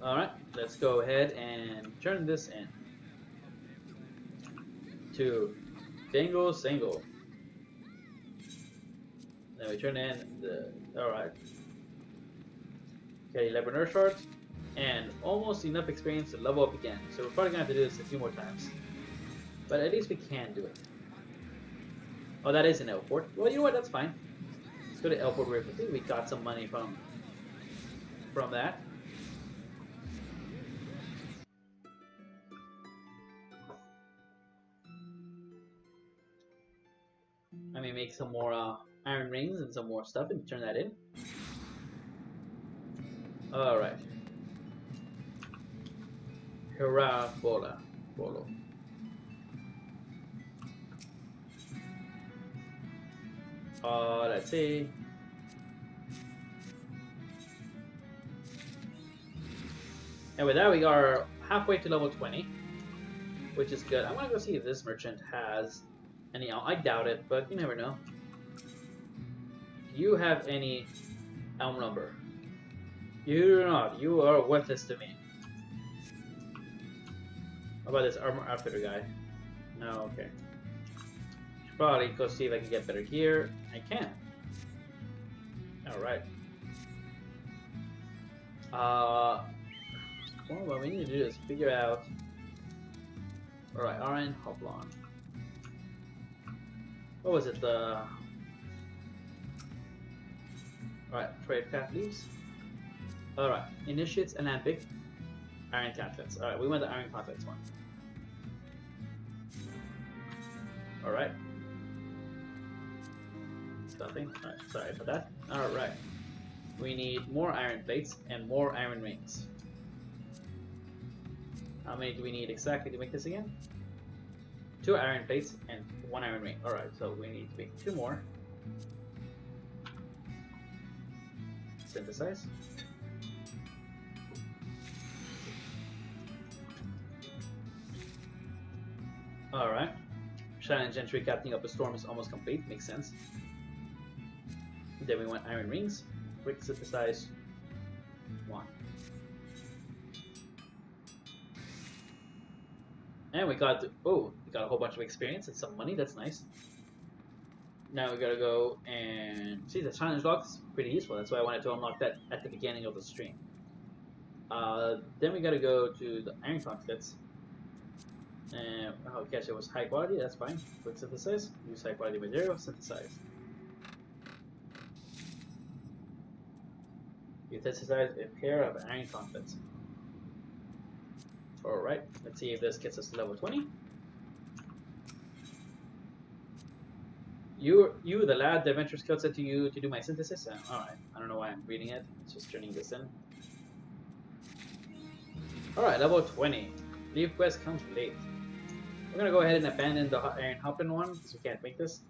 Alright, let's go ahead and turn this in to Dango Sango. Then we turn in the. Alright. Okay, 11 Earth Shards and almost enough experience to level up again. So we're probably gonna have to do this a few more times. But at least we can do it. Oh, that is an Elport. Well, you know what? That's fine. Let's go to Elport real quickly. We got some money from that. Let me make some more iron rings and some more stuff and turn that in. Alright. Hurrah, Bolo. Let's see. And with that, we are halfway to level 20, which is good. I want to go see if this merchant has any. I doubt it, but you never know. Do you have any elm lumber? You do not. You are worthless to me. How about this armor outfitter guy? No, okay. Should probably go see if I can get better gear. I can. Alright. Well, what we need to do is figure out. Alright, Iron Hoplon. What was it? Alright, trade path leaves. Alright, initiates Alambic. Iron gauntlets. Alright, we want the iron gauntlets one. Alright. Nothing. Alright, sorry for that. Alright. We need more iron plates and more iron rings. How many do we need exactly to make this again? 2 iron plates and 1 iron ring. Alright, so we need to make 2 more. Synthesize. Alright. Challenge entry captaining up a storm is almost complete. Makes sense. Then we want iron rings. Quick synthesize 1. And we got we got a whole bunch of experience and some money. That's nice. Now we gotta go and see the challenge log is pretty useful. That's why I wanted to unlock that at the beginning of the stream. Then we gotta go to the iron gauntlets. And okay, so it was high quality. That's fine. Quick synthesize. Use high quality material. Synthesize. You synthesize a pair of iron gauntlets. Alright, let's see if this gets us to level 20. You, the lad, the adventure scout said to you to do my synthesis? Alright, I don't know why I'm reading it. It's just turning this in. Alright, level 20. Leave quest comes late. We're gonna go ahead and abandon the Iron Hoplin one, because we can't make this.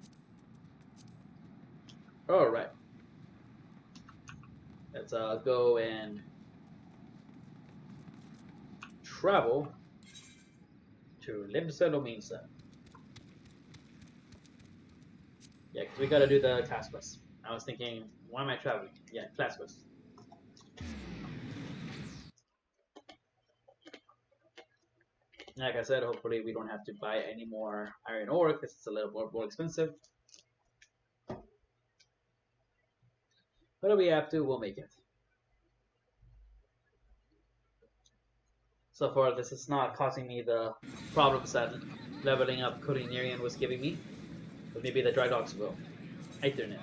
Alright. Let's go and travel to Limsa. Yeah, because we gotta do the class quest. I was thinking, why am I traveling? Yeah, class quest. Like I said, hopefully we don't have to buy any more iron ore because it's a little more expensive. But if we have to, we'll make it. So far, this is not causing me the problems that leveling up Coordinarian was giving me. But maybe the dry dogs will. Ethernet.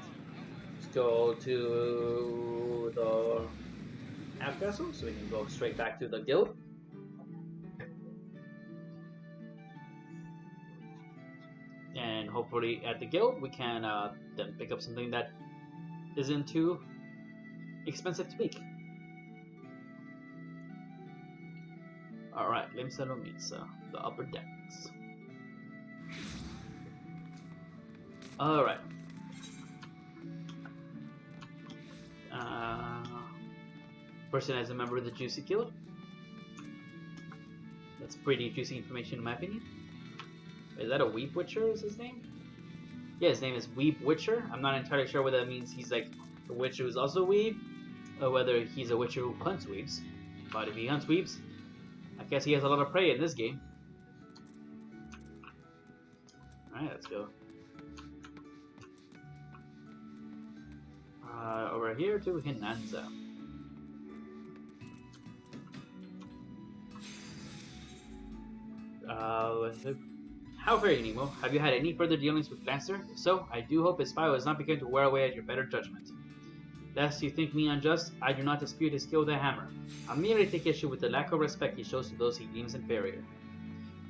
Let's go to the half castle so we can go straight back to the guild. And hopefully at the guild we can then pick up something that isn't too expensive to make. Alright, Limsa, the upper decks. Alright. Person as a member of the Juicy Guild. That's pretty juicy information in my opinion. Is that a Weep Witcher is his name? Yeah, his name is Weep Witcher. I'm not entirely sure whether that means he's like a witcher who's also a weeb, or whether he's a witcher who hunts weebs. But if he hunts weebs, I guess he has a lot of prey in this game. Alright, let's go. Over here to Hinanza. How very, Nemo? Have you had any further dealings with Lancer? If so, I do hope his spy has not begun to wear away at your better judgment. Lest you think me unjust, I do not dispute his skill with a hammer. I merely take issue with the lack of respect he shows to those he deems inferior.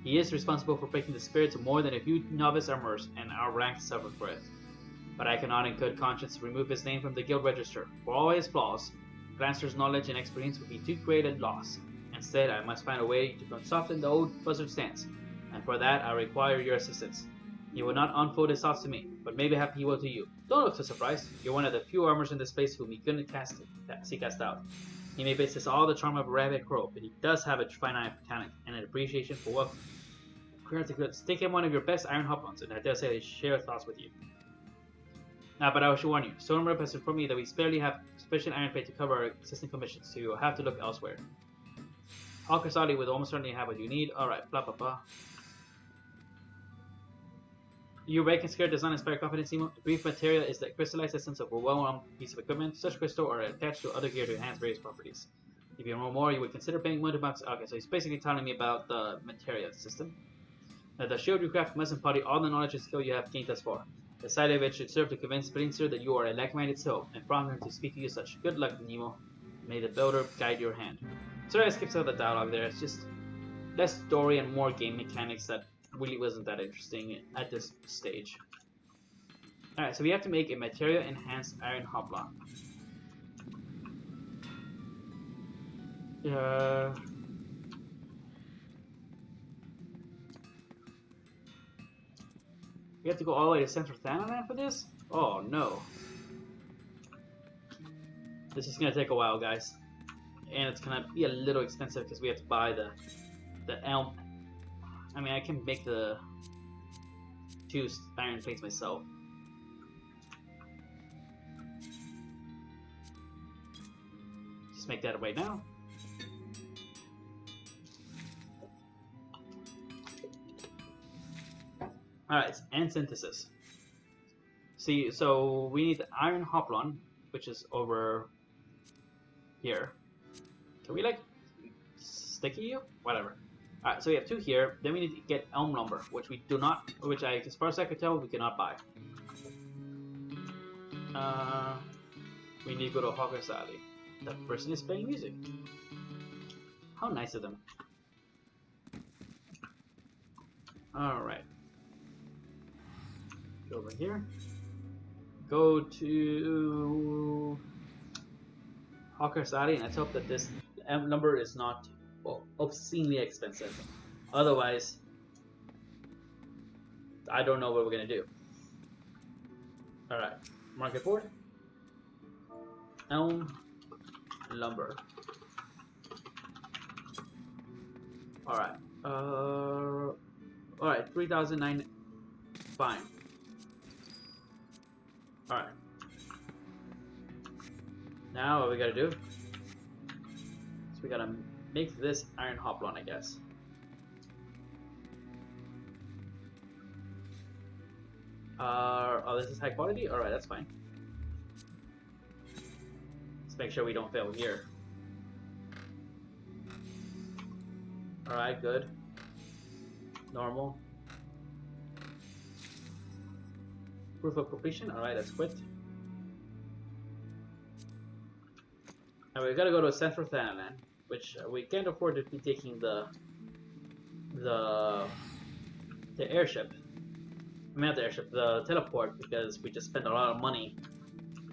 He is responsible for breaking the spirits of more than a few novice armorers, and our ranks suffer for it. But I cannot in good conscience remove his name from the guild register. For all his flaws, Lancer's knowledge and experience would be too great a loss. Instead, I must find a way to soften the old buzzard stance, and for that I require your assistance. He will not unfold his thoughts to me, but maybe he will to you. Don't look so surprised. You're one of the few armors in this place whom he couldn't see cast out. He may possess all the charm of a rabbit crow, but he does have a fine eye for talent and an appreciation for wealth. Take him one of your best iron hoplons, and I dare say he'll share thoughts with you. But I should warn you, Stormrip has informed me that we barely have sufficient iron pay to cover our existing commissions, so you will have to look elsewhere. Alcazali would almost certainly have what you need. Alright, blah blah blah. Your rank and skill does not inspire confidence, Nemo. The brief material is the crystallized essence of a well-worn piece of equipment. Such crystal are attached to other gear to enhance various properties. If you know more, you would consider paying $100. Okay, so he's basically telling me about the material system. Now, the shield you craft must embody all the knowledge and skill you have gained thus far. The sight of it should serve to convince Princer that you are a like-minded soul, and prompt him to speak to you such. Good luck, Nemo. May the builder guide your hand. Sorry I skipped some of the dialogue there. It's just less story and more game mechanics that really wasn't that interesting at this stage. Alright, so we have to make a material enhanced iron hoplon. We have to go all the way to Central Thanalan for this? Oh no. This is gonna take a while, guys. And it's gonna be a little expensive because we have to buy the elm. I mean, I can make the 2 iron plates myself. Just make that right now. Alright, and synthesis. See, so we need the iron hoplon, which is over here. Can we like sticky you? Whatever. Alright, so we have 2 here. Then we need to get elm lumber, which we do not, which I, as far as I could tell, we cannot buy. We need to go to Hawker's Alley. That person is playing music. How nice of them. Alright. Go over here. Go to Hawker's Alley, and let's hope that this number is not obscenely expensive. Otherwise, I don't know what we're gonna do. Alright, market board. Elm lumber. Alright. Alright, 3,009. Fine. Alright. Now what we gotta do is we gotta make this iron hoplon, I guess. Oh, this is high quality? Alright, that's fine. Let's make sure we don't fail here. Alright, good. Normal. Proof of completion? Alright, let's quit. And we gotta go to Central Thanalan, which we can't afford to be taking the airship. I mean, not the airship, the teleport, because we just spent a lot of money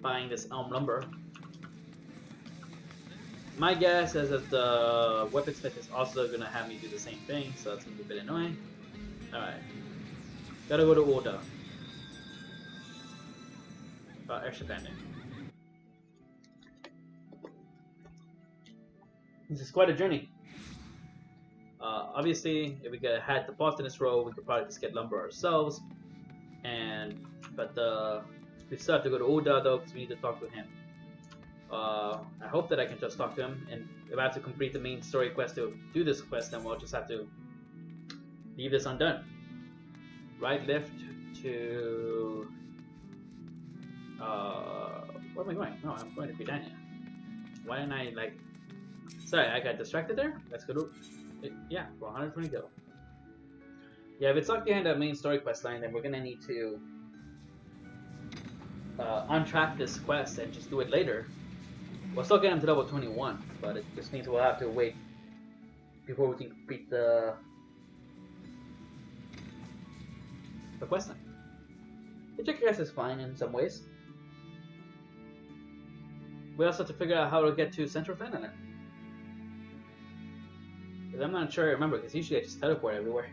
buying this elm lumber. My guess is that the weaponsmith is also gonna have me do the same thing, so that's gonna be a bit annoying. Alright. Gotta go to Oda. Airship landing. This is quite a journey. Obviously, if we had the Bostonist row, we could probably just get lumber ourselves. But we still have to go to Oda though, because we need to talk to him. I hope that I can just talk to him, and if I have to complete the main story quest to do this quest, then we'll just have to leave this undone. Right, left to... where am I going? No, I'm going to Britannia. Why didn't I, like... Sorry, I got distracted there. Let's go to... Yeah, 120 go. Yeah, if it's not behind the main story quest line, then we're gonna need to untrack this quest and just do it later. We'll still get him to level 21, but it just means we'll have to wait before we can complete the quest line. The check quest is fine in some ways. We also have to figure out how to get to Central Thanalan. Because I'm not sure I remember, because usually I just teleport everywhere.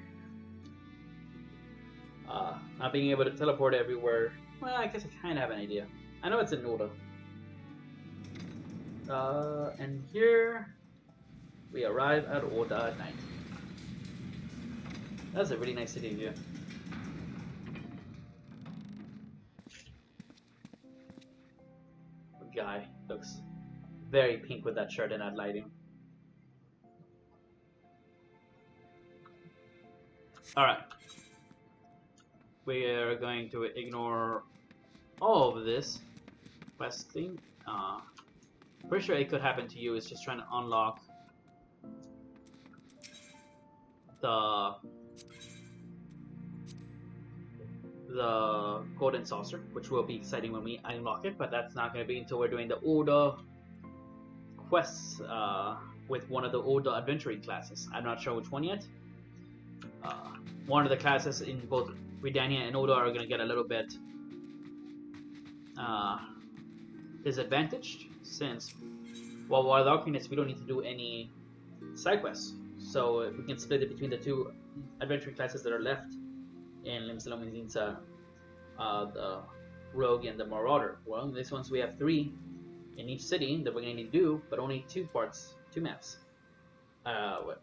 Not being able to teleport everywhere, well, I guess I kind of have an idea. I know it's in Noda. And here we arrive at Oda at night. That's a really nice city view. The guy looks very pink with that shirt and that lighting. Alright. We are going to ignore all of this questing. Pretty sure it could happen to you. It's just trying to unlock the golden saucer, which will be exciting when we unlock it, but that's not going to be until we're doing the Oda quests with one of the Oda adventuring classes. I'm not sure which one yet. One of the classes in both Redania and Oda are going to get a little bit disadvantaged, since while we're unlocking this, we don't need to do any side quests. So we can split it between the 2 adventuring classes that are left in Limsalom, the Rogue and the Marauder. Well, in this ones we have 3 in each city that we're going to need to do, but only 2 maps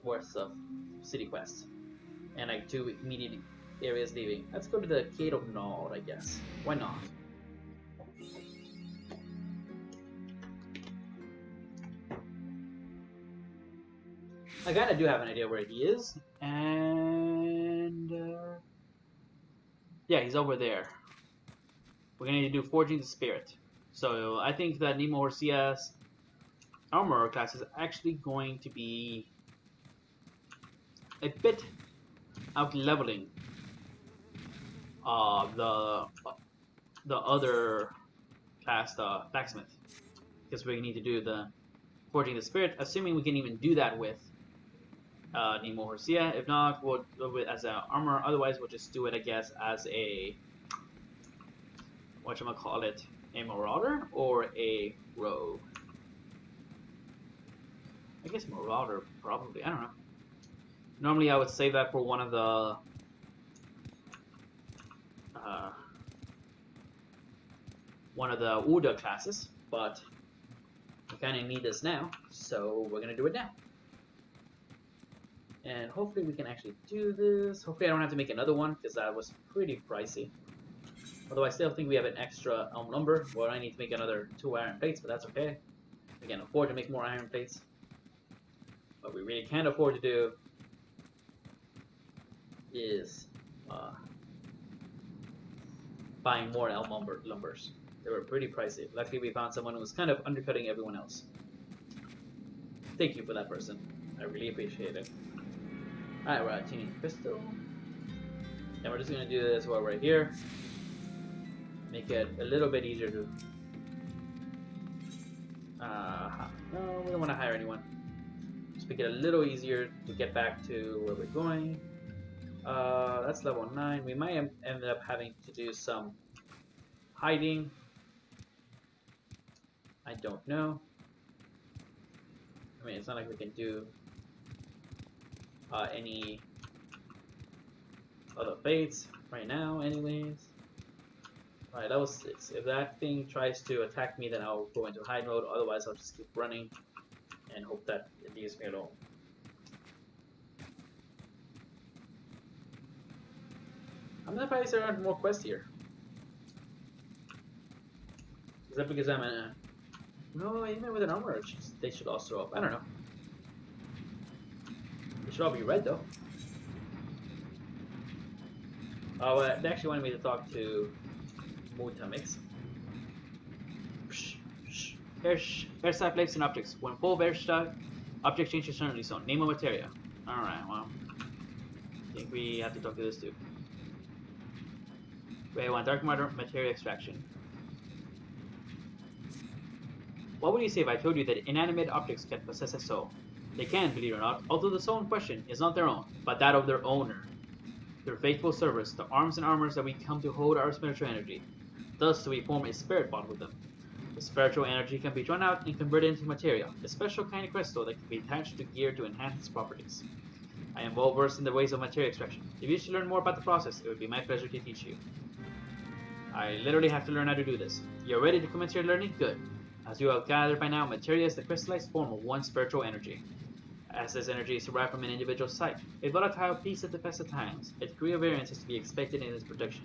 worth of city quests. And like 2 immediate areas leaving. Let's go to the Gate of Nod, I guess. Why not? I kind of do have an idea where he is, and yeah, he's over there. We're gonna need to do Forging the Spirit. So I think that Nemo Horcia's armor class is actually going to be a bit out leveling the other class, the Blacksmith, because we need to do the Forging the Spirit, assuming we can even do that with Nemo Horcia. If not, we'll do it as an armor. Otherwise, we'll just do it, I guess, as a whatchamacallit, a Marauder or a Rogue. I guess Marauder, probably. I don't know. Normally, I would save that for one of the Uda classes, but we kind of need this now, so we're gonna do it now. And hopefully we can actually do this. Hopefully I don't have to make another one, because that was pretty pricey. Although I still think we have an extra number. Well, I need to make another 2 iron plates, but that's okay. We can afford to make more iron plates. What we really can't afford to do is buying more elm lumbers. They were pretty pricey. Luckily we found someone who was kind of undercutting everyone else. Thank you for that person. I really appreciate it. Alright, we're at Tuning Crystal. And we're just going to do this while we're here. Make it a little bit easier to... no, we don't want to hire anyone. Just make it a little easier to get back to where we're going. That's level 9. We might end up having to do some hiding. I don't know. I mean, it's not like we can do any other fates right now, anyways. Alright, level 6. If that thing tries to attack me, then I'll go into hide mode. Otherwise, I'll just keep running and hope that it leaves me alone. I'm not surprised there aren't more quests here. Is that because I'm a... No, even with an armor, they should all show up. I don't know. They should all be red, though. Oh, they actually wanted me to talk to Mutamix. Versa plates and objects. When full Versa, object changes suddenly zone. Name of materia. Alright, well. I think we have to talk to this too. Wait, one dark matter materia extraction. What would you say if I told you that inanimate objects can possess a soul? They can, believe it or not, although the soul in question is not their own, but that of their owner. Their faithful servants, the arms and armors that we come to hold our spiritual energy. Thus do we form a spirit bond with them. The spiritual energy can be drawn out and converted into materia, a special kind of crystal that can be attached to gear to enhance its properties. I am well versed in the ways of materia extraction. If you should learn more about the process, it would be my pleasure to teach you. I literally have to learn how to do this. You're ready to commence your learning? Good. As you have gathered by now, materia is the crystallized form of one spiritual energy. As this energy is derived from an individual's sight, a volatile piece at the best of times, a degree of variance is to be expected in its production.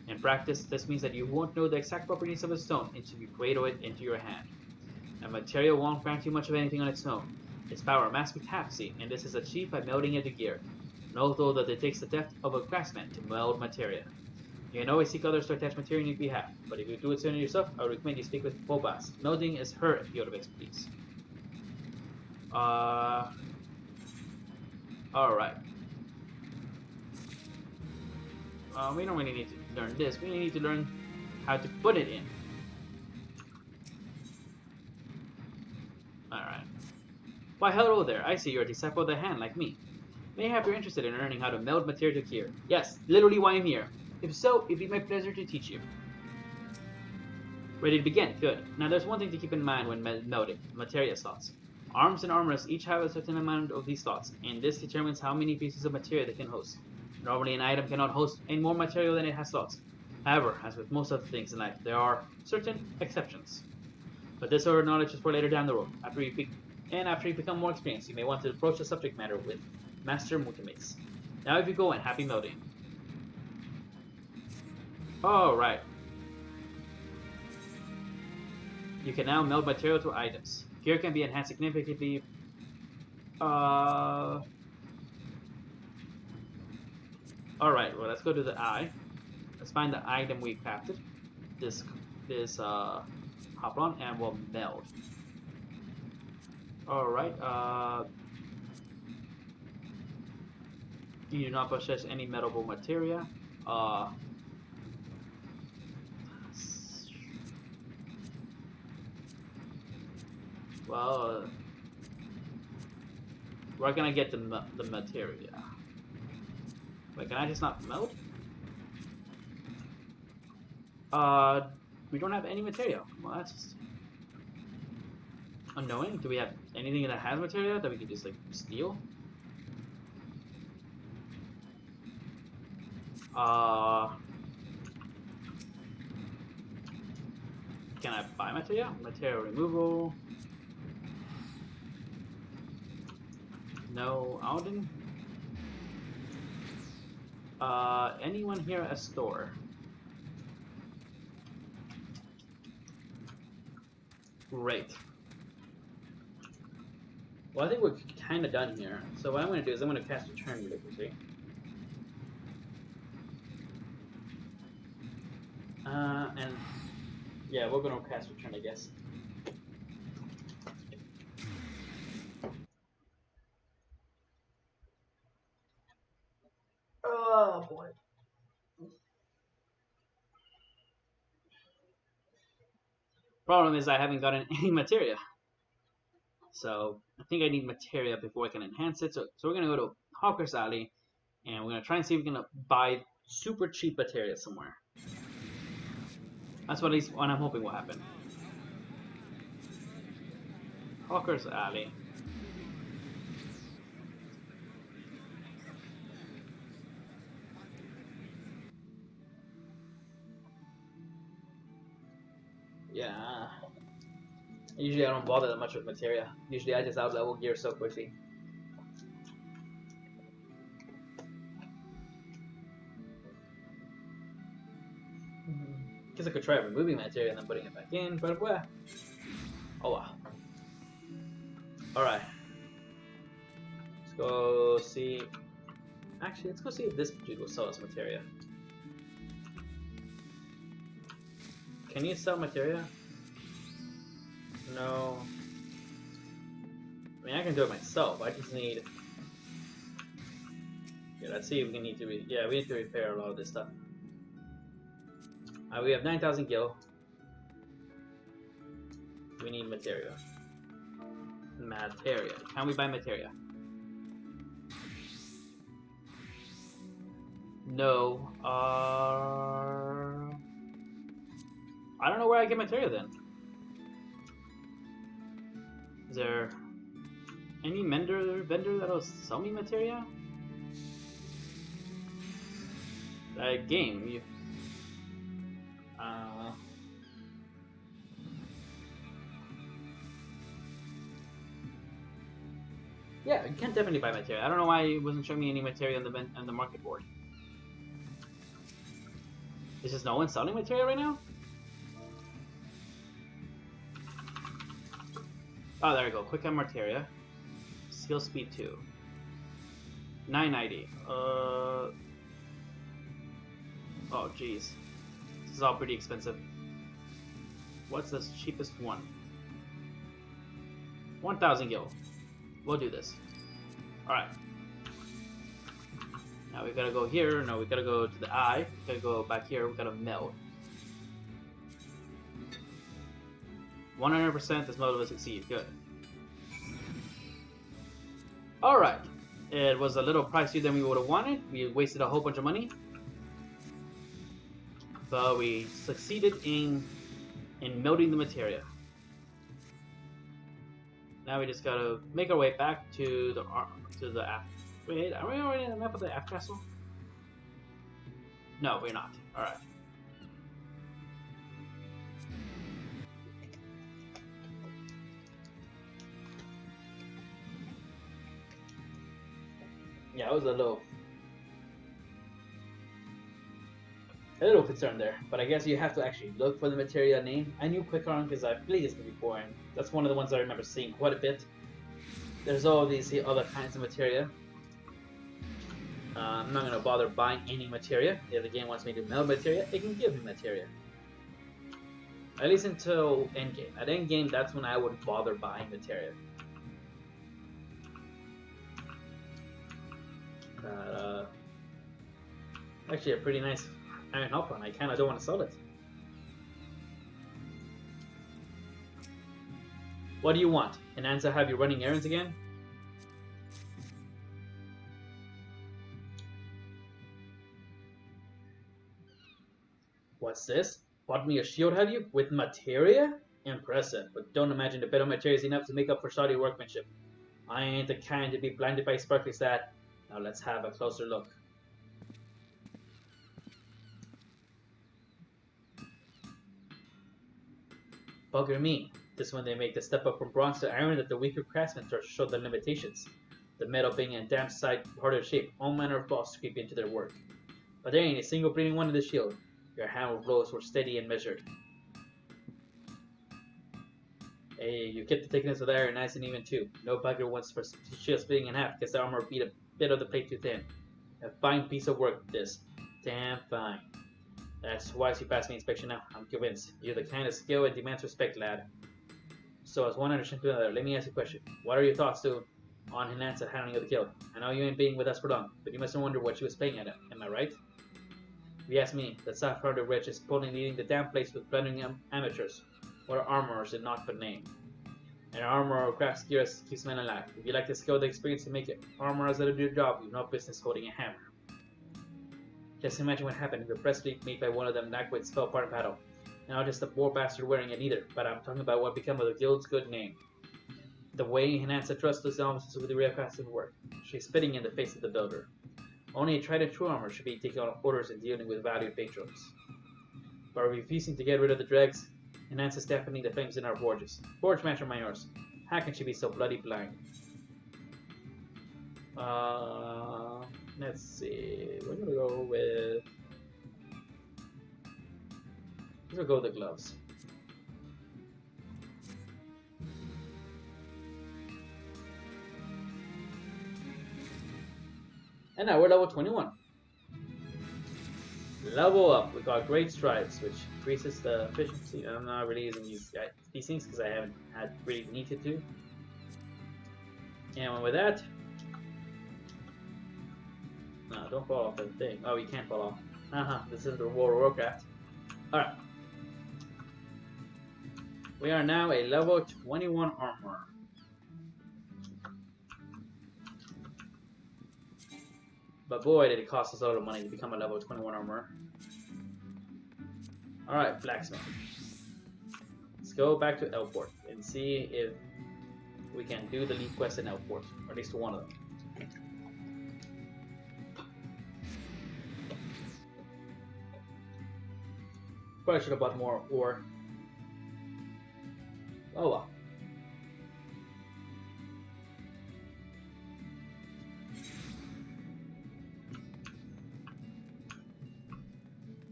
In practice, this means that you won't know the exact properties of a stone until you cradle it into your hand. A material won't grant you much of anything on its own. Its power must be taxing, and this is achieved by melding it to gear. Know though that it takes the depth of a craftsman to meld materia. You can always seek others to attach materia on your behalf, but if you do it sooner yourself, I would recommend you speak with Bobas. Melding is her field of expertise. Alright. We don't really need to learn this. We need to learn how to put it in. Alright. Why, hello there. I see you're a disciple of the hand like me. Mayhap you're interested in learning how to meld materia to gear. Yes, literally why I'm here. If so, it'd be my pleasure to teach you. Ready to begin? Good. Now there's one thing to keep in mind when melding. Materia slots. Arms and armors each have a certain amount of these slots, and this determines how many pieces of materia they can host. Normally an item cannot host any more material than it has slots. However, as with most other things in life, there are certain exceptions. But this sort of knowledge is for later down the road. After you become more experienced, you may want to approach the subject matter with Master Mutamix. Now if you go and happy melding. Alright. You can now meld material to items. Gear can be enhanced significantly Alright, well, let's go to the eye. Let's find the item we crafted. This Hoplon, and we'll meld. Alright, you do not possess any metalable materia. Well, where can I get the materia? Wait, can I just not melt? We don't have any materia. Well, that's just annoying. Do we have anything that has materia that we can just like steal? Can I buy materia? Materia removal. No, Alden. Anyone here at a store? Great. Well, I think we're kind of done here. So what I'm going to do is I'm going to cast Return Ulysses. And yeah, we're going to cast Return, I guess. Oh boy. Problem is I haven't gotten any materia. So I think I need materia before I can enhance it. So we're gonna go to Hawker's Alley and we're gonna try and see if we can buy super cheap materia somewhere. That's what I'm hoping will happen. Hawker's Alley. Yeah. Usually I don't bother that much with materia. Usually I just outlevel gear so quickly. Guess I could try removing materia and then putting it back in, but well. Oh wow. Alright. Let's go see. Actually, let's go see if this dude will sell us materia. Can you sell materia? No. I mean, I can do it myself. I just need. Yeah, let's see if we need to. We need to repair a lot of this stuff. We have 9,000 gil. We need materia. Materia. Can we buy materia? No. I don't know where I get materia then. Is there any vendor that'll sell me materia? That game, you. Yeah, you can definitely buy materia. I don't know why it wasn't showing me any materia on the market board. Is just no one selling materia right now? Oh, there we go. Quick on materia. Skill speed 2. 990. Oh, jeez. This is all pretty expensive. What's the cheapest one? 1,000 gil. We'll do this. Alright. Now we gotta go here. No, we gotta go to the eye. We gotta go back here. We gotta meld. 100% this mode will succeed. Good. Alright. It was a little pricier than we would have wanted. We wasted a whole bunch of money. But we succeeded in melding the materia. Now we just gotta make our way back to the aft. Wait, are we already on the map of the aft castle? No, we're not. Alright. Yeah, I was a little concerned there, but I guess you have to actually look for the materia name. I knew Quick On because I played this before, and that's one of the ones I remember seeing quite a bit. There's all these other kinds of materia. I'm not gonna bother buying any materia. If the game wants me to meld materia, it can give me materia. At least until endgame. At endgame, that's when I would bother buying materia. Actually, a pretty nice iron helper, and I kind of don't want to sell it. What do you want? Can Ansa have you running errands again? What's this? Bought me a shield, have you? With materia? Impressive, but don't imagine the bit of materia is enough to make up for shoddy workmanship. I ain't the kind to be blinded by sparkly that. Now let's have a closer look. Bugger me. This one they make the step up from bronze to iron that the weaker craftsmen show the limitations. The metal being in damp side harder shape, all manner of buffs creep into their work. But there ain't a single bleeding one in the shield. Your hammer blows were steady and measured. Hey, you kept the thickness of the iron nice and even too. No bugger wants for shield splitting in half because the armor beat a bit of the plate too thin. A fine piece of work, this. Damn fine. That's why you passed me inspection now. I'm convinced. You're the kind of skill and demands respect, lad. So as one understanding to another, let me ask you a question. What are your thoughts, too, on Hinan's handling of the kill? I know you ain't being with us for long, but you mustn't wonder what she was playing at him. Am I right? If you ask me, the soft-hearted wretch is pulling leading the damn place with blundering amateurs. What are armorers and not but name? An armorer crafts gears keeps men alive. If you like the skill, the experience to make it, armorers that do your job, you've no business holding a hammer. Just imagine what happened if the breastplate made by one of them nackwits fell apart in battle. Not just a poor bastard wearing it either, but I'm talking about what became of the guild's good name. The way Hinansa trusts those elements with the real craftsman work. She's spitting in the face of the builder. Only a tried and true armor should be taking on orders and dealing with valued patrons. By refusing to get rid of the dregs, Hinansa's dampening the flames in our forges. Forge master my yours. How can she be so bloody blind? Let's see. We're gonna go with. Let's go with the gloves. And now we're level 21. Level up. We got great strides, which increases the efficiency. I'm not really using these things because I haven't had really needed to. And with that. No, don't fall off the thing. Oh, you can't fall off. This is the World of Warcraft. Alright. We are now a level 21 armor. But boy, did it cost us a lot of money to become a level 21 armor. Alright, Blacksmith. Let's go back to Elport and see if we can do the lead quest in Elport. Or at least one of them. Probably should have bought more ore. Oh well.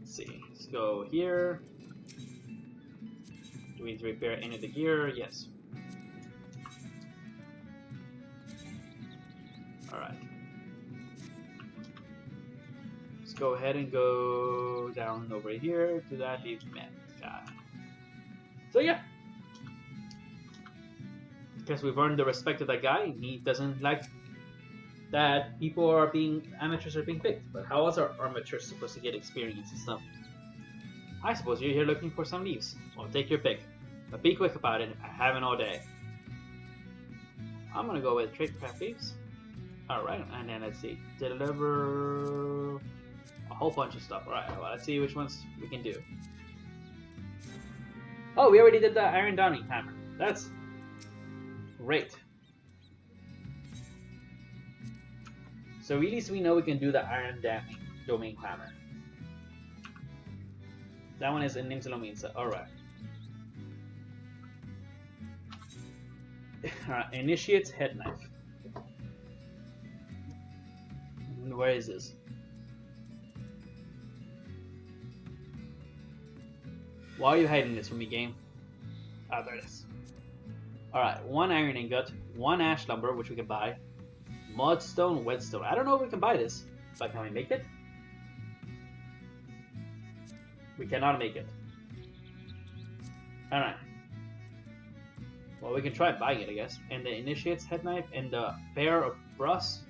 Let's see. Let's go here. Do we need to repair any of the gear? Yes. Alright. Let's go ahead and go down over here to that leave man guy. So yeah. Because we've earned the respect of that guy, and he doesn't like that amateurs are being picked. But how else are amateurs supposed to get experience and stuff? I suppose you're here looking for some leaves. Well, take your pick. But be quick about it, I haven't all day. I'm gonna go with trade craft leaves. Alright, and then let's see. Deliver a whole bunch of stuff. Alright, well, let's see which ones we can do. Oh, we already did the Iron Downing Hammer. That's great. So at least we know we can do the Iron Domain Hammer. That one is in Nimsalominsa. Alright. Alright, Initiate's Head Knife. Where is this? Why are you hiding this from me, game? Ah, there it is. Alright, 1 iron ingot, 1 ash lumber, which we can buy, mudstone, whetstone. I don't know if we can buy this, but can we make it? We cannot make it. Alright. Well, we can try buying it, I guess. And the Initiate's head knife and the pair of brass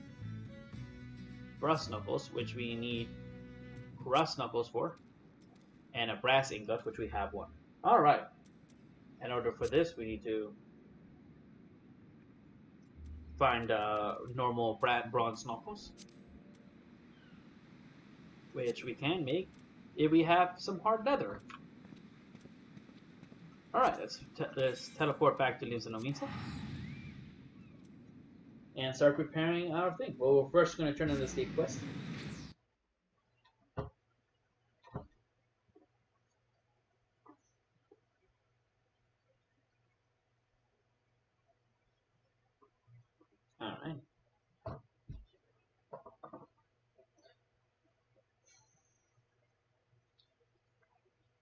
knuckles, which we need brass knuckles for, and a brass ingot, which we have 1. Alright. In order for this, we need to find normal bronze knuckles, which we can make if we have some hard leather. Alright, let's teleport back to Novice and start preparing our thing. Well, we're first going to turn in the state quest. Alright.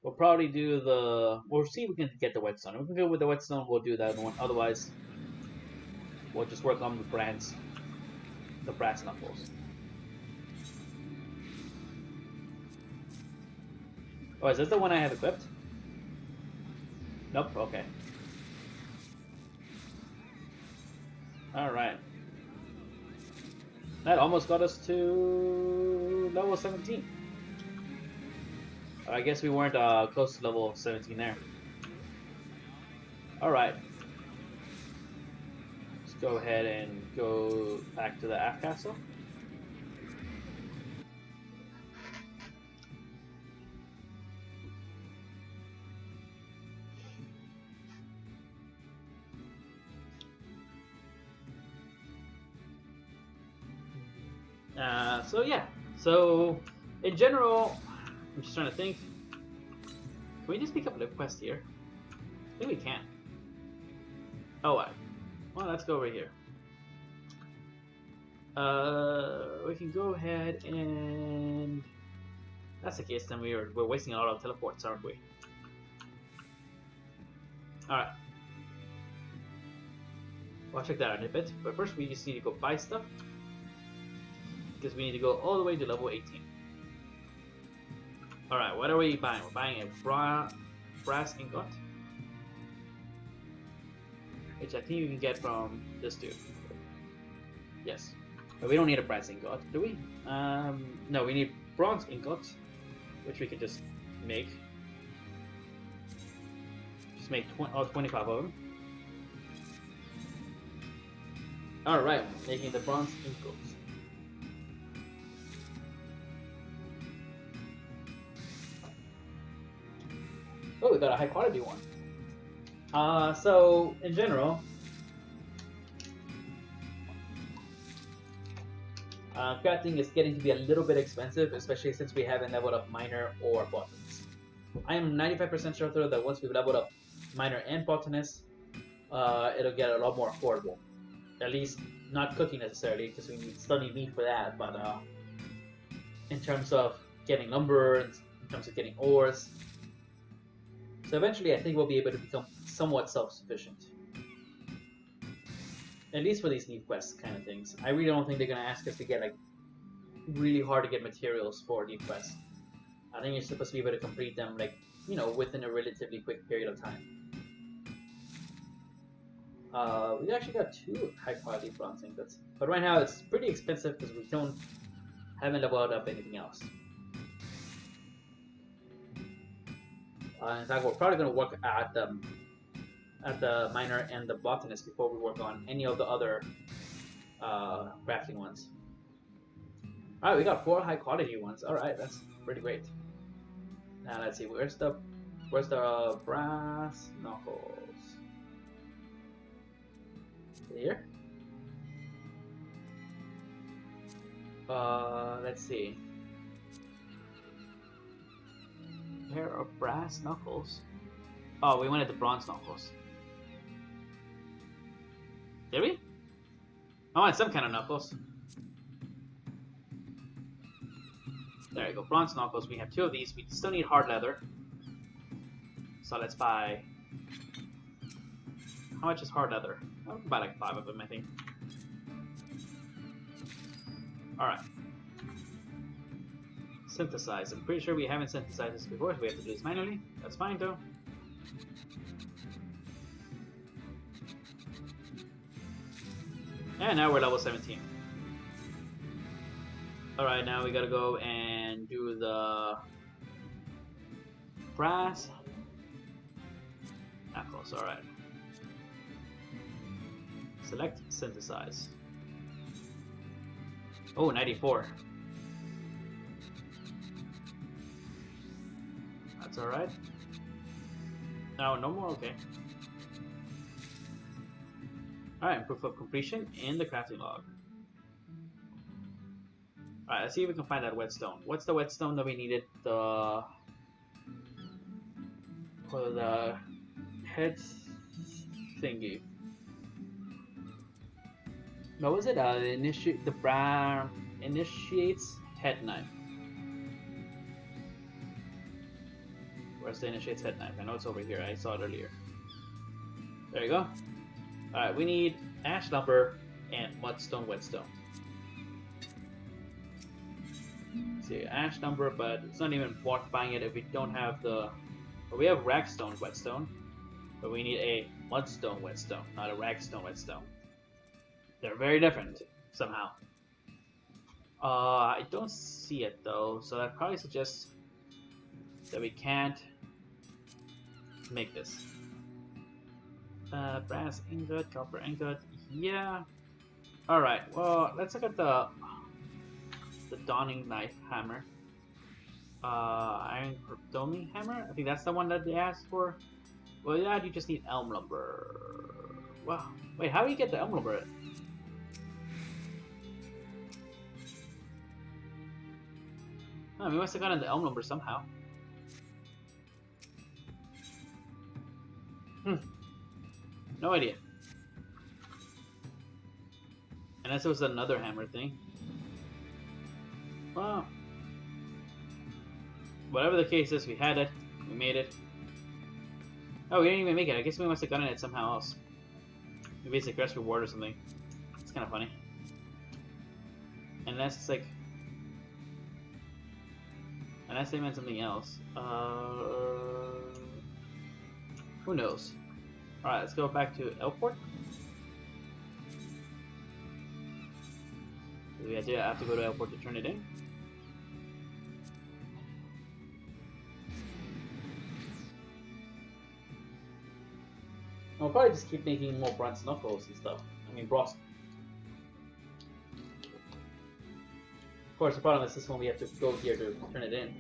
We'll probably do the... We'll see if we can get the whetstone. If we can go with the whetstone, we'll do that one. Otherwise, we'll just work on the brass knuckles. Oh, is this the one I have equipped? Nope, okay. Alright. That almost got us to level 17. I guess we weren't close to level 17 there. Alright. Let's go ahead and go back to the Aft Castle. So yeah. So in general, I'm just trying to think. Can we just pick up a lift quest here? I think we can. Oh, well, let's go over here. We can go ahead and... If that's the case, then we're wasting a lot of teleports, aren't we? Alright. Well, I'll check that out in a bit. But first, we just need to go buy stuff. Because we need to go all the way to level 18. Alright, what are we buying? We're buying a brass ingot, which I think you can get from this dude. Yes. But we don't need a brass ingot, do we? No, we need bronze ingots, which we can just make. Just make 25 of them. Alright, making the bronze ingots. Oh, we got a high quality one. So in general, crafting is getting to be a little bit expensive, especially since we haven't leveled up miner or botanist. I am 95% sure though that once we've leveled up miner and botanist, it'll get a lot more affordable. At least not cooking necessarily, because we still need meat for that. But in terms of getting lumber, in terms of getting ores. So eventually I think we'll be able to become somewhat self-sufficient. At least for these need quests kind of things. I really don't think they're going to ask us to get like really hard to get materials for need quests. I think you're supposed to be able to complete them like, you know, within a relatively quick period of time. We actually got 2 high quality bronze ingots. But right now it's pretty expensive because we haven't leveled up anything else. In fact, we're probably going to work at the miner and the botanist before we work on any of the other crafting ones. Alright, we got 4 high quality ones. Alright, that's pretty great. Now let's see, where's the brass knuckles? Here? Let's see. Pair of brass knuckles. Oh, we wanted the bronze knuckles. Did we? I wanted some kind of knuckles. There you go, bronze knuckles. We have 2 of these. We still need hard leather. So let's buy... How How much is hard leather? I'll buy like 5 of them, I think. Alright. Synthesize. I'm pretty sure we haven't synthesized this before, so we have to do this manually. That's fine though. And now we're level 17. Alright, now we gotta go and do the brass apples. Alright. Select synthesize. Oh, 94. That's alright. No more? Okay. Alright, proof of completion in the crafting log. Alright, let's see if we can find that whetstone. What's the whetstone that we needed? For the head thingy. What was it? The brown initiates head knife. Where's the initiates head knife? I know it's over here. I saw it earlier. There you go. Alright, we need ash lumber and mudstone whetstone. Let's see, ash lumber, but it's not even worth buying it if we don't have the... Well, we have ragstone whetstone, but we need a mudstone whetstone, not a ragstone whetstone. They're very different, somehow. I don't see it though, so that probably suggests that we can't make this. Brass ingot, copper ingot, yeah. Alright, well, let's look at the Dawning Knife Hammer. Iron Doming Hammer? I think that's the one that they asked for. Well, yeah, you just need elm lumber. Wow. Wait, how do you get the elm lumber? Oh, we must have gotten the elm lumber somehow. No idea. Unless it was another hammer thing. Well, whatever the case is, we had it. We made it. Oh, we didn't even make it. I guess we must have gotten it somehow else. Maybe it's a quest reward or something. It's kind of funny. Unless it's like... Unless they meant something else. Who knows? Alright, let's go back to Elport. We have to go to Elport to turn it in. I'll probably just keep making more bronze knuckles and stuff. I mean, brass. Of course, the problem is this one we have to go here to turn it in.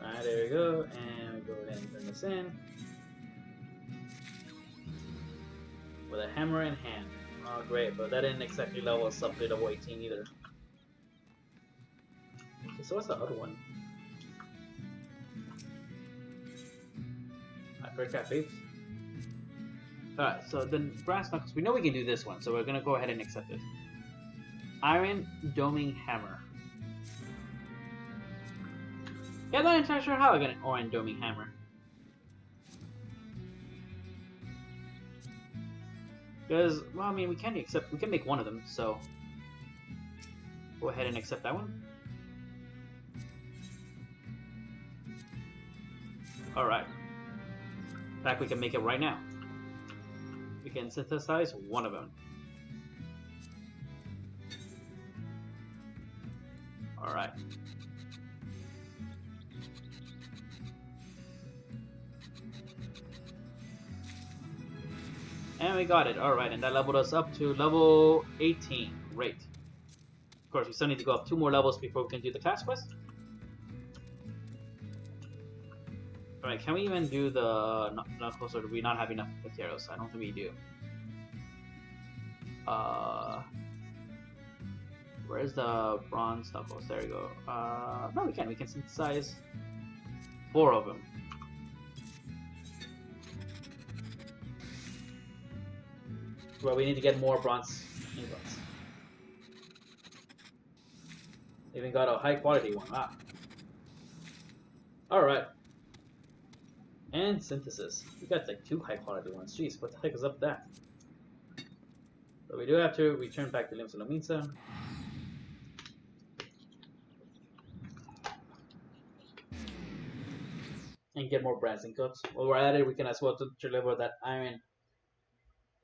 Alright, there we go, and we go ahead and turn this in. With a hammer in hand. Oh, great, but that didn't exactly level us up to level 18 either. Okay, so what's the other one? Cafes. Alright, so then brass knuckles. We know we can do this one, so we're gonna go ahead and accept it. Iron Doming Hammer. Yeah, I'm not entirely sure how I got an Iron Doming Hammer. Because, well, I mean, we can make one of them, so go ahead and accept that one. Alright. In fact, we can make it right now. We can synthesize one of them. Alright. And we got it. Alright, and that leveled us up to level 18. Great. Of course, we still need to go up 2 more levels before we can do the class quest. Alright, can we even do the knuckles, or do we not have enough materials? I don't think we do. Where's the bronze knuckles? There we go. No, we can. We can synthesize 4 of them. Well, we need to get more bronze ingots. Even got a high quality one. Wow. Alright. And synthesis. We got like 2 high quality ones. Jeez, what the heck is up with that? But we do have to return back to Limsa Lominsa. And get more brazing cuts. While we're at it, we can as well deliver that iron,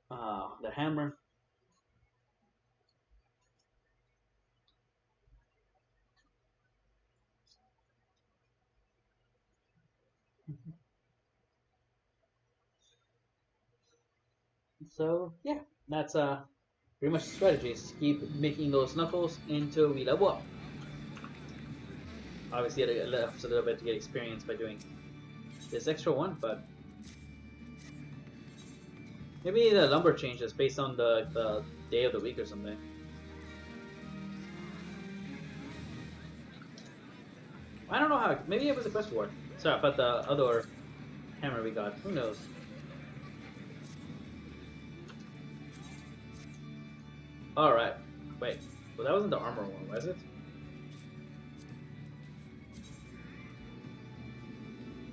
the hammer. So yeah, that's pretty much the strategy is to keep making those knuckles until we level up. Obviously, it left a little bit to get experience by doing this extra one, but maybe the lumber changes based on the day of the week or something. I don't know how. Maybe it was a quest reward. Sorry about the other hammer we got. Who knows? Alright. Wait. Well, that wasn't the armor one, was it?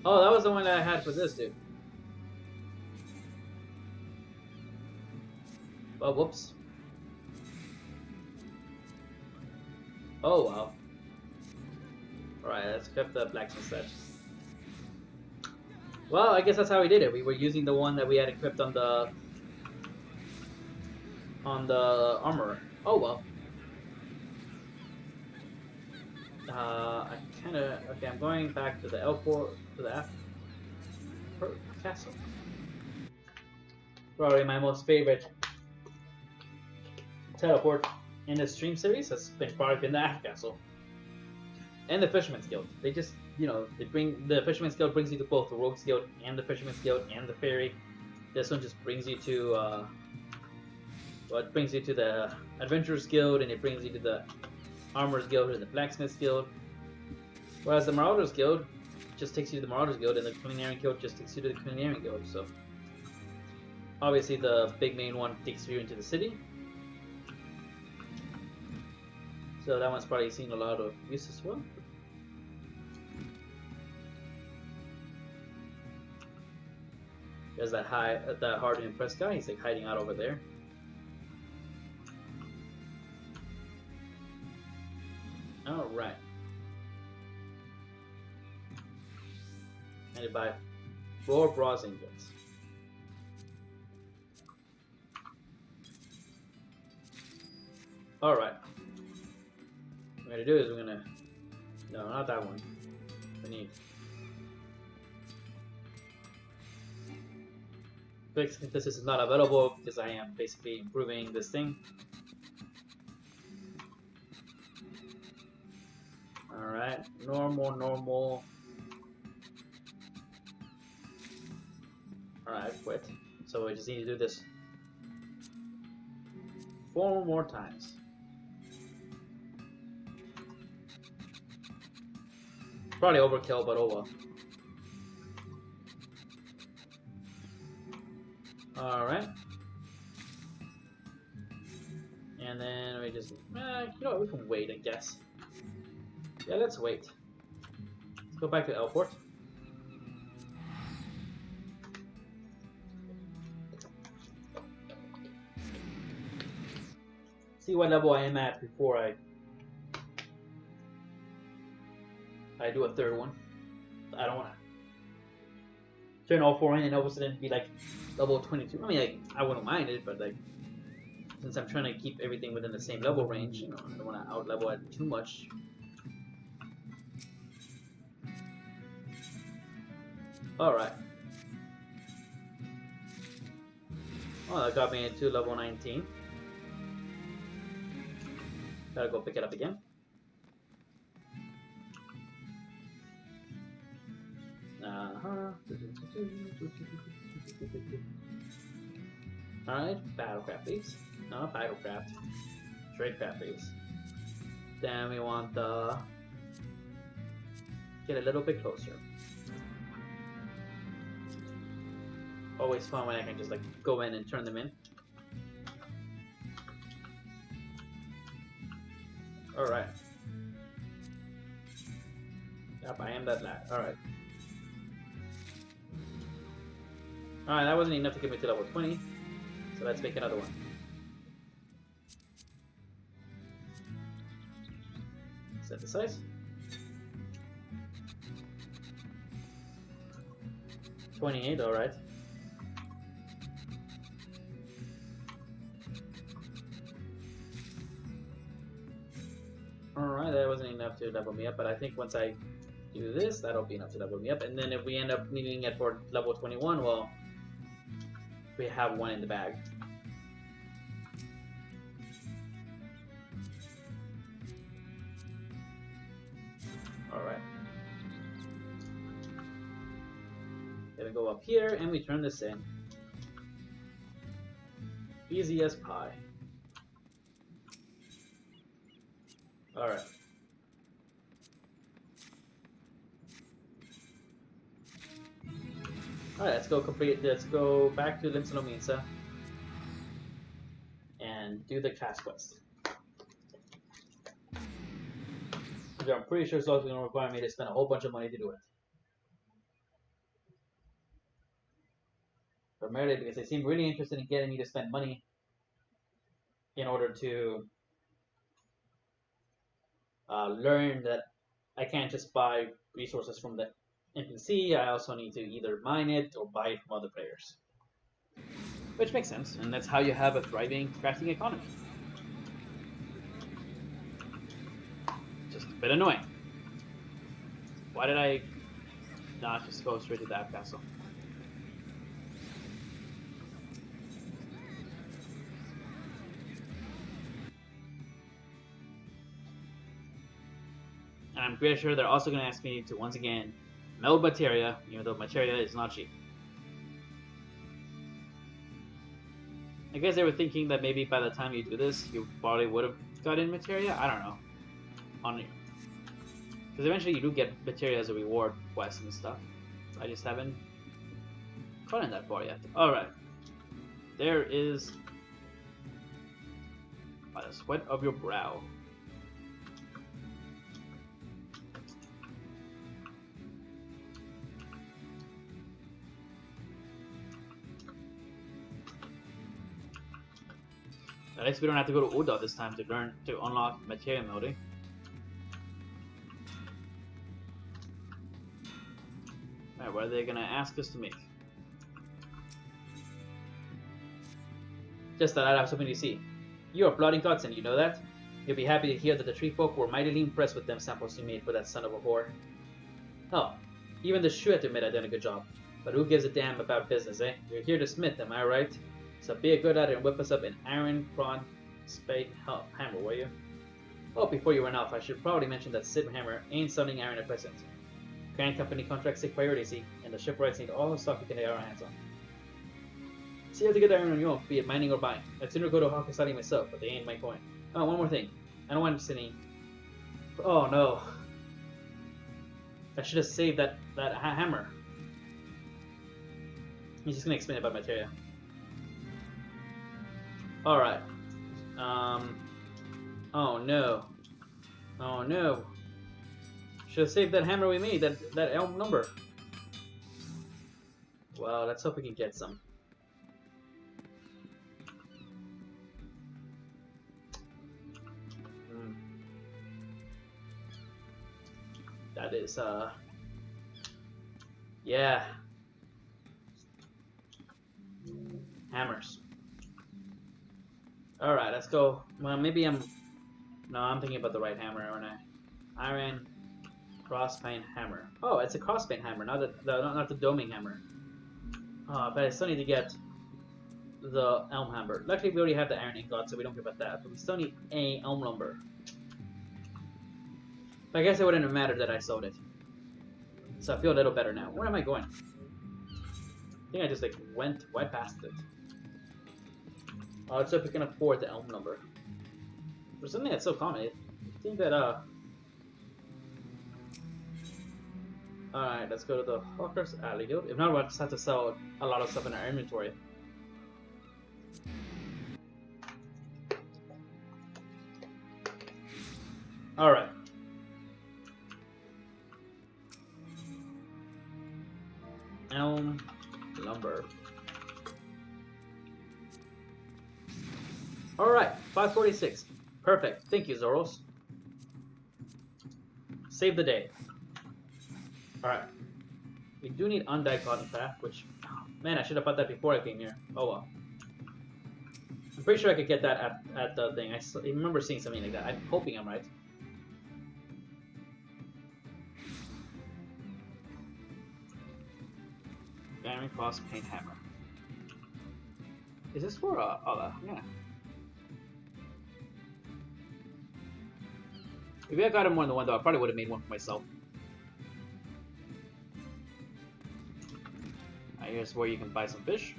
Oh, that was the one that I had for this dude. Oh, whoops. Oh, wow. Alright, let's equip the blacksmith set. Well, I guess that's how we did it. We were using the one that we had equipped on the armor. Oh well. I kinda okay. I'm going back to the L4 to the castle. Probably my most favorite teleport in the stream series has probably been the Aft Castle and the Fisherman's Guild. They just they bring the Fisherman's Guild brings you to both the Rogue's Guild and the Fisherman's Guild and the Ferry. This one just brings you to it brings you to the Adventurers Guild, and it brings you to the Armorers Guild and the Blacksmiths Guild. Whereas the Marauders Guild just takes you to the Marauders Guild, and the Culinarian Guild just takes you to the Culinarian Guild. So obviously the big main one takes you into the city. So that one's probably seen a lot of use as well. There's that hard to impress guy. He's like hiding out over there. All right. And buy 4 bronze ingots. All right. What we're gonna do is we're gonna no, not that one. We need this is not available because I am basically improving this thing. Alright, normal. Alright, quit. So we just need to do this 4 more times. Probably overkill, but oh well. Alright. And then we just, we can wait, I guess. Yeah, let's wait. Let's go back to Elport. See what level I am at before I do a 3rd one. I don't want to turn all 4 in and all of a sudden be like level 22. I mean, like, I wouldn't mind it, but like, since I'm trying to keep everything within the same level range, I don't want to out level it too much. Alright. Oh, that got me into level 19. Gotta go pick it up again. Alright, Battlecraft base. No, Battlecraft. Tradecraft base. Then we want the... get a little bit closer. Always fun when I can just like go in and turn them in. Alright. Yep, I am that lad. Alright. Alright, that wasn't enough to get me to level 20. So let's make another one. Set the size. 28, alright. Alright, that wasn't enough to level me up, but I think once I do this, that'll be enough to level me up. And then if we end up needing it for level 21, well, we have one in the bag. Alright. Gonna go up here and we turn this in. Easy as pie. Alright. Alright, let's go back to Limsalomisa and do the class quest. I'm pretty sure it's also going to require me to spend a whole bunch of money to do it. Primarily because they seem really interested in getting me to spend money in order to learn that I can't just buy resources from the NPC. I also need to either mine it or buy it from other players. Which makes sense, and that's how you have a thriving crafting economy. Just a bit annoying. Why did I not just go straight to that castle? And I'm pretty sure they're also going to ask me to once again meld materia, even though materia is not cheap. I guess they were thinking that maybe by the time you do this, you probably would have gotten materia. I don't know. Because eventually you do get materia as a reward quest and stuff. I just haven't gotten that far yet. Alright. There is by the sweat of your brow. At least we don't have to go to Uda this time to unlock materia melding. Alright, what are they gonna ask us to make? Just that I have something to see. You are plotting thoughts, and you know that? You'll be happy to hear that the tree folk were mightily impressed with them samples you made for that son of a whore. Hell, even the Shuet admit I done a good job. But who gives a damn about business, eh? You're here to smith, am I right? So be a good lad and whip us up an iron prod spade hammer, will you? Oh, before you run off, I should probably mention that Sib Hammer ain't selling iron at present. Grand Company contracts take priority, see, and the shipwrights need all the stock we can lay our hands on. See how to get iron on your own, be it mining or buying. I'd sooner go to Hakasari myself, but they ain't my coin. Oh, one more thing. I don't want sitting. Oh no. I should have saved that hammer. He's just gonna explain about materia. Alright. Oh no. Oh no. Should have saved that hammer we made, that elm number. Well, let's hope we can get some. That is, yeah. Hammers. Alright, let's go. Well, maybe no, I'm thinking about the right hammer, aren't I? Iron crosspane hammer. Oh, it's a crosspane hammer, not the doming hammer. But I still need to get the elm hammer. Luckily, we already have the iron ingot, so we don't care about that. But we still need a elm lumber. But I guess it wouldn't have mattered that I sold it. So I feel a little better now. Where am I going? I think I just like went right past it. Let's see if we can afford the elm lumber. For something that's so common, I think that alright, let's go to the Hawker's Alley Guild. If not, we'll just have to sell a lot of stuff in our inventory. Alright. Alright, 546. Perfect. Thank you, Zoros. Save the day. Alright. We do need undyed cotton craft, which... Man, I should have bought that before I came here. Oh well. I'm pretty sure I could get that at the thing. I remember seeing something like that. I'm hoping I'm right. Diamond Cross Paint Hammer. Is this for yeah. If I got more than one though, I probably would have made one for myself. Here's where you can buy some fish.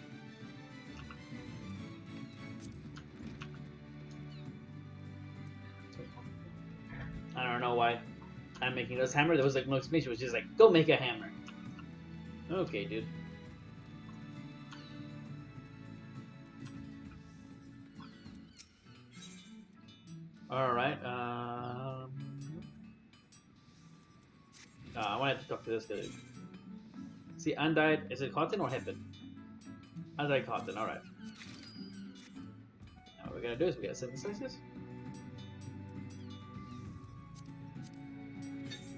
I don't know why I'm making this hammer. There was like no explanation. It was just like, go make a hammer. Okay, dude. Alright, I wanted to talk to this dude. See, undyed, is it cotton or hempen? Undyed cotton, alright. Now what we're gonna do is we gotta synthesize this.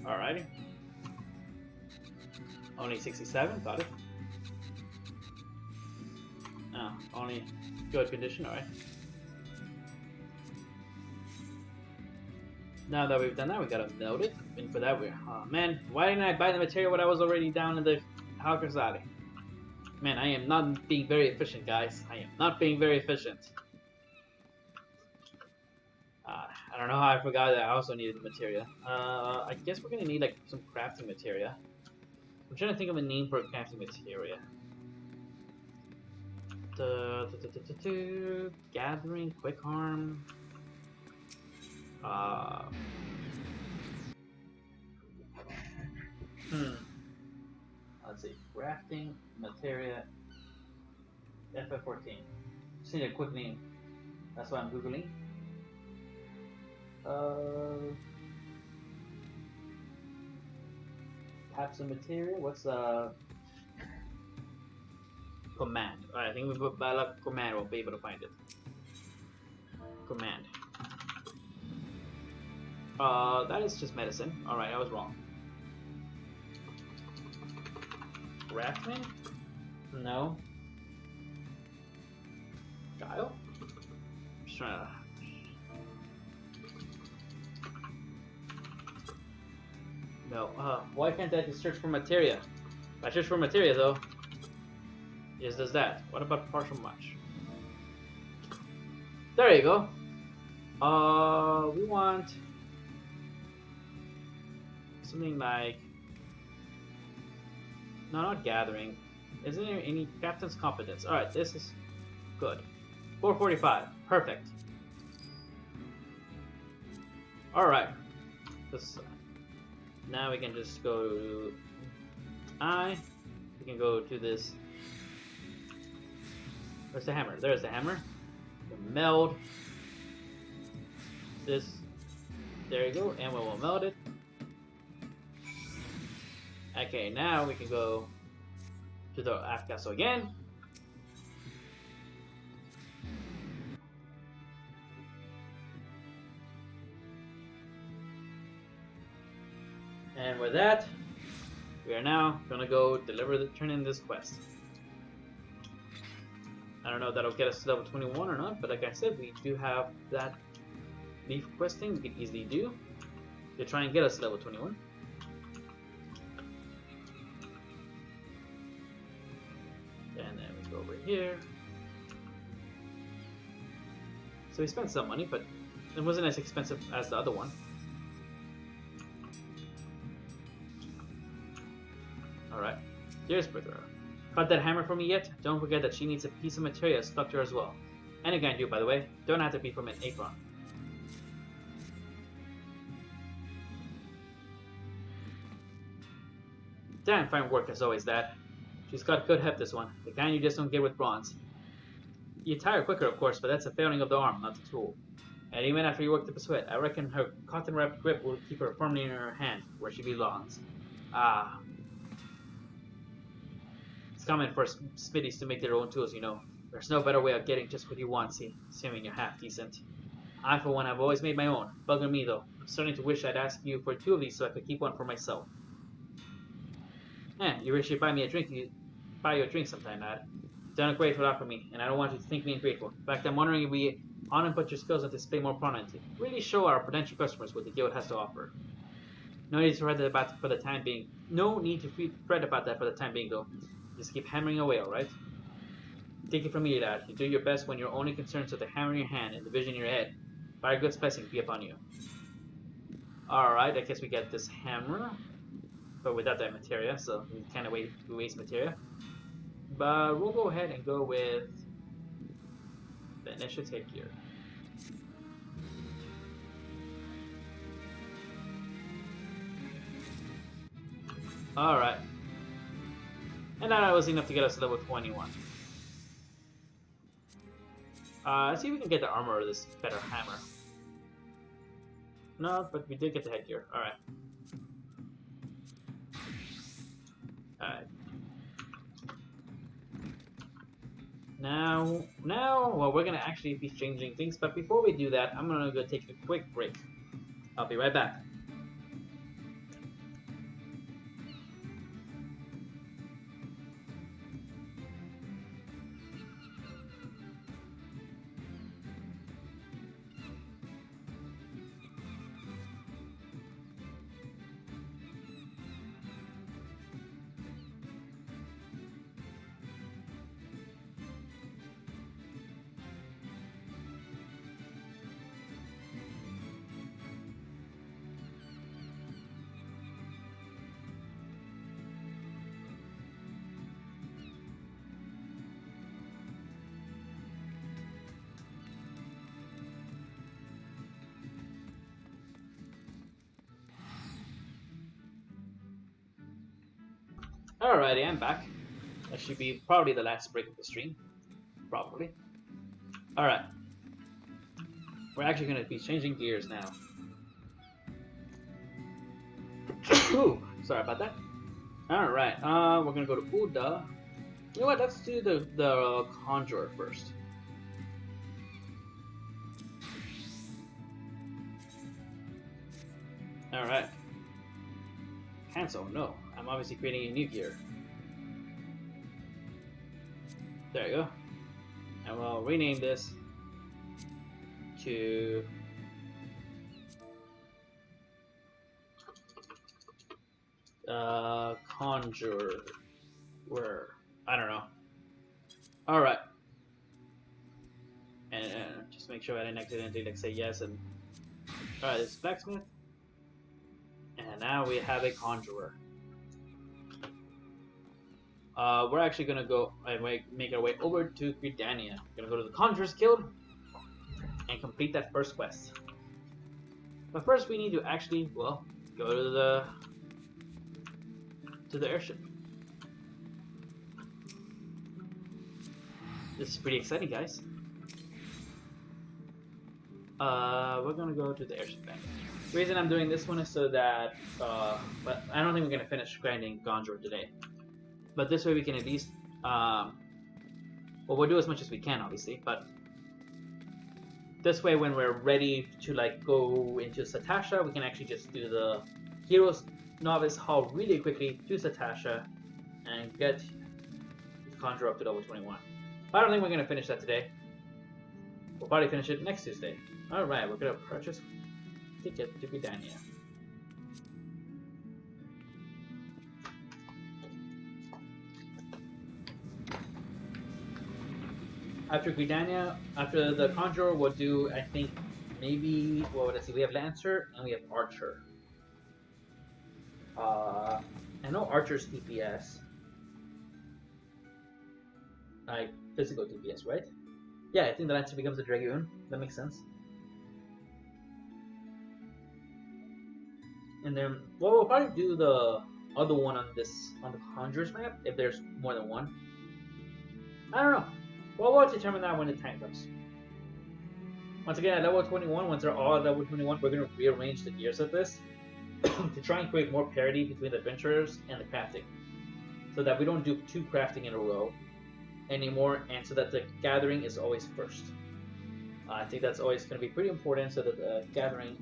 Alrighty. Only 67, got it. Oh, only good condition, alright. Now that we've done that, we gotta melt it. And for that, we're... Oh, man, why didn't I buy the material when I was already down in the Hawker's Alley? Man, I am not being very efficient, guys. I am not being very efficient. I don't know how I forgot that I also needed the materia. I guess we're gonna need like some crafting materia. I'm trying to think of a name for a crafting materia. Gathering, quick harm. Let's see. Crafting materia. FF14. Just need a quick name. That's why I'm googling. Capsule material. What's command? Alright, I think we put command. We'll be able to find it. Command. That is just medicine. Alright, I was wrong. Crafting? No. Guile? Just trying to... No. Why can't I just search for materia? If I search for materia, though, it does that. What about partial match? There you go. We want something like... No, not gathering. Isn't there any captain's competence? Alright, this is good. 445. Perfect. Alright. Now we can just go to we can go to this. Where's the hammer? There's the hammer. Meld this. There you go, and we will meld it. Okay, now we can go to the aft castle again. And with that, we are now gonna go turn in this quest. I don't know if that'll get us to level 21 or not, but like I said, we do have that leaf questing we can easily do to try and get us to level 21. And then we go over here. So we spent some money, but it wasn't as expensive as the other one. Alright, here's Brother. Got that hammer for me yet? Don't forget that she needs a piece of material stuck to her as well. Any kind do, by the way. Don't have to be from an apron. Damn fine work as always, Dad. She's got good heft, this one. The kind you just don't get with bronze. You tire quicker, of course, but that's a failing of the arm, not the tool. And even after you work up a sweat, I reckon her cotton-wrapped grip will keep her firmly in her hand, where she belongs. Ah. It's common for Smitties to make their own tools, you know. There's no better way of getting just what you want, assuming you're half decent. I, for one, have always made my own. Bugger me, though. I'm starting to wish I'd ask you for 2 of these so I could keep one for myself. You wish you'd buy you a drink sometime, Ad. You've done a great job for me, and I don't want you to think me ungrateful. In fact, I'm wondering if we on and put your skills on display more prominently. Really show our potential customers what the guild has to offer. No need to fret about that for the time being. No need to fret about that for the time being, though. Just keep hammering away, alright? Take it from me, lad. You do your best when your only concerns are the hammer in your hand and the vision in your head. Fire good blessing be upon you. Alright, I guess we get this hammer. But without that materia, so we kind of waste materia. But we'll go ahead and go with the initiative here. Alright. And that was enough to get us to level 21. Let's see if we can get the armor of this better hammer. No, but we did get the headgear. Alright. Alright. Now, well, we're gonna actually be changing things, but before we do that, I'm gonna go take a quick break. I'll be right back. Alrighty, I'm back. That should be probably the last break of the stream. Probably. Alright. We're actually going to be changing gears now. Ooh, sorry about that. Alright, we're going to go to Buddha. You know what, let's do the Conjurer first. Alright. Cancel, no. I'm obviously creating a new gear. There you go. And we'll rename this to Conjurer. I don't know. Alright. And just make sure I didn't accidentally say yes and alright, this is Blacksmith. And now we have a Conjurer. We're actually gonna go and make our way over to Gridania. We're gonna go to the Conjurer's Guild and complete that first quest. But first, we need to actually, well, go to the airship. This is pretty exciting, guys. We're gonna go to the airship bank. The reason I'm doing this one is so that, but I don't think we're gonna finish grinding Gonjor today. But this way we can at least, well, we'll do as much as we can, obviously, but this way when we're ready to, like, go into Satosha, we can actually just do the Hero's Novice haul really quickly to Satosha and get Conjure up to level 21. But I don't think we're going to finish that today. We'll probably finish it next Tuesday. Alright, we're going to purchase a ticket to Gridania. After Gridania, after the Conjurer, we'll do, I think, maybe, well, let's see, we have Lancer and we have Archer. I know Archer's DPS. Like, physical DPS, right? Yeah, I think the Lancer becomes a Dragoon. That makes sense. And then, well, we'll probably do the other one on the Conjurer's map, if there's more than one. I don't know. Well, we'll determine that when the time comes. Once again, at level 21, once they're all at level 21, we're going to rearrange the gears of this to try and create more parity between the adventurers and the crafting. So that we don't do 2 crafting in a row. anymore, and so that the gathering is always first. I think that's always going to be pretty important, so that the gathering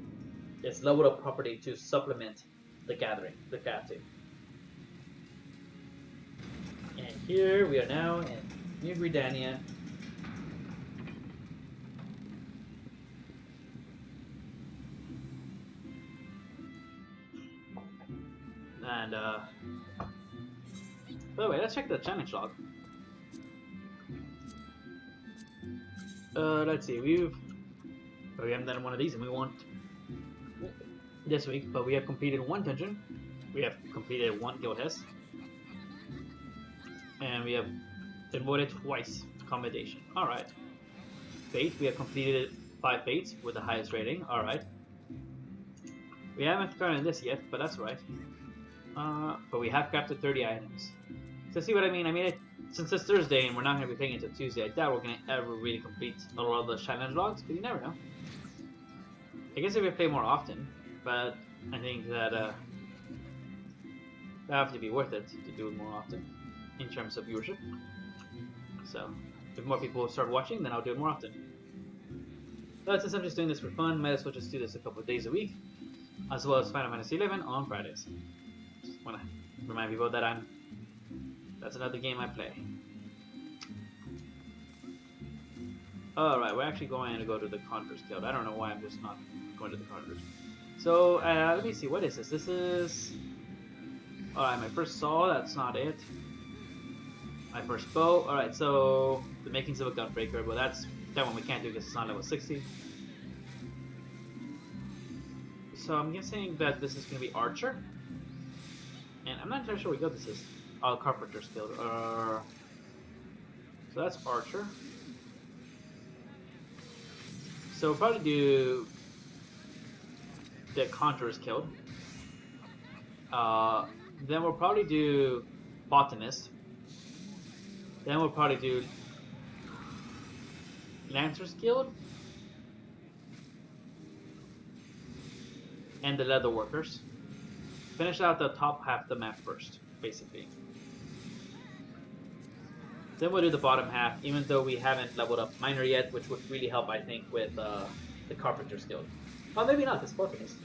is leveled up properly to supplement the gathering, the crafting. And here we are now in New Gridania. And by the way, let's check the challenge log. Let's see, we haven't done one of these, and we want this week, but we have completed one dungeon, we have completed one guild test, and we have avoided twice accommodation. Alright. Fate, we have completed 5 fates with the highest rating. Alright. We haven't gotten this yet, but that's right. But we have crafted 30 items. So see what I mean? I mean, since it's Thursday and we're not going to be playing until Tuesday, I doubt we're going to ever really complete a lot of the challenge logs, but you never know. I guess if we play more often, but I think that that have to be worth it to do it more often in terms of viewership. So if more people start watching, then I'll do it more often. But since I'm just doing this for fun, might as well just do this a couple of days a week, as well as Final Fantasy XI on Fridays. Just want to remind people that that's another game I play. Alright, we're actually going to go to the Conjurer's Guild. I don't know why I'm just not going to the Conjurer's. So, let me see, what is this? This is... Alright, my first saw, that's not it. My first bow. Alright, so the makings of a Gunbreaker, but that one we can't do because it's not level 60. So I'm guessing that this is going to be Archer. And I'm not entirely sure what guild this is. Oh, Carpenter's Guild. So that's Archer. So we'll probably do the Conjurer's Guild. Then we'll probably do Botanist. Then we'll probably do Lancer's Guild. And the Leather Workers. Finish out the top half of the map first, basically. Then we'll do the bottom half, even though we haven't leveled up Miner yet, which would really help, I think, with the Carpenter's Guild. Well, maybe not, this Botanist.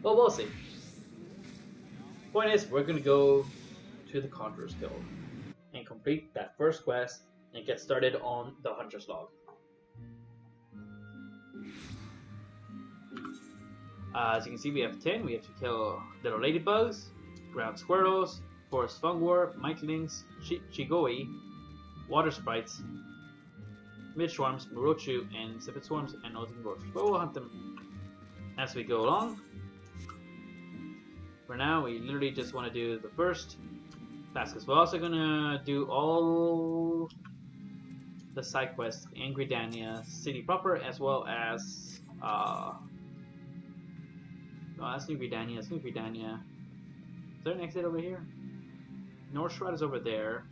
Well, we'll see. Point is, we're going to go to the Conjurer's Guild and complete that first quest and get started on the Hunter's Log. As you can see, we have 10. We have to kill little ladybugs, ground squirrels, forest fungwort, mikelings, chigoi, water sprites, mid swarms, murochu, and sipit swarms, and northern roaches. But we'll hunt them as we go along. For now, we literally just want to do the first task. We're also gonna do all the side quests in Gridania City proper, as well as no, that's New Gridania. That's New Gridania. Is there an exit over here? North Shroud is over there,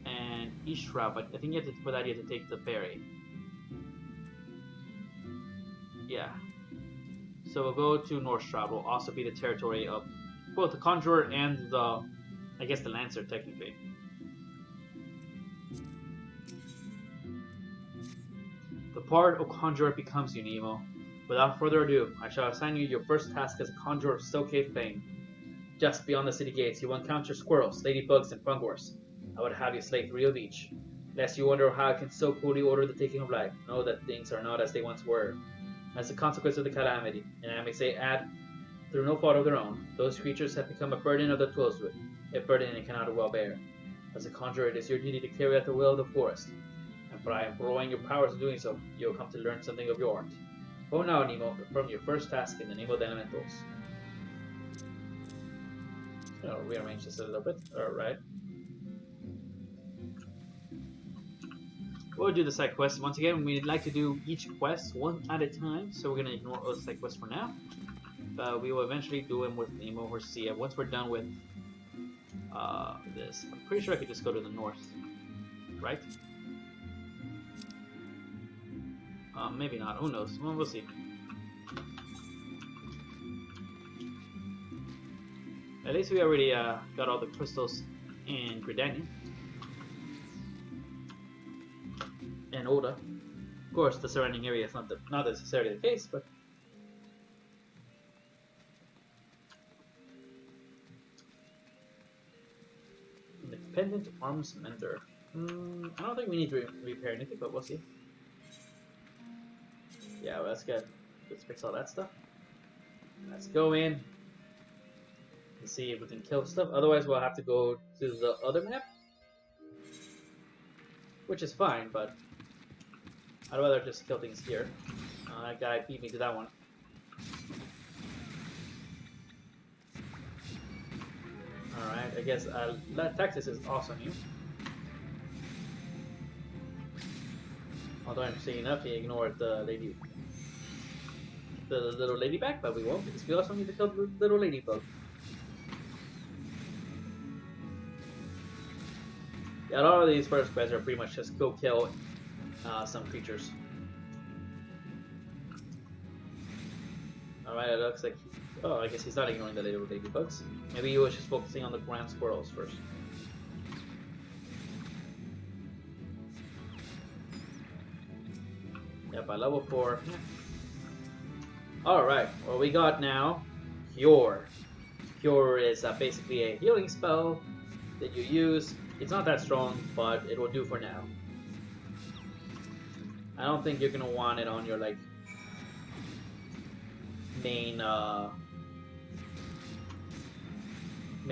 and East Shroud. But I think you have to, for that you have to take the ferry. Yeah. So we'll go to North Shroud. Will also be the territory of both the Conjurer and the, I guess, the Lancer technically. The part of Conjurer becomes you, Nemo. Without further ado, I shall assign you your first task as a Conjurer of Stokecave fame. Just beyond the city gates, you will encounter squirrels, ladybugs, and fungwors. I would have you slay 3 of each. Lest you wonder how I can so coolly order the taking of life, know that things are not as they once were. As a consequence of the calamity, and I may say add, through no fault of their own, those creatures have become a burden of the Twilswood, a burden they cannot well bear. As a conjurer, it is your duty to carry out the will of the forest, and by employing your powers in doing so, you will come to learn something of your art. Go now, Nemo, perform your first task in the name of the elementals. I'll rearrange this a little bit. Alright. We'll do the side quests. Once again, we'd like to do each quest one at a time, so we're going to ignore all the side quests for now. We will eventually do them with Nemo or Sia once we're done with this. I'm pretty sure I could just go to the north, right? Maybe not. Who knows? Well, we'll see. At least we already got all the crystals in Gridania. and Oda. Of course, the surrounding area is not necessarily the case, but independent arms mender. I don't think we need to repair anything, but we'll see. Yeah, well, that's good. Let's fix all that stuff. Let's go in and see if we can kill stuff. Otherwise, we'll have to go to the other map, which is fine, but I'd rather just kill things here. That guy beat me to that one. Alright, I guess Texas is awesome here. Although I'm seeing enough, he ignored the little ladybug, but we won't because we also need to kill the little ladybug. Yeah, a lot of these first quests are pretty much just go kill some creatures. Alright, it looks like... Oh, I guess he's not ignoring the little ladybugs. Maybe he was just focusing on the ground squirrels first. Yeah, by level 4. Alright, what we got now, Cure. Cure is basically a healing spell that you use. It's not that strong, but it will do for now. I don't think you're going to want it on your, like, main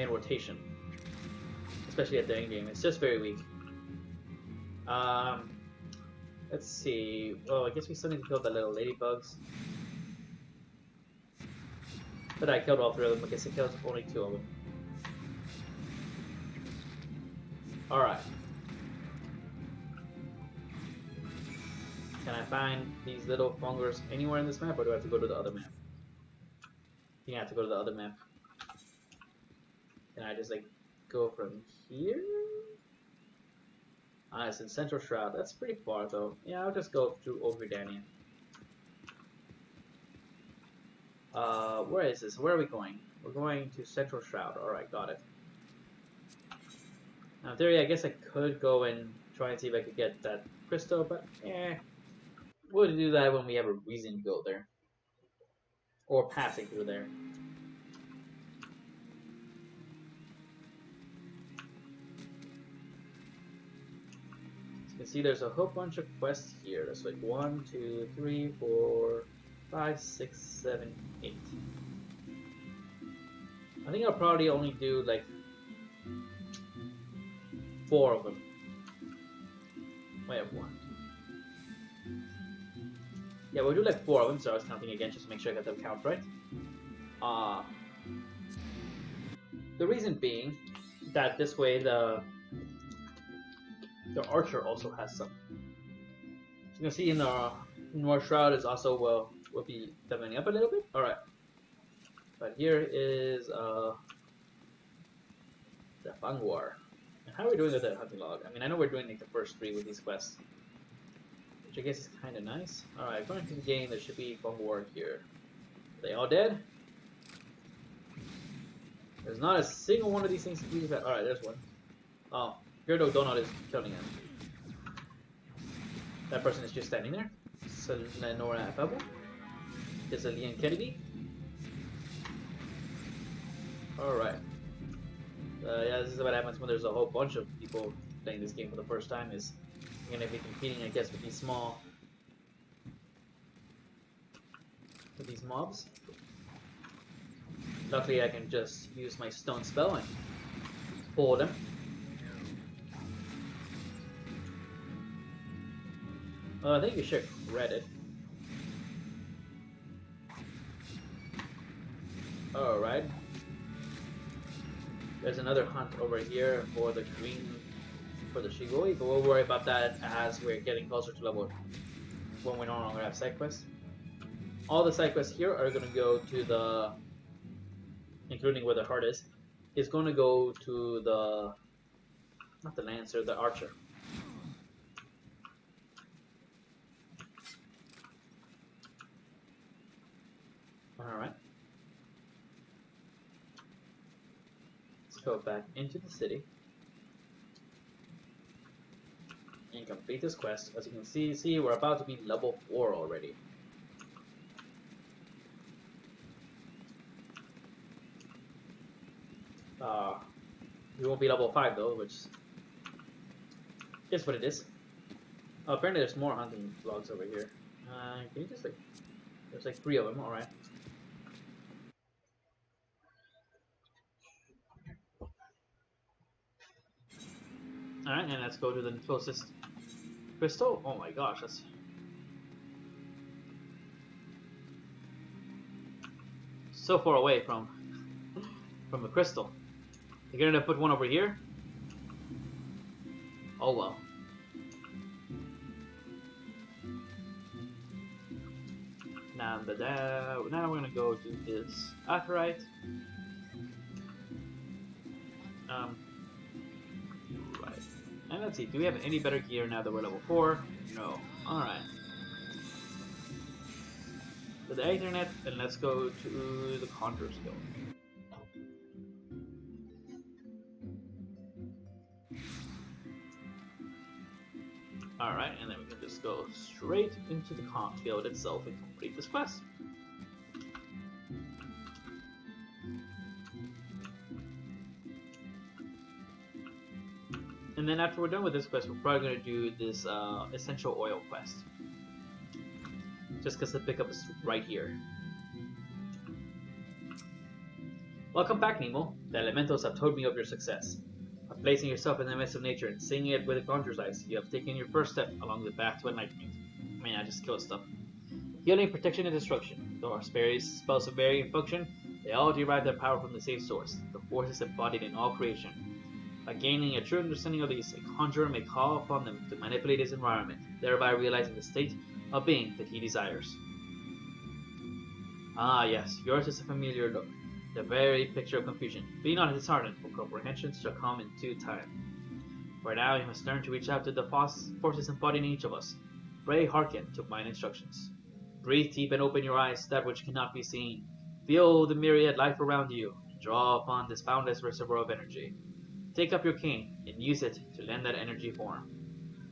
rotation. Especially at the end game. It's just very weak. Let's see. Oh, I guess we still need to kill the little ladybugs. But I killed all 3 of them. I guess I killed only 2 of them. Alright. Can I find these little fungers anywhere in this map, or do I have to go to the other map? I think I have to go to the other map. Can I just, like, go from here? Ah, it's in Central Shroud. That's pretty far, though. Yeah, I'll just go through Ogredania. Where is this? Where are we going? We're going to Central Shroud. Alright, got it. Now, in theory, I guess I could go and try and see if I could get that crystal, but we'll do that when we have a reason to go there. Or passing through there. As you can see, there's a whole bunch of quests here. There's like 1, 2, 3, 4, 5, 6, 7, 8. I think I'll probably only do like 4 of them. Wait, 1. Yeah, we'll do like 4 of them, so I was counting again just to make sure I got the count right. The reason being that this way the archer also has some. So you can see in the North Shroud is also will be leveling up a little bit. Alright. But here is the Fangwar. And how are we doing with the hunting log? I mean, I know we're doing like the first 3 with these quests, which I guess is kind of nice. Alright, according to the game, there should be Fangwar here. Are they all dead? There's not a single one of these things to use that. Alright, there's one. Oh, Gerdo Donut is killing him. That person is just standing there. Nora Pebble. There's a Lian Kennedy. Alright. Yeah, this is what happens when there's a whole bunch of people playing this game for the first time. Is you're gonna be competing, I guess, with these mobs. Luckily, I can just use my stone spell and pull them. I think you should credit. Alright. There's another hunt over here for the Shigoi, but we'll worry about that as we're getting closer to level when we no longer have side quests. All the side quests here are going to go to the, including where the heart is going to go to the, not the Lancer, the Archer. Alright. Let's go back into the city. And come complete this quest. As you can see, we're about to be level 4 already. We won't be level 5 though, which is what it is. Oh, apparently there's more hunting logs over here. Can you just like... There's like 3 of them, alright. Alright, and let's go to the closest crystal. Oh my gosh, that's... so far away from the crystal. You're gonna put one over here? Oh well. Now we're gonna go do this Acherite. Right. And let's see, do we have any better gear now that we're level 4? No. Alright. To the Ethernet, and let's go to the Conjure skill. Alright, and then we can just go straight into the conch field itself and complete this quest. And then after we're done with this quest, we're probably going to do this essential oil quest. Just because the pickup is right here. Welcome back, Nemo. The elementals have told me of your success. Of placing yourself in the midst of nature and seeing it with a conjurer's eyes, you have taken your first step along the path to enlightenment. I mean, I just kill stuff. Healing, protection, and destruction. Though our spells of varying function, they all derive their power from the same source, the forces embodied in all creation. By gaining a true understanding of these, a conjurer may call upon them to manipulate his environment, thereby realizing the state of being that he desires. Ah yes, yours is a familiar look. The very picture of confusion. Be not disheartened, for comprehension shall come in due time. For now you must learn to reach out to the forces embodied in each of us. Pray hearken to mine instructions. Breathe deep and open your eyes, that which cannot be seen. Feel the myriad life around you, and draw upon this boundless reservoir of energy. Take up your cane, and use it to lend that energy form.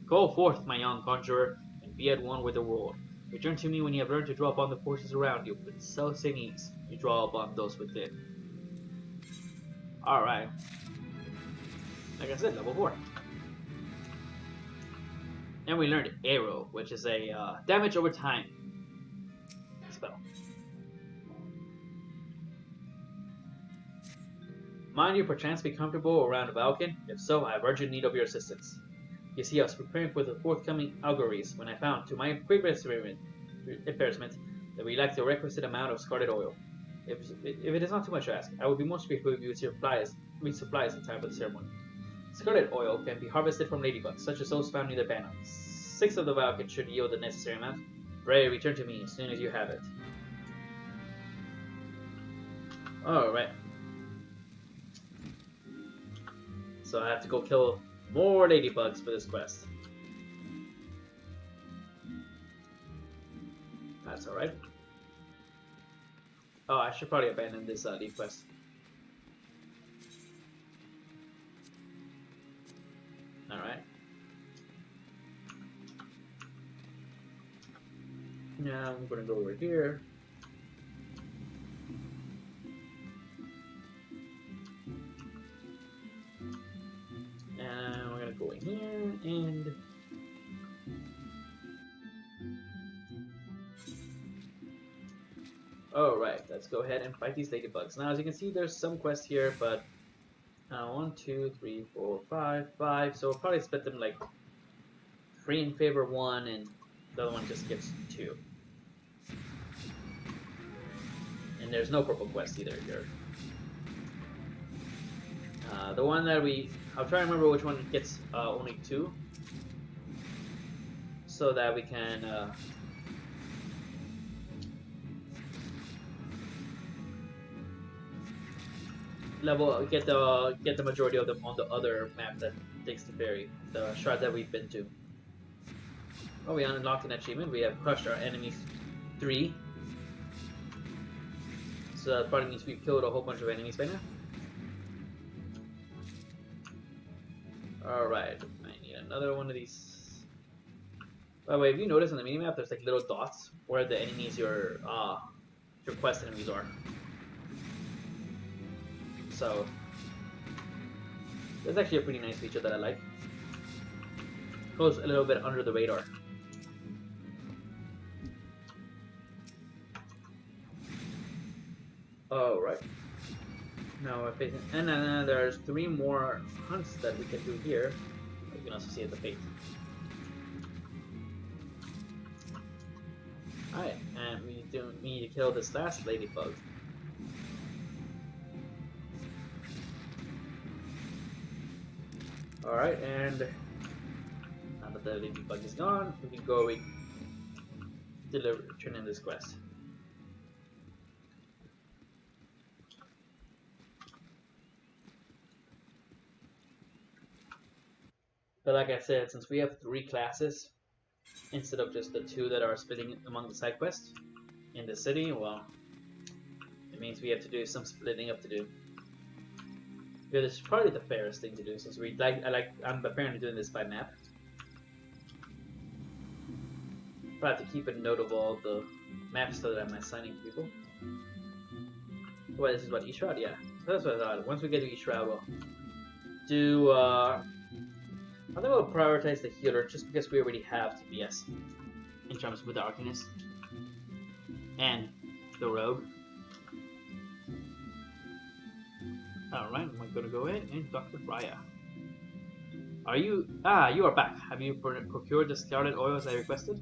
Go forth, my young conjurer, and be at one with the world. Return to me when you have learned to draw upon the forces around you with self-same ease. You draw upon those within. Alright. Like I said, level 4. And we learned Arrow, which is a damage over time spell. Mind you perchance be comfortable around Vulcan? If so, I have urgent need of your assistance. You see, I was preparing for the forthcoming algories when I found, to my previous embarrassment, that we lacked the requisite amount of scarlet oil. If it is not too much to ask, I would be most grateful if you would supplies in time for the ceremony. Scarlet oil can be harvested from ladybugs, such as those found near the banner. 6 of the Vulcan should yield the necessary amount. Pray return to me as soon as you have it. Alright. So I have to go kill more ladybugs for this quest. That's alright. Oh, I should probably abandon this lead quest. Alright. Now I'm gonna go over here. And we're gonna go in here and alright, let's go ahead and fight these ladybugs. Now as you can see there's some quests here, but 1, 2, 3, 4, 5, so we'll probably split them like 3 in favor of 1 and the other one just gets 2. And there's no purple quest either here. The one that I'll try and remember which one gets only 2, so that we can get the majority of them on the other map that takes the ferry, the shard that we've been to. Oh, we unlocked an achievement. We have crushed our enemies 3. So that probably means we've killed a whole bunch of enemies by now. Alright, I need another one of these By the way, if you notice on the minimap, there's like little dots where the enemies your quest enemies are. So that's actually a pretty nice feature that I like. Goes a little bit under the radar. Oh right. Now we're facing, and then there's 3 more hunts that we can do here. You can also see at the fate. Alright, and we need to kill this last ladybug. Alright, and now that the ladybug is gone, we can go turn in this quest. But like I said, since we have 3 classes, instead of just the 2 that are splitting among the side quests in the city, well, it means we have to do some splitting up to do. Because it's probably the fairest thing to do, since I'm apparently doing this by map. But I have to keep a note of all the maps so that I'm assigning people. Well, this is what, East-Shroud? Yeah. So that's what I thought. Once we get to East-Shroud, we'll do, I think we'll prioritize the healer just because we already have TPS in terms of the Arcanist and the Rogue. Alright, I'm gonna go ahead and talk with Raya. Are you... Ah, you are back. Have you procured the scarlet oils I requested?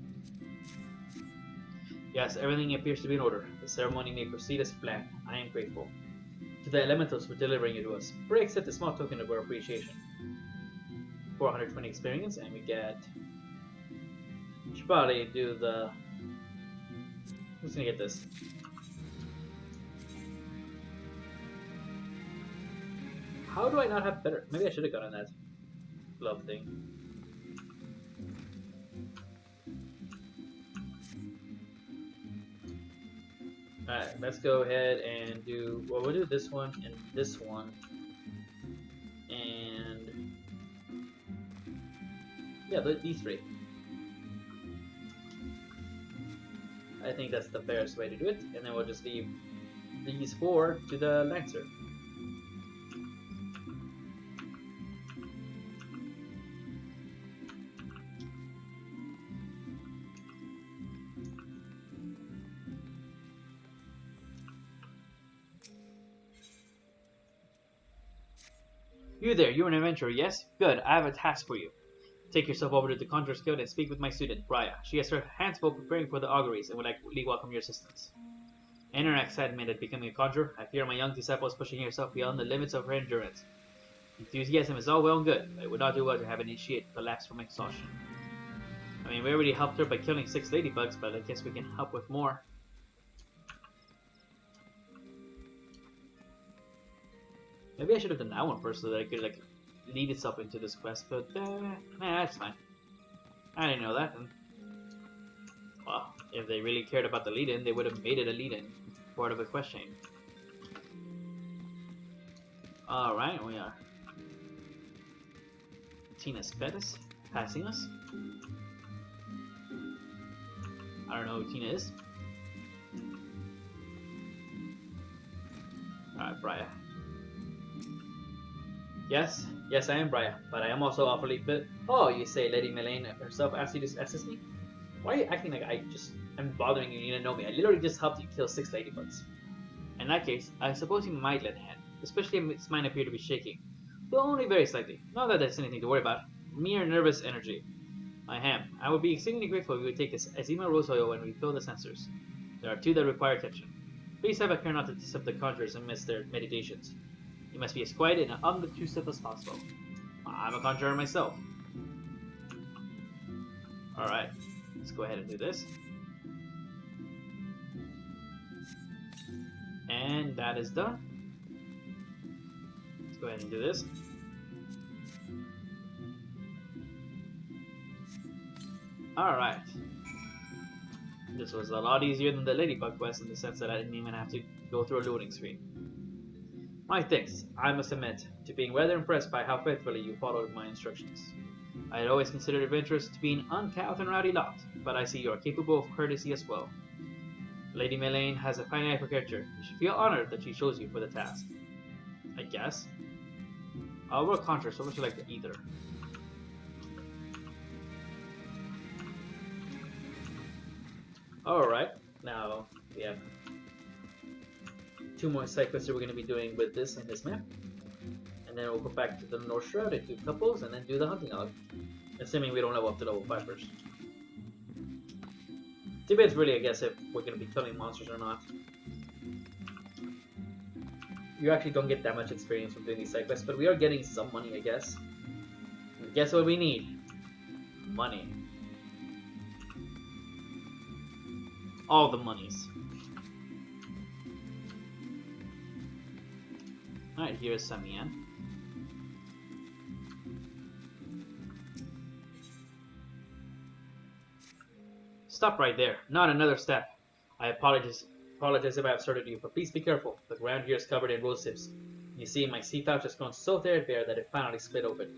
Yes, everything appears to be in order. The ceremony may proceed as planned. I am grateful to the elementals for delivering you to us. Pray accept a small token of our appreciation. 420 experience, and we get... Should probably do the... Who's gonna get this? How do I not have better... Maybe I should have gotten that glove thing. Alright, let's go ahead and do... Well, we'll do this one and this one. And... Yeah, these 3. I think that's the fairest way to do it, and then we'll just leave these 4 to the Lancer. You there, you're an adventurer, yes? Good, I have a task for you. Take yourself over to the Conjurer's Guild and speak with my student, Raya. She has her hands full preparing for the auguries and would likely welcome your assistance. In her excitement at becoming a conjurer, I fear my young disciple is pushing herself beyond the limits of her endurance. Enthusiasm is all well and good, but it would not do well to have an initiate collapse from exhaustion. I mean, we already helped her by killing 6 ladybugs, but I guess we can help with more. Maybe I should have done that one first so that I could, like, lead itself into this quest, but, nah, that's fine. I didn't know that, and... Well, if they really cared about the lead-in, they would have made it a lead-in, part of a quest chain. Alright, we are... Tina's Pettis, passing us. I don't know who Tina is. Alright, Briar. Yes, I am Briar, but I am also awfully bit. Oh, you say Lady Melaine herself asked you to assist me? Why are you acting like I just am bothering you? You need to know me. I literally just helped you kill 6 ladybugs. In that case, I suppose you might lend a hand, especially if its mine appear to be shaking. Though only very slightly. Not that there's anything to worry about. Mere nervous energy. I am. I would be exceedingly grateful if you would take this Azima Rose Oil when we fill the sensors. There are 2 that require attention. Please have a care not to disturb the conjurers and miss their meditations. You must be as quiet and unobtrusive as possible. I'm a conjurer myself. Alright, let's go ahead and do this. And that is done. Let's go ahead and do this. Alright. This was a lot easier than the Ladybug quest in the sense that I didn't even have to go through a loading screen. My thanks, I must admit, to being rather impressed by how faithfully you followed my instructions. I had always considered adventurers to be an uncouth and rowdy lot, but I see you are capable of courtesy as well. Lady Melaine has a fine eye for character. You should feel honored that she chose you for the task. I guess. We're contrary, so much like the either. Alright, now we have 2 more side quests that we're going to be doing with this in this map. And then we'll go back to the North Shroud and do couples and then do the hunting log. Assuming we don't level up to level 5 first. Debates really, I guess, if we're going to be killing monsters or not. You actually don't get that much experience from doing these side quests, but we are getting some money, I guess. And guess what we need? Money. All the monies. Alright, here's some yen. Stop right there. Not another step. I apologize if I have started you, but please be careful. The ground here is covered in rose hips. You see, my sea pouch has grown so threadbare that it finally split open.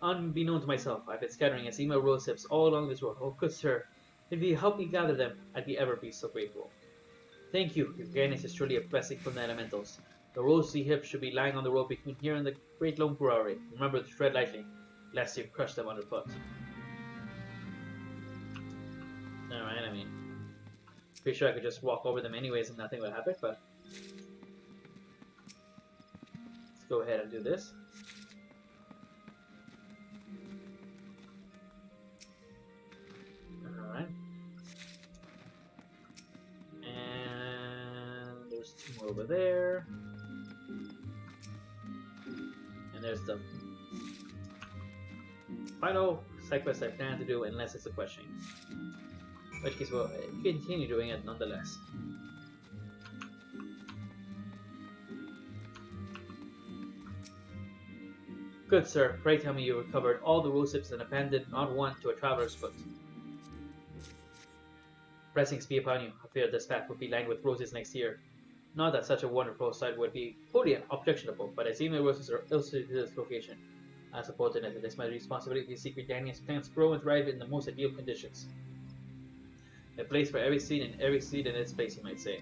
Unbeknown to myself, I've been scattering eczema rose hips all along this road. Oh, good sir, if you help me gather them, I'd ever be so grateful. Thank you. Your guidance is truly a blessing from the elementals. The rosy hips should be lying on the road between here and the Great Lone Brewery. Remember to tread lightly, lest you crush them underfoot. Alright, I mean, pretty sure I could just walk over them anyways and nothing would happen, but let's go ahead and do this. Alright. And there's 2 more over there. And there's the final side quest I plan to do unless it's a question. In which case, we'll continue doing it nonetheless. Good sir, pray tell me you recovered all the rose hips and abandoned not one to a traveler's foot. Blessings be upon you. I fear this path will be lined with roses next year. Not that such a wonderful sight would be wholly objectionable, but I see my roses are ill-suited to this location. I suppose that it is my responsibility to see Britannia's plants grow and thrive in the most ideal conditions. A place for every seed and every seed in its place, you might say.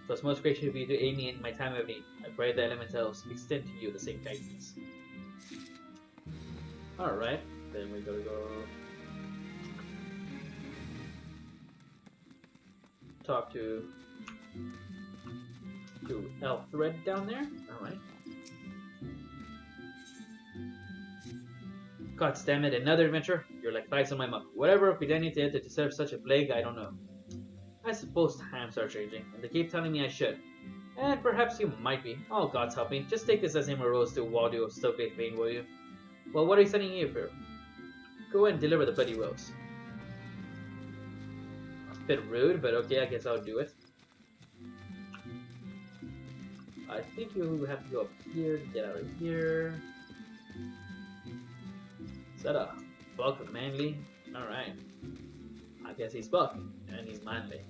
So it's most gracious of you to aid me in my time of need. I pray the elementals extend to you the same kindness. Alright, then we gotta go talk to Elf Thread down there. Alright. God damn it, another adventure? You're like flies on my mouth. Whatever Britannia did to deserve such a plague, I don't know. I suppose times are changing, and they keep telling me I should. And perhaps you might be. Oh, God's help me. Just take this as a rose to Waldo of Stokegate Lane, will you? Well, what are you sending here for? Go and deliver the bloody rose. A bit rude, but okay, I guess I'll do it. I think you have to go up here to get out of here. Is that a Buck manly? Alright. I guess he's Buck, and he's manly.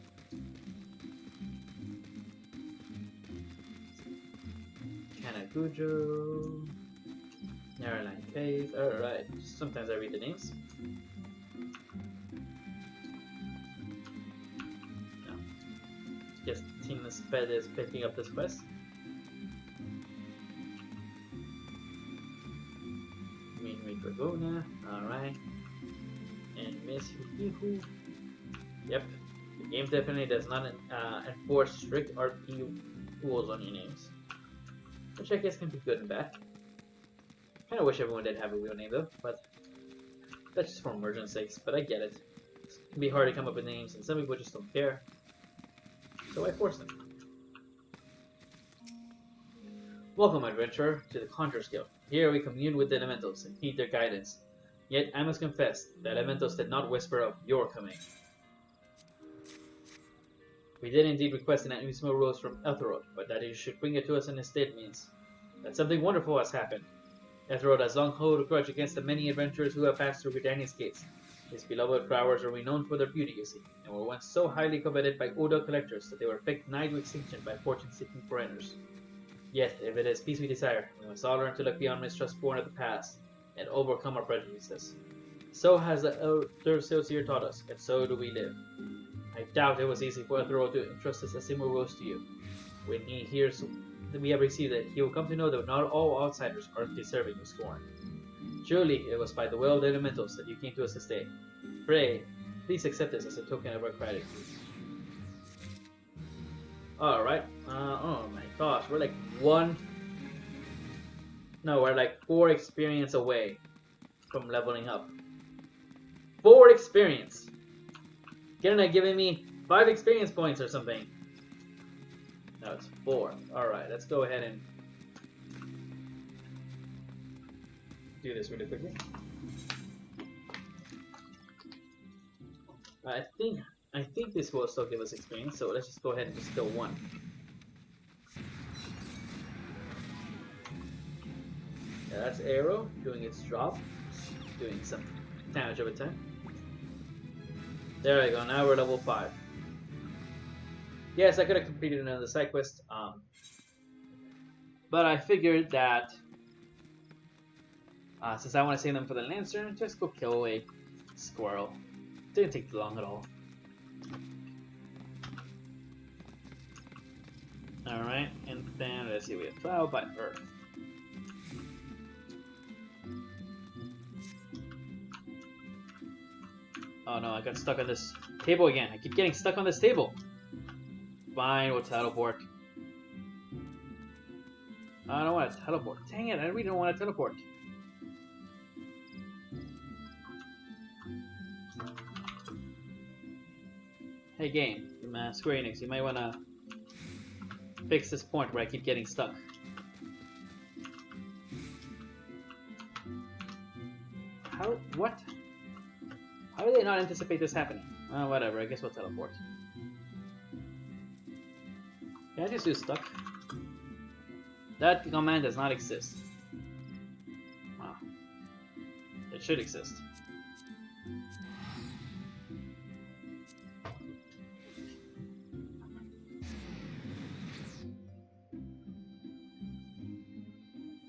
Kanagujo. Narrowline Cave. Alright. Sometimes I read the names. No. Just Tina's Sped is picking up this quest. Dragona, alright. And Miss Yukihu. Yep. The game definitely does not enforce strict RP rules on your names. Which I guess can be good and bad. Kinda wish everyone did have a real name though, but that's just for immersion's sakes, but I get it. It can be hard to come up with names and some people just don't care. So I force them. Welcome, adventurer, to the Conjurer's Guild. Here we commune with the elementals and heed their guidance. Yet I must confess, the elementals did not whisper of your coming. We did indeed request an unusual rose from Etherod, but that you should bring it to us in his stead means that something wonderful has happened. Etherod has long held a grudge against the many adventurers who have passed through Britannia's gates. His beloved flowers are renowned for their beauty, you see, and were once so highly coveted by Oda collectors that they were picked nigh to extinction by fortune-seeking foreigners. Yet, if it is peace we desire, we must all learn to look beyond mistrust born of the past. and overcome our prejudices. So has the elder Associate taught us, and so do we live. I doubt it was easy for Ethereal to entrust us a similar rose to you. When he hears that we have received it, he will come to know that not all outsiders are deserving of scorn. Surely it was by the will of the elementals that you came to us this day. Pray, please accept this as a token of our gratitude. Alright, oh my gosh, we're like we're like 4 experience away from leveling up. 4 experience! Getting it giving me 5 experience points or something. No, it's 4. Alright, let's go ahead and do this really quickly. I think this will still give us experience, so let's just go ahead and just kill 1. Yeah, that's Arrow doing its job, doing some damage over time. There we go, now we're level 5. Yes, I could have completed another side quest, but I figured that since I want to save them for the Lancer, just go kill a squirrel. Didn't take too long at all. Alright, and then let's see, we have trial by Earth. Oh no, I got stuck on this table again. I keep getting stuck on this table. Fine, we'll teleport. I don't want to teleport. Dang it, I really don't want to teleport. Hey game, Square Enix, you might want to fix this point where I keep getting stuck. What? How do they not anticipate this happening? Whatever, I guess we'll teleport. Can I just do stuck? That command does not exist. Wow. It should exist.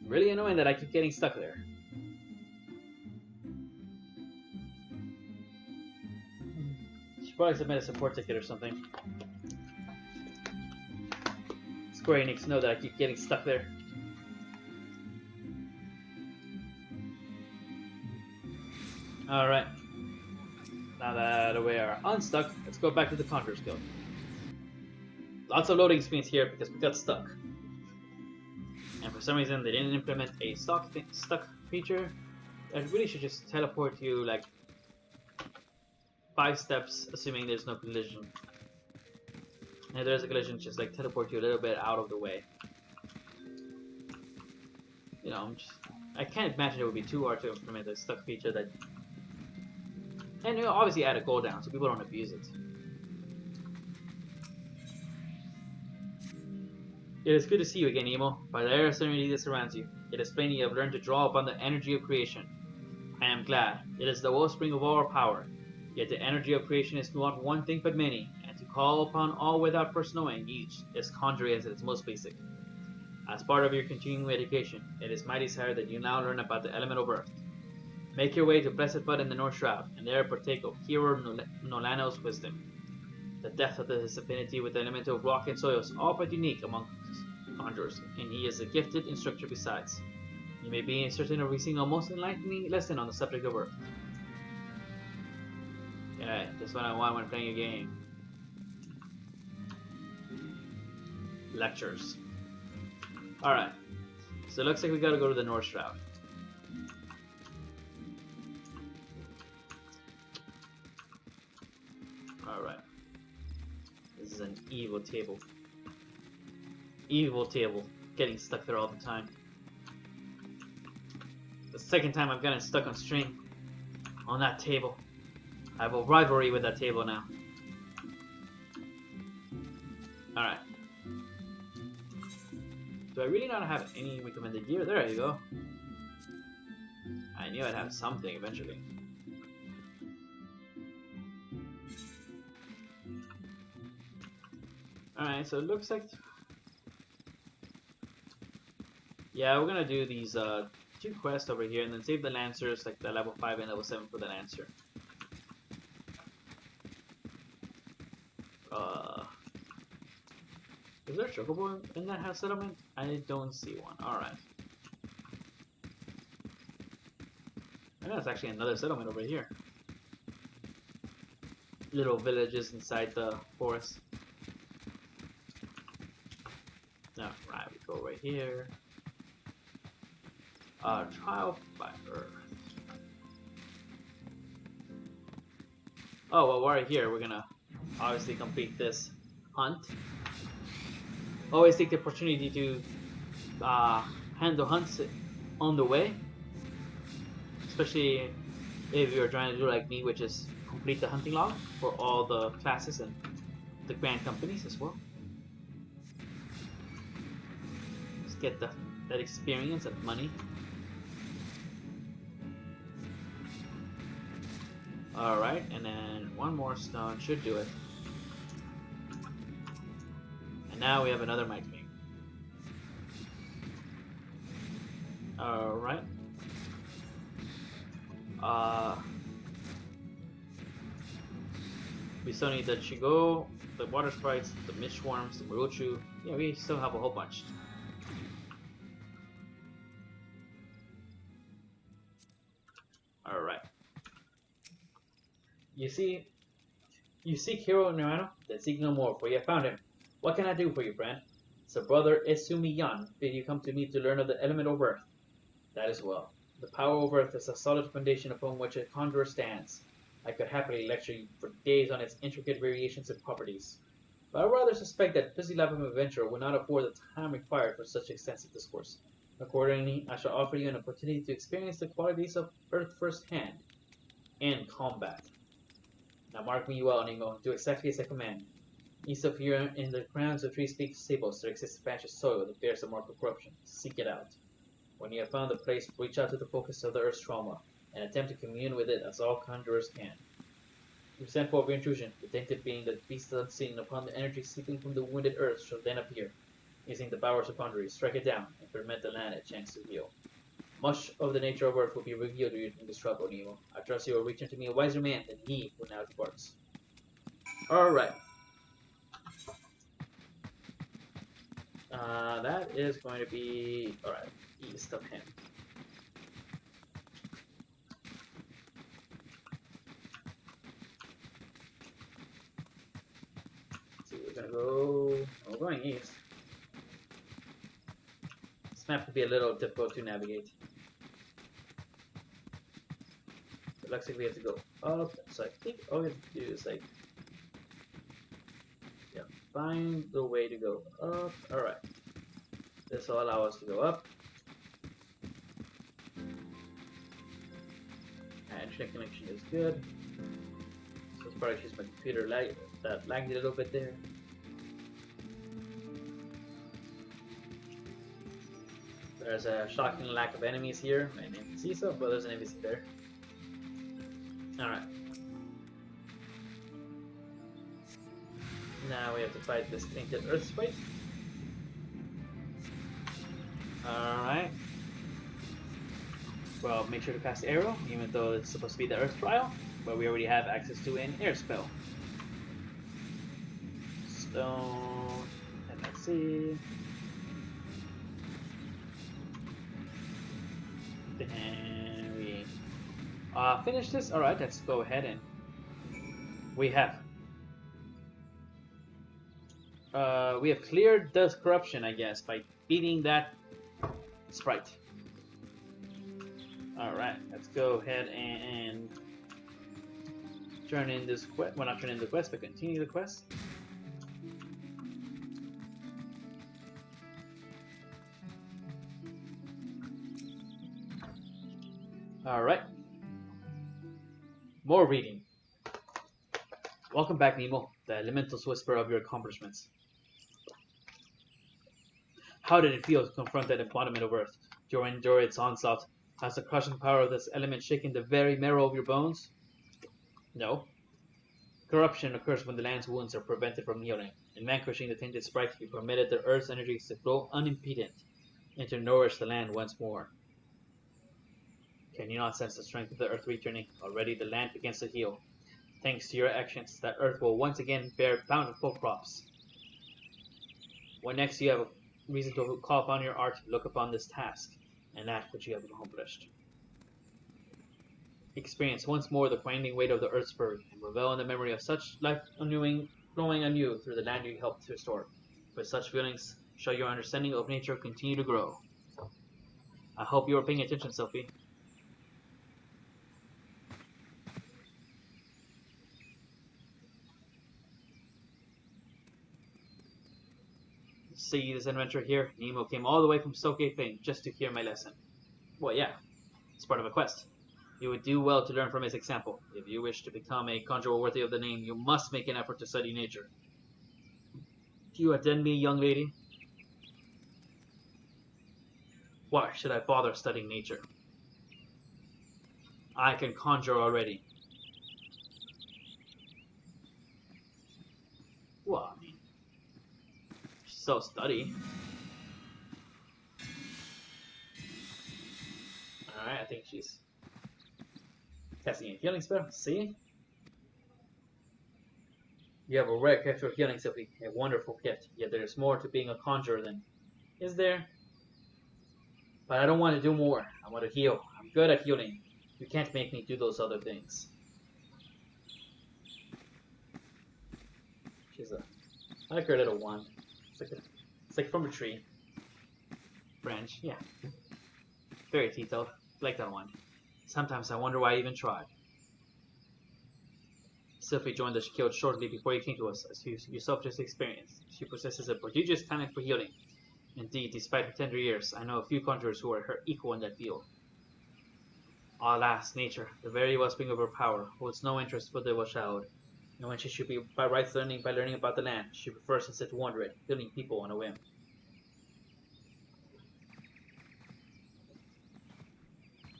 Really annoying that I keep getting stuck there. Should probably submit a support ticket or something. Square Enix know that I keep getting stuck there. Alright. Now that we are unstuck, let's go back to the Conqueror's Guild. Lots of loading screens here because we got stuck. And for some reason they didn't implement a stuck feature. It really should just teleport you like 5 steps, assuming there's no collision. And if there's a collision, just like teleport you a little bit out of the way. You know, I can't imagine it would be too hard to implement a stuck feature that, and you know, obviously add a cooldown so people don't abuse it. It is good to see you again, Emo. By the air of serenity that surrounds you, it is plain you have learned to draw upon the energy of creation. I am glad. It is the wellspring of all our power. Yet the energy of creation is not one thing but many, and to call upon all without first knowing each is conjuring at its most basic. As part of your continuing education, it is my desire that you now learn about the element of earth. Make your way to Blessed Bud in the North Shroud, and there partake of Hero Nolano's wisdom. The depth of his affinity with the element of rock and soil is all but unique among conjurers, and he is a gifted instructor besides. You may be certain of receiving a most enlightening lesson on the subject of earth. Yeah, just what I want when playing a game. Lectures. Alright, so it looks like we gotta go to the North Shroud. Alright. This is an evil table. Evil table. Getting stuck there all the time. The second time I've gotten stuck on string on that table. I have a rivalry with that table now. Alright. Do I really not have any recommended gear? There you go. I knew I'd have something eventually. Alright, so it looks like... Yeah, we're gonna do these 2 quests over here, and then save the Lancers, like the level 5 and level 7 for the Lancer. Is there a chocobo in that house settlement? I don't see one. Alright. I know it's actually another settlement over here. Little villages inside the forest. Alright, we go right here. Trial by Earth. Oh, well, while we're here, we're gonna obviously complete this hunt. Always take the opportunity to handle hunts on the way, especially if you're trying to do like me, which is complete the hunting log for all the classes and the grand companies as well. Just get that experience and money. Alright, and then one more stone should do it. And now we have another mic ring. Alright. We still need the Chigo, the water sprites, the mist worms, the Murochu. Yeah, we still have a whole bunch. Alright. You seek hero in Nirvana, then seek no more, for you have found him. What can I do for you, friend? So brother Esumiyan bid you come to me to learn of the element of earth. That is well. The power of earth is a solid foundation upon which a conjurer stands. I could happily lecture you for days on its intricate variations and properties, but I rather suspect that busy life of an adventurer will not afford the time required for such extensive discourse. Accordingly, I shall offer you an opportunity to experience the qualities of earth firsthand, in combat. Now mark me well, Nemo, do exactly as I command. East of here, in the crowns of trees peak stables, there exists a patch of soil that bears the mark of corruption. Seek it out. When you have found the place, reach out to the focus of the earth's trauma, and attempt to commune with it as all conjurers can. You send forth your intrusion, the tainted being that beasts unseen upon the energy seeping from the wounded earth shall then appear. Using the powers of conjuring, strike it down, and permit the land a chance to heal. Much of the nature of earth will be revealed to you in this trouble, Nemo. I trust you will return to me a wiser man than he who now departs. Alright. That is going to be, alright, east of him. Let's see, we're gonna go, we're going east. This map could be a little difficult to navigate. It looks like we have to go up, so I think all we have to do is like, yeah, find the way to go up. Alright. This will allow us to go up. And internet connection is good. So it's probably just my computer that lagged a little bit there. There's a shocking lack of enemies here. And NPCs, but there's an NPC there. Alright. Now we have to fight this tainted earth sprite. Alright. Well, make sure to cast arrow, even though it's supposed to be the earth trial, but we already have access to an air spell. Stone, and let's see. Then we finish this. Alright, let's go ahead and we have cleared the corruption, I guess, by beating that sprite. Alright, let's go ahead and turn in this quest. Well, not turn in the quest, but continue the quest. Alright. More reading. Welcome back, Nemo, the elemental's whisper of your accomplishments. How did it feel to confront that embodiment of earth, to endure its onslaught? Has the crushing power of this element shaken the very marrow of your bones? No. Corruption occurs when the land's wounds are prevented from healing. In vanquishing the tainted sprite, you permitted the earth's energies to flow unimpeded and to nourish the land once more. Can you not sense the strength of the earth returning? Already the land begins to heal. Thanks to your actions, that earth will once again bear bountiful crops. When next you have a reason to call upon your art, look upon this task, and that which you have accomplished. Experience once more the grinding weight of the earth's burden, and revel in the memory of such life flowing anew through the land you helped to restore. With such feelings, shall your understanding of nature continue to grow. I hope you are paying attention, Sophie. See this adventure here? Nemo came all the way from Soke Fane just to hear my lesson. Well, yeah, it's part of a quest. You would do well to learn from his example. If you wish to become a conjurer worthy of the name, you must make an effort to study nature. Do you attend me, young lady? Why should I bother studying nature? I can conjure already. Well, I mean, so study. Alright, I think she's testing a healing spell. See? You have a rare gift for healing, Sophie. A wonderful gift. Yet there's more to being a conjurer than... Is there? But I don't want to do more. I want to heal. I'm good at healing. You can't make me do those other things. I like her little wand. It's like from a tree. Branch, yeah. Very detailed. Like that one. Sometimes I wonder why I even tried. Sophie joined the guild shortly before you came to us, as you yourself just experienced. She possesses a prodigious talent for healing. Indeed, despite her tender years, I know a few conjurers who are her equal in that field. Alas, nature, the very wellspring of her power, holds no interest for the child, and when she should be by rights learning about the land, she prefers instead to wander it, killing people on a whim.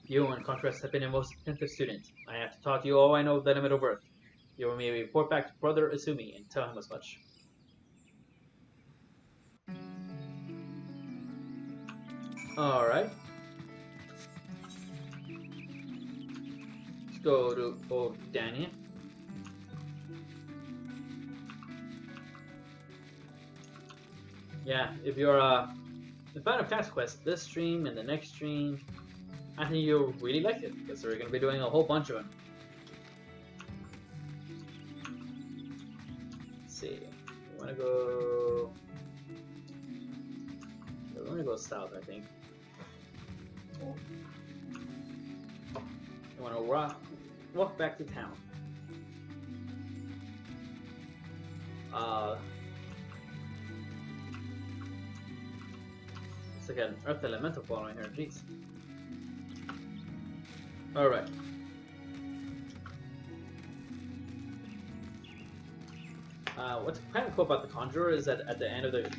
You, in contrast, have been a most attentive student. I have taught you all I know of the limit of Earth. You may report back to Brother Izumi and tell him as much. Alright. Let's go to old Danny. Yeah, if you're a fan of Task Quest, this stream and the next stream, I think you'll really like it, because we're going to be doing a whole bunch of them. Let's see. We want to go... We're going to go south, I think. We want to walk back to town. It's like an Earth Elemental following her, jeez. Alright. What's kind of cool about the Conjurer is that at the end of the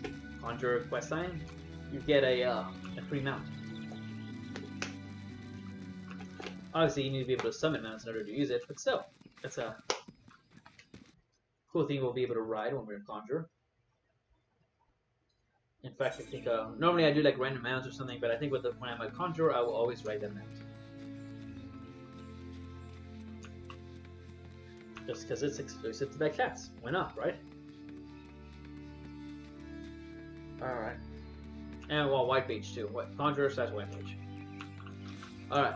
Conjurer quest line, you get a free mount. Obviously, you need to be able to summon mounts in order to use it, but still, it's a cool thing we'll be able to ride when we're in Conjurer. In fact, I think normally I do like random mounts or something, but I think when I'm a Conjurer, I will always ride that mount. Just because it's exclusive to that class. Why not, right? Alright. And well, white page too. What Conjurer / white page. Alright.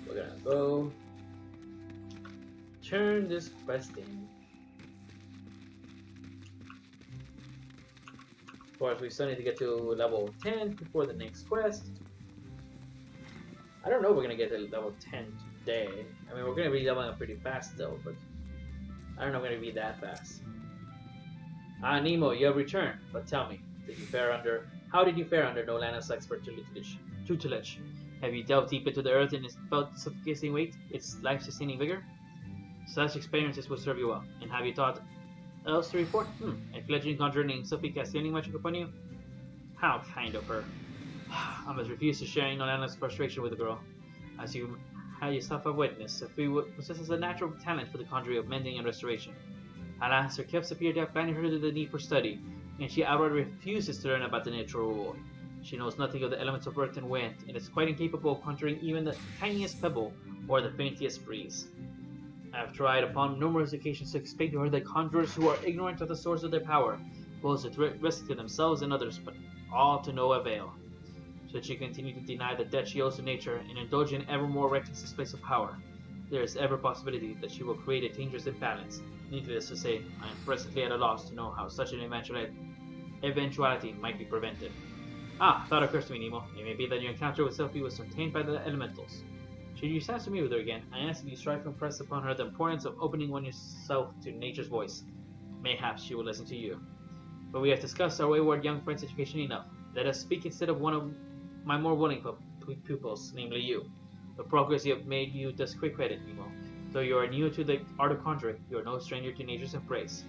We're gonna go turn this quest in. Of course, we still need to get to level 10 before the next quest. I don't know if we're gonna get to level 10 today. I mean, we're gonna be leveling up pretty fast though, but I don't know if we're gonna be that fast. Ah, Nemo, you have returned. But tell me, how did you fare under Nolana's expert tutelage? Have you delved deep into the earth and felt its suffocating weight, its life-sustaining vigor? Such experiences will serve you well. And have you thought else to report? A fledgling conjurer named Sophie cast healing magic upon you? How kind of her. I must refuse to sharing Nolana's frustration with the girl. As you yourself have witnessed, Sophie possesses a natural talent for the conjuring of mending and restoration. Alas, her gifts appear to have blinded her to the need for study, and she outright refuses to learn about the natural world. She knows nothing of the elements of earth and wind, and is quite incapable of conjuring even the tiniest pebble or the faintest breeze. I have tried upon numerous occasions to explain to her that conjurers who are ignorant of the source of their power pose a risk to themselves and others, but all to no avail. Should she continue to deny the debt she owes to nature and indulge in ever more reckless displays of power, there is ever possibility that she will create a dangerous imbalance. Needless to say, I am presently at a loss to know how such an eventuality might be prevented. Ah, thought occurs to me, Nemo. It may be that your encounter with Sylphie was obtained by the elementals. Should you chance to meet with her again, I ask that you strive to impress upon her the importance of opening oneself to nature's voice. Mayhaps she will listen to you. But we have discussed our wayward young friend's education enough. Let us speak instead of one of my more willing pupils, namely you. The progress you have made you does quick credit, Nemo. Though you are new to the art of conjuring, you are no stranger to nature's embrace.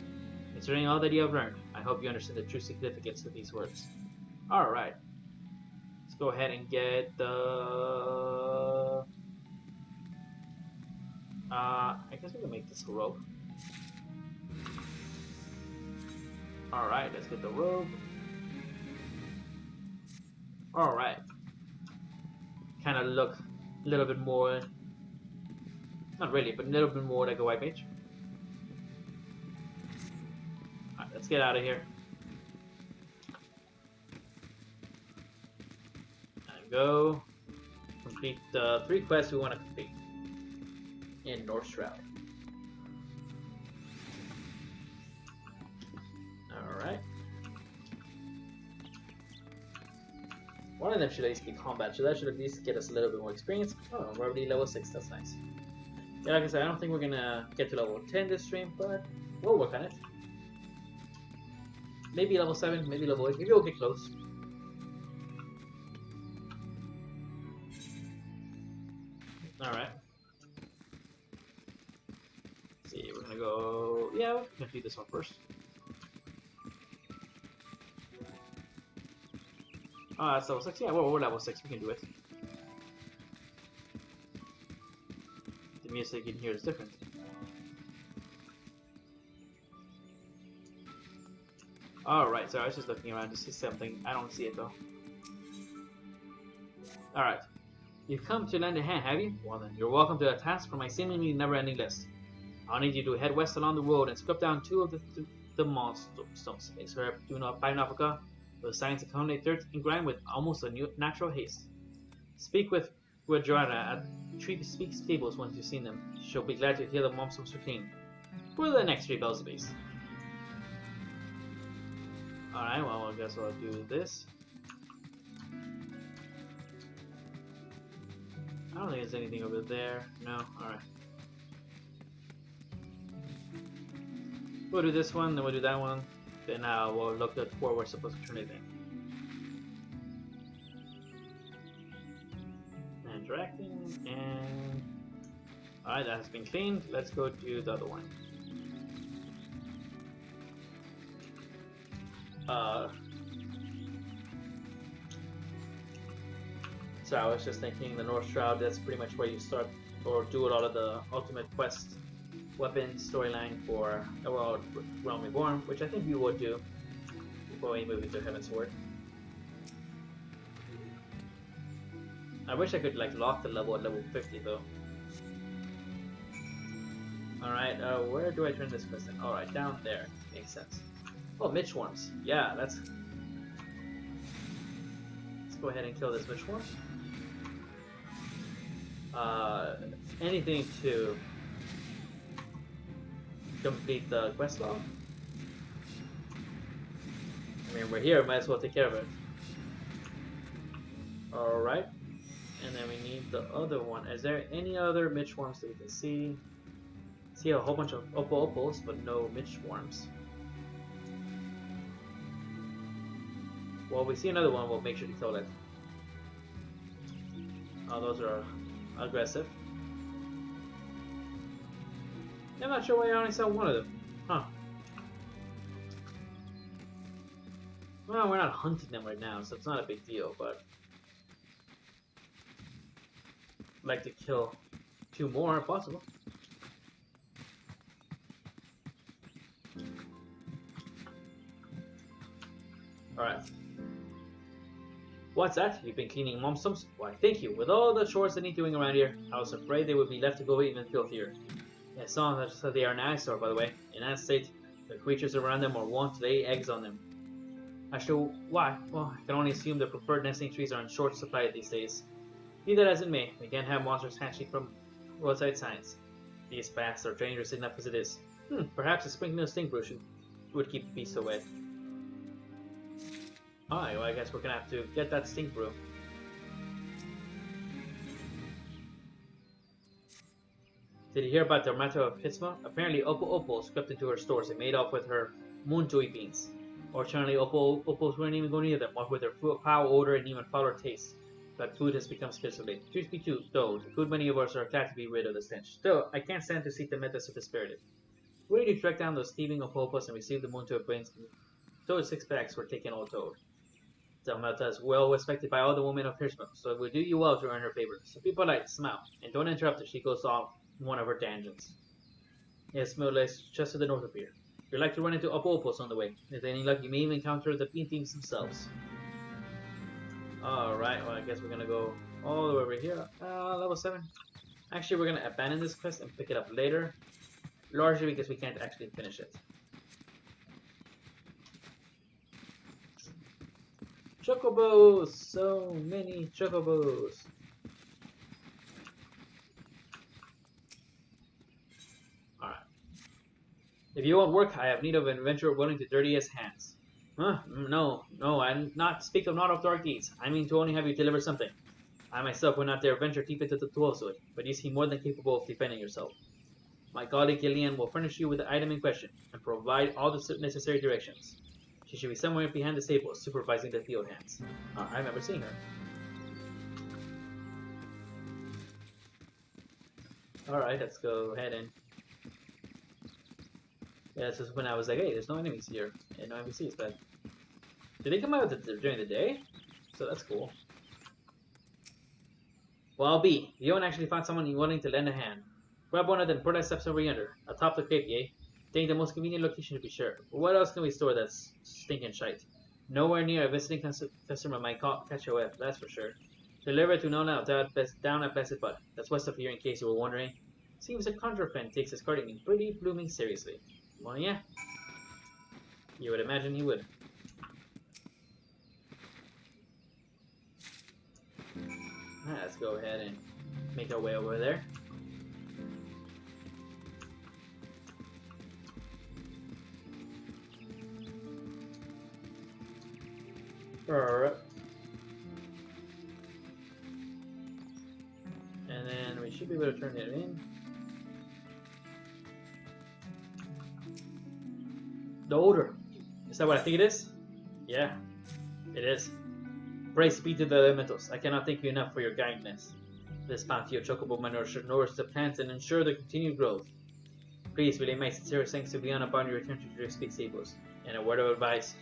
Considering all that you have learned, I hope you understand the true significance of these words. Alright. Let's go ahead and get the... I guess we can make this a rope. Alright, let's get the rope. Alright. Kind of look a little bit more... Not really, but a little bit more like a white mage. Alright, let's get out of here. And go complete the 3 quests we want to complete in North Shroud. Alright. One of them should at least be combat, so that should at least get us a little bit more experience. Oh, we're already level 6, that's nice. Yeah, like I said, I don't think we're gonna get to level 10 this stream, but we'll work on it. Maybe level 7, maybe level 8, maybe we'll get close. Alright. Let's see, we're gonna go... Yeah, we're gonna do this one first. Oh, that's level 6? Yeah, we're level 6, we can do it. The music in here is different. Alright, so I was just looking around to see something. I don't see it though. Alright. You've come to lend a hand, have you? Well then, you're welcome to a task from my seemingly never-ending list. I'll need you to head west along the road and scrub down 2 of the milestones. Makes her do not find Africa with science accommodate dirt and grind with almost a natural haste. Speak with Joanna at Tree Speak Stables once you've seen them. She'll be glad to hear the milestones are clean. For the next 3 bells apiece. Alright, well, I guess I'll do this. I don't think there's anything over there. No? Alright. We'll do this one, then we'll do that one. Then we'll look at where we're supposed to turn it in. And directing, and... Alright, that has been cleaned. Let's go to the other one. So I was just thinking the North Shroud, that's pretty much where you start or do a lot of the ultimate quest weapon storyline for a World Realm Reborn, which I think we would do before we move into Heaven's Word. I wish I could like lock the level at level 50 though. Alright, where do I turn this quest in? Alright, down there. Makes sense. Oh, Mitch Worms. Yeah, let's go ahead and kill this Mitch Worm. Anything to complete the quest log? I mean, we're here, might as well take care of it. Alright. And then we need the other one. Is there any other Mitch Worms that we can see? See a whole bunch of opals, but no Mitch Worms. Well, we see another one, we'll make sure to kill it. Oh, those are aggressive. I'm not sure why I only saw one of them. Huh. Well, we're not hunting them right now, so it's not a big deal, but... I'd like to kill 2 more if possible. Alright. What's that? You've been cleaning Mom's stumps? Why, thank you. With all the chores that need doing around here, I was afraid they would be left to go even filthier. Yeah, some that they are an eyesore, by the way. In that state, the creatures around them are wont to lay eggs on them. Actually, why? Well, I can only assume the preferred nesting trees are in short supply these days. Be that as it may, we can't have monsters hatching from roadside signs. These paths are dangerous enough as it is. Perhaps a sprinkling of stink brew would keep the beast away. Alright, well I guess we're gonna have to get that stink brew. Did you hear about the matter of Pitsma? Apparently Oppo crept into her stores and made off with her moonjoy beans. Fortunately, Oppos weren't even going near them, what with their foul odor and even fouler taste. But food has become scarce of late. Truth be told, good many of us are glad to be rid of the stench. Still, I can't stand to see the methods of dispirited. We need to track down those thieving Opopos and receive the moonjoy beans. Those 6 packs were taken all told. Zelmeta is well respected by all the women of Hirschman, so it would do you well to earn her favor. So be polite, smile, and don't interrupt if she goes off one of her tangents. Yes, Mill lies just to the north of here. You'd like to run into Opopos on the way. If any luck, you may even encounter the bean thieves themselves. Alright, well I guess we're gonna go all the way over here. Level 7. Actually, we're gonna abandon this quest and pick it up later. Largely because we can't actually finish it. Chocobos! So many chocobos! Alright. If you won't work, I have need of an adventurer willing to dirty his hands. Huh? No, I'm not speak of not of dark deeds. I mean to only have you deliver something. I myself would not dare venture deep into the Tuosoid, but you seem more than capable of defending yourself. My colleague Gillian will furnish you with the item in question, and provide all the necessary directions. She should be somewhere behind the stables, supervising the field hands. I remember seeing her. Alright, let's go ahead and... Yeah, this is when I was like, hey, there's no enemies here, and no NPCs, but... Did they come out during the day? So that's cool. Well, B, you don't actually find someone willing to lend a hand. Grab one of them, put that steps over yonder, atop the crepe, eh? They ain't the most convenient location to be sure. But what else can we store that's stinking shite? Nowhere near a visiting customer might catch a whiff, that's for sure. Deliver it to Nona down at Blessed Bud. That's west of here in case you were wondering. Seems a contrafend takes his gardening pretty blooming seriously. Well, yeah. You would imagine he would. Let's go ahead and make our way over there. Alright. And then we should be able to turn it in. The odor. Is that what I think it is? Yeah, it is. Praise be to the elementals. I cannot thank you enough for your kindness. This bounty of chocobo manure should nourish the plants and ensure their continued growth. Please relay my sincere thanks to Leon upon your return to your speak stables. And a word of advice.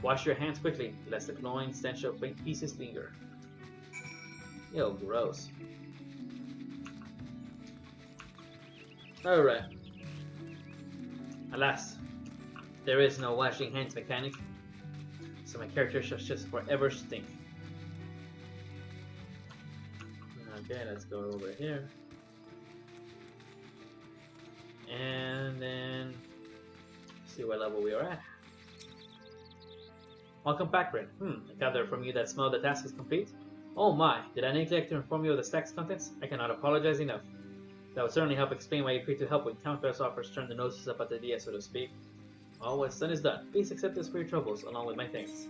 Wash your hands quickly, lest the glowing stench of pieces linger. Ew, gross. Alright. Alas, there is no washing hands mechanic, so my character shall just forever stink. Okay, let's go over here. And then see what level we are at. Welcome back, Bryn. I gather from you that smell the task is complete. Oh my, did I neglect to inform you of the stack's contents? I cannot apologize enough. That would certainly help explain why you agreed to help when countless offers turn the noses up at the DS, so to speak. All what's done is done. Please accept this for your troubles, along with my thanks.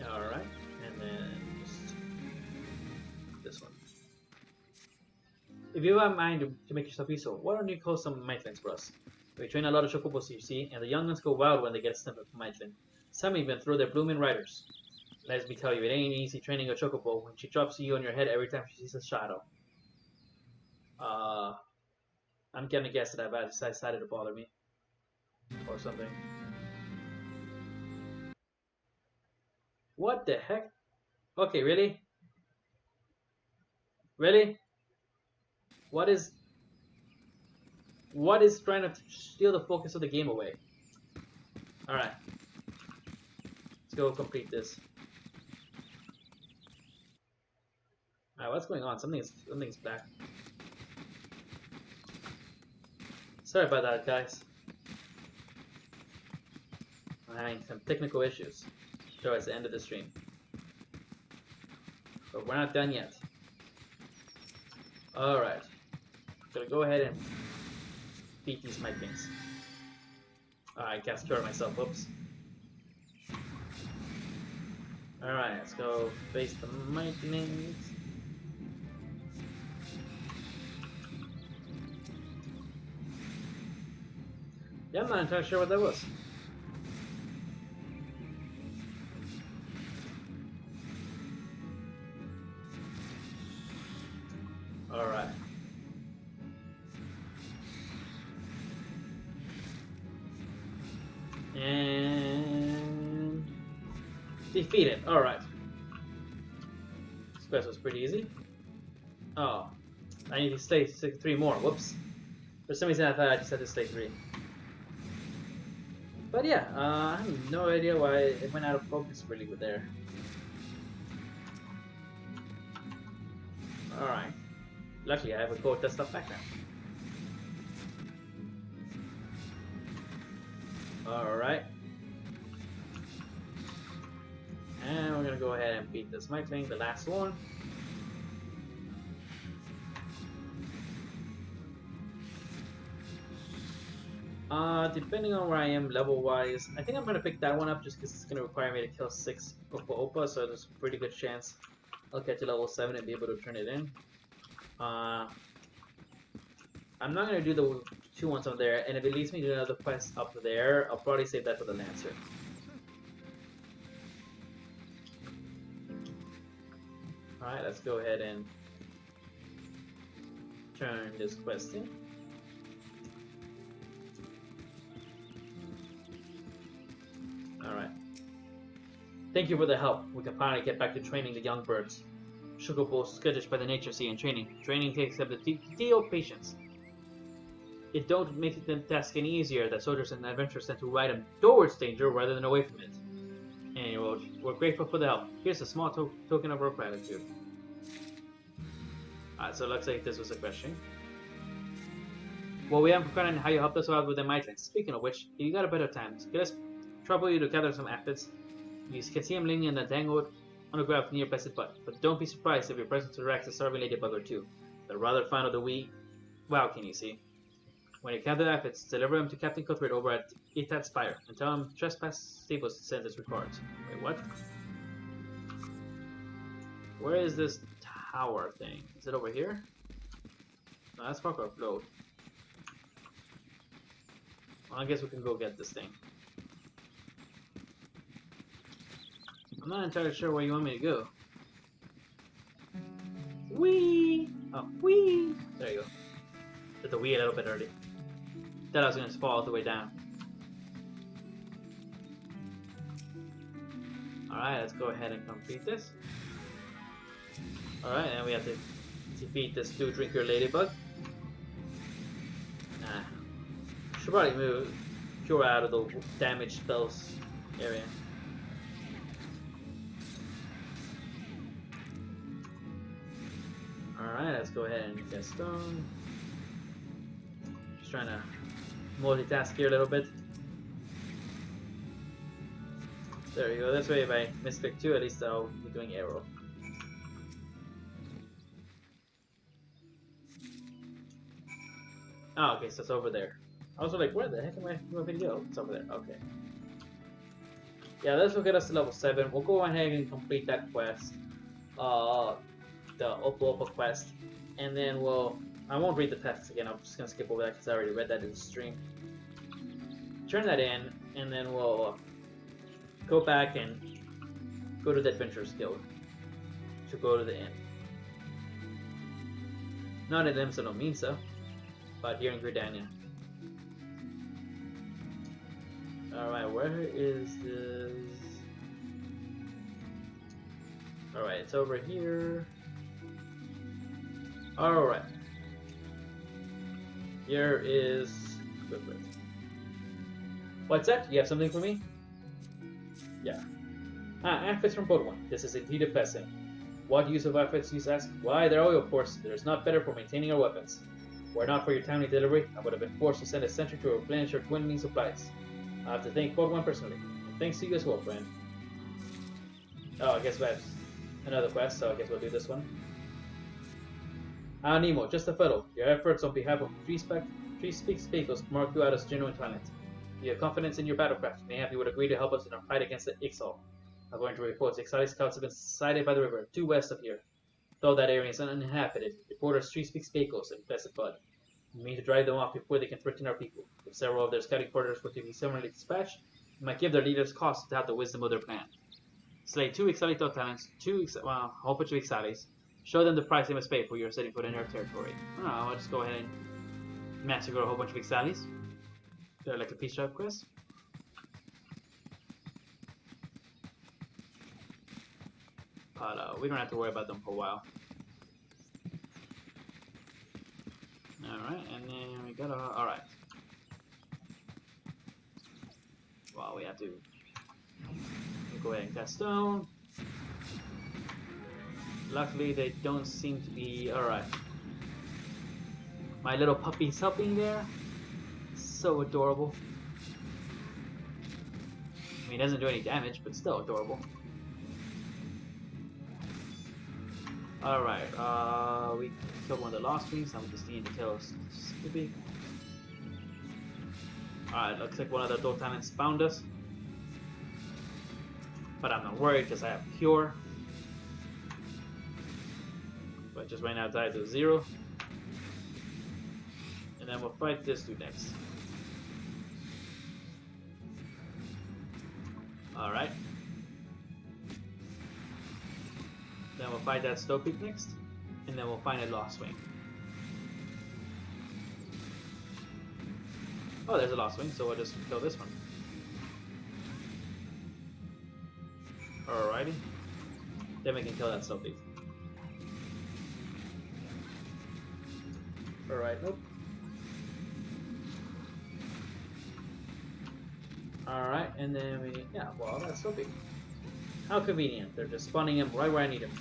Alright, and then just this one. If you have a mind to make yourself useful, why don't you call some Maitlins for us? We train a lot of chocobos, you see, and the young ones go wild when they get a snippet from Maitlin. Some even throw their blooming riders. Let me tell you, it ain't easy training a chocobo when she drops you on your head every time she sees a shadow. I'm gonna guess that I've decided to bother me. Or something. What the heck? Okay, really? Really? What is trying to steal the focus of the game away? Alright. Let's go complete this. Alright, what's going on? Something's black. Sorry about that, guys. I'm having some technical issues towards the end of the stream. But we're not done yet. Alright. Gonna go ahead and beat these Miclings. I cast Cure myself, whoops. Alright, let's go face the Miclings. Yeah, I'm not entirely sure what that was. Alright. And defeated. Alright. This quest was pretty easy. Oh. I need to stay 3 more. Whoops. For some reason I thought I just had to stay 3. But yeah, I have no idea why it went out of focus really with there. Alright. Luckily I have a cool desktop background. Alright. And we're gonna go ahead and beat this Micling, the last one. Depending on where I am level-wise, I think I'm gonna pick that one up just because it's gonna require me to kill 6 Opa, so there's a pretty good chance I'll get to level 7 and be able to turn it in. I'm not gonna do the 2 ones up there, and if it leads me to another quest up there, I'll probably save that for the Lancer. Alright, let's go ahead and turn this quest in. Alright. Thank you for the help. We can finally get back to training the young birds. Sugarbull skittish by the nature sea and training. Training takes up the deal of patience. It don't make the task any easier that soldiers and adventurers tend to ride them towards danger rather than away from it. Anyway, we're grateful for the help. Here's a small token of our gratitude. Alright, so it looks like this was a question. Well, we haven't forgotten how you helped us out with the Miclings. Speaking of which, you got a bit of time. Let us trouble you to gather some aphids. You can see him leaning in the dangled on the ground near Blessed Butt, but don't be surprised if your presence attracts a starving ladybug or 2. They're rather fond of the wee wowkin, you see. When you gather the aphids, deliver them to Captain Cuthbert over at Etat Spire, and tell him Trespass Stables sent his regards. Wait, what? Where is this tower thing? Is it over here? No, that's Parker Float. Well, I guess we can go get this thing. I'm not entirely sure where you want me to go. Whee! Oh, whee! There you go. Did the whee a little bit early. Thought I was going to fall all the way down. Alright, let's go ahead and complete this. Alright, and we have to defeat this 2-drinker ladybug. Should probably move Cure out of the damaged spells area. Alright, let's go ahead and get stone. Just trying to multitask here a little bit. There we go. This way if I misclick 2, at least I'll be doing arrow. Oh, okay, so it's over there. I was like, where the heck am I moving to go? It's over there. Okay. Yeah, this will get us to level 7. We'll go ahead and complete that quest. The Opa Opa quest. And then I won't read the text again. I'm just going to skip over that because I already read that in the stream. Turn that in, and then we'll go back and go to the Adventurers Guild to go to the inn. Not in Limsa no Minsa, but here in Gridania. Alright, where is this? Alright, it's over here. Alright. Here is equipment. What's that? You have something for me? Yeah. Outfits from Pokemon. This is indeed depressing. What use of outfits, you ask? Why, they're oil ports. They're not better for maintaining our weapons. Were it not for your timely delivery, I would have been forced to send a sentry to replenish our dwindling supplies. I have to thank Pokemon personally. And thanks to you as well, friend. Oh, I guess we have another quest, so I guess we'll do this one. Nemo, just a fellow. Your efforts on behalf of Tree Speaks Pecos mark you out as genuine talent. You have confidence in your battlecraft. Mayhap you would agree to help us in our fight against the Ixal. According to reports, Ixali scouts have been sighted by the river, due west of here. Though that area is uninhabited, reporters Tree Speaks Pecos and Blessed Bud. We mean to drive them off before they can threaten our people. If several of their scouting porters were to be similarly dispatched, we might give their leaders cause to have the wisdom of their plan. Slay 2 Ixali talents, a whole bunch of Ixalis. Show them the price they must pay for your setting foot in their territory. Oh, I'll just go ahead and massacre a whole bunch of Ixalis. They're like a peace tribe quest. But we don't have to worry about them for a while. Alright, and then we got alright. Well, we have to go ahead and cast stone. Luckily, they don't seem to be alright. My little puppy's helping there. So adorable. I mean, it doesn't do any damage, but still adorable. Alright, we killed one of the Lost Wings. I'm just needing to kill Skippy. Alright, looks like one of the dual talents found us. But I'm not worried because I have Cure. But just right now died to 0. And then we'll fight this dude next. Alright. Then we'll fight that Stopeak next. And then we'll find a Lost Wing. Oh, there's a Lost Wing, so we'll just kill this one. Alrighty. Then we can kill that Stopeak. Alright, nope. Alright, and then we... yeah, well, that's Stopeak. How convenient. They're just spawning him right where I need him.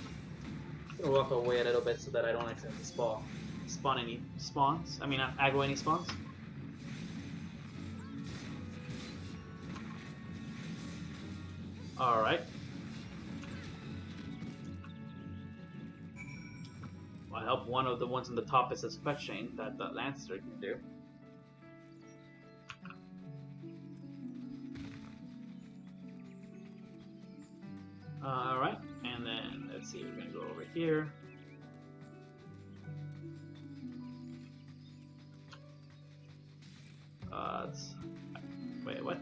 I'm gonna walk away a little bit so that I don't accidentally spawn any spawns. I mean, not aggro any spawns. Alright. I'll help one of the ones on the top is a fetch chain that the Lancer can do. Alright, and then let's see, we're gonna go over here. Wait, what?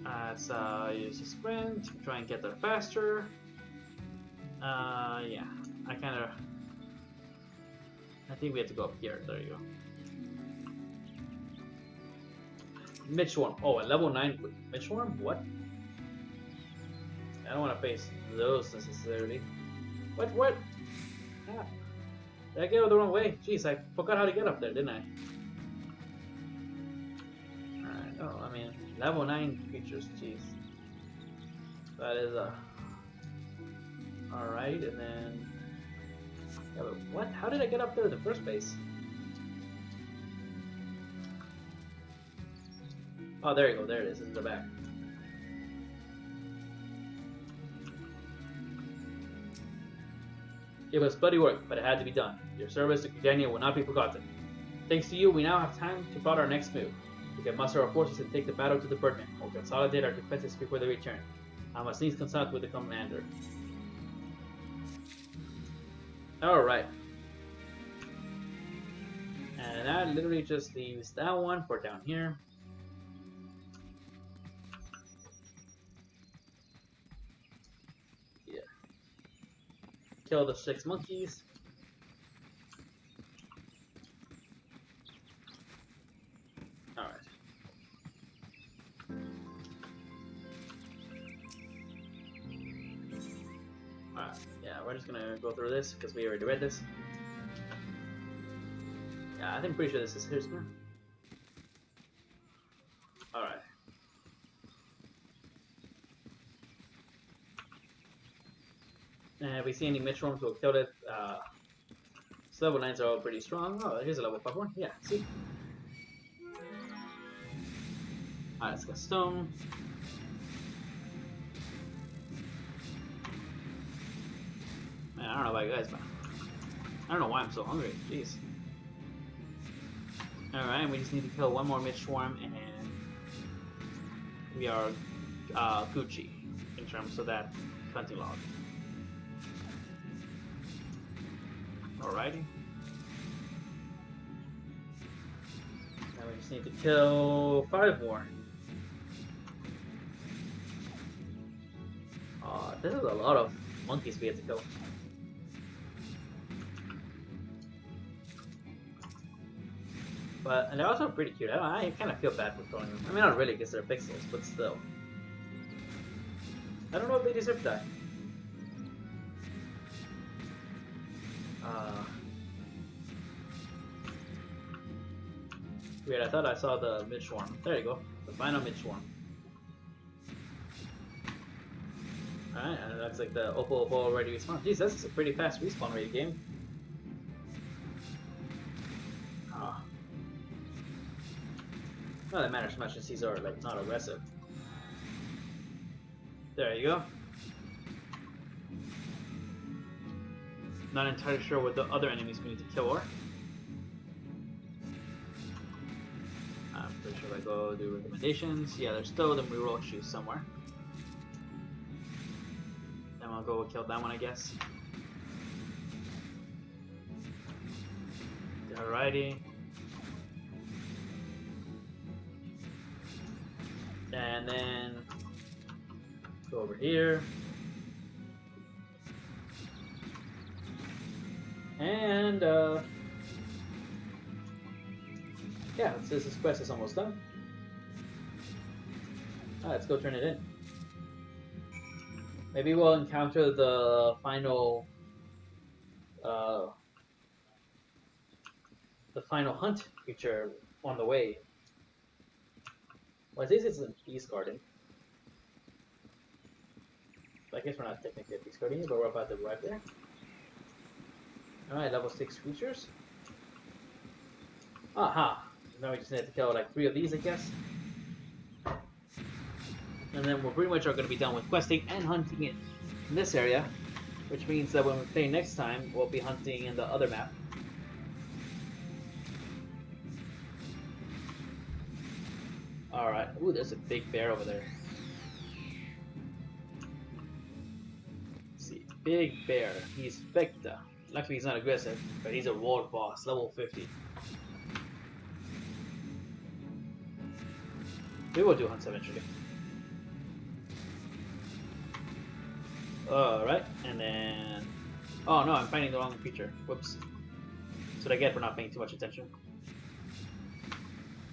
Let's use a sprint, try and get there faster. Yeah, I think we have to go up here. There you go. Mitchworm. Oh, a level 9 Mitchworm? What? I don't want to face those necessarily. What? Ah, did I get the wrong way? Jeez, I forgot how to get up there, didn't I? Alright, oh, I mean, level 9 creatures, jeez. That is alright, and then... yeah, but what? How did I get up there in the first place? Oh, there you go. There it is. In the back. It was bloody work, but it had to be done. Your service to Gudania will not be forgotten. Thanks to you, we now have time to plot our next move. We can muster our forces and take the battle to the Birdman, or consolidate our defenses before they return. I must needs consult with the commander. Alright. And that literally just leaves that one for down here. Kill the 6 monkeys. Alright. Alright, yeah, we're just gonna go through this because we already read this. Yeah, I think pretty sure this is his one. Alright. we see any Mitchworms, we'll kill it. Level 9s are all pretty strong. Oh, here's a level 5 one. Yeah, see? Alright, let's get stone. Man, I don't know about you guys, but I don't know why I'm so hungry. Jeez. Alright, we just need to kill one more Mitchworm and we are Gucci in terms of that hunting log. Alrighty. Now we just need to kill 5 more. This is a lot of monkeys we have to kill. But, and they're also pretty cute. I kind of feel bad for throwing them. I mean, not really because they're pixels, but still. I don't know if they deserve to die. Weird, I thought I saw the Mitchworm. There you go. The final Mitchworm. Alright, and it looks like the Opal already respawned. Jeez, that's a pretty fast respawn rate game. Not that matters much since these are like not aggressive. There you go. Not entirely sure what the other enemies we need to kill are. I'm pretty sure if I go do recommendations. Yeah, there's still the reroll shoes somewhere. Then I'll go kill that one, I guess. Alrighty. And then go over here. And yeah, this quest is almost done. Let's go turn it in. Maybe we'll encounter the final hunt creature on the way. Well, this is a Beast Garden. So I guess we're not technically a Beast Garden yet, but we're about to arrive there. Alright, level 6 creatures. Aha! Now we just need to kill like 3 of these, I guess. And then we're pretty much are going to be done with questing and hunting in this area. Which means that when we play next time, we'll be hunting in the other map. Alright. Ooh, there's a big bear over there. Let's see. Big bear. He's Vecta. Luckily he's not aggressive, but he's a world boss, level 50. We will do hunts eventually. Alright, and then... Oh no, I'm finding the wrong creature. Whoops. That's what I get for not paying too much attention.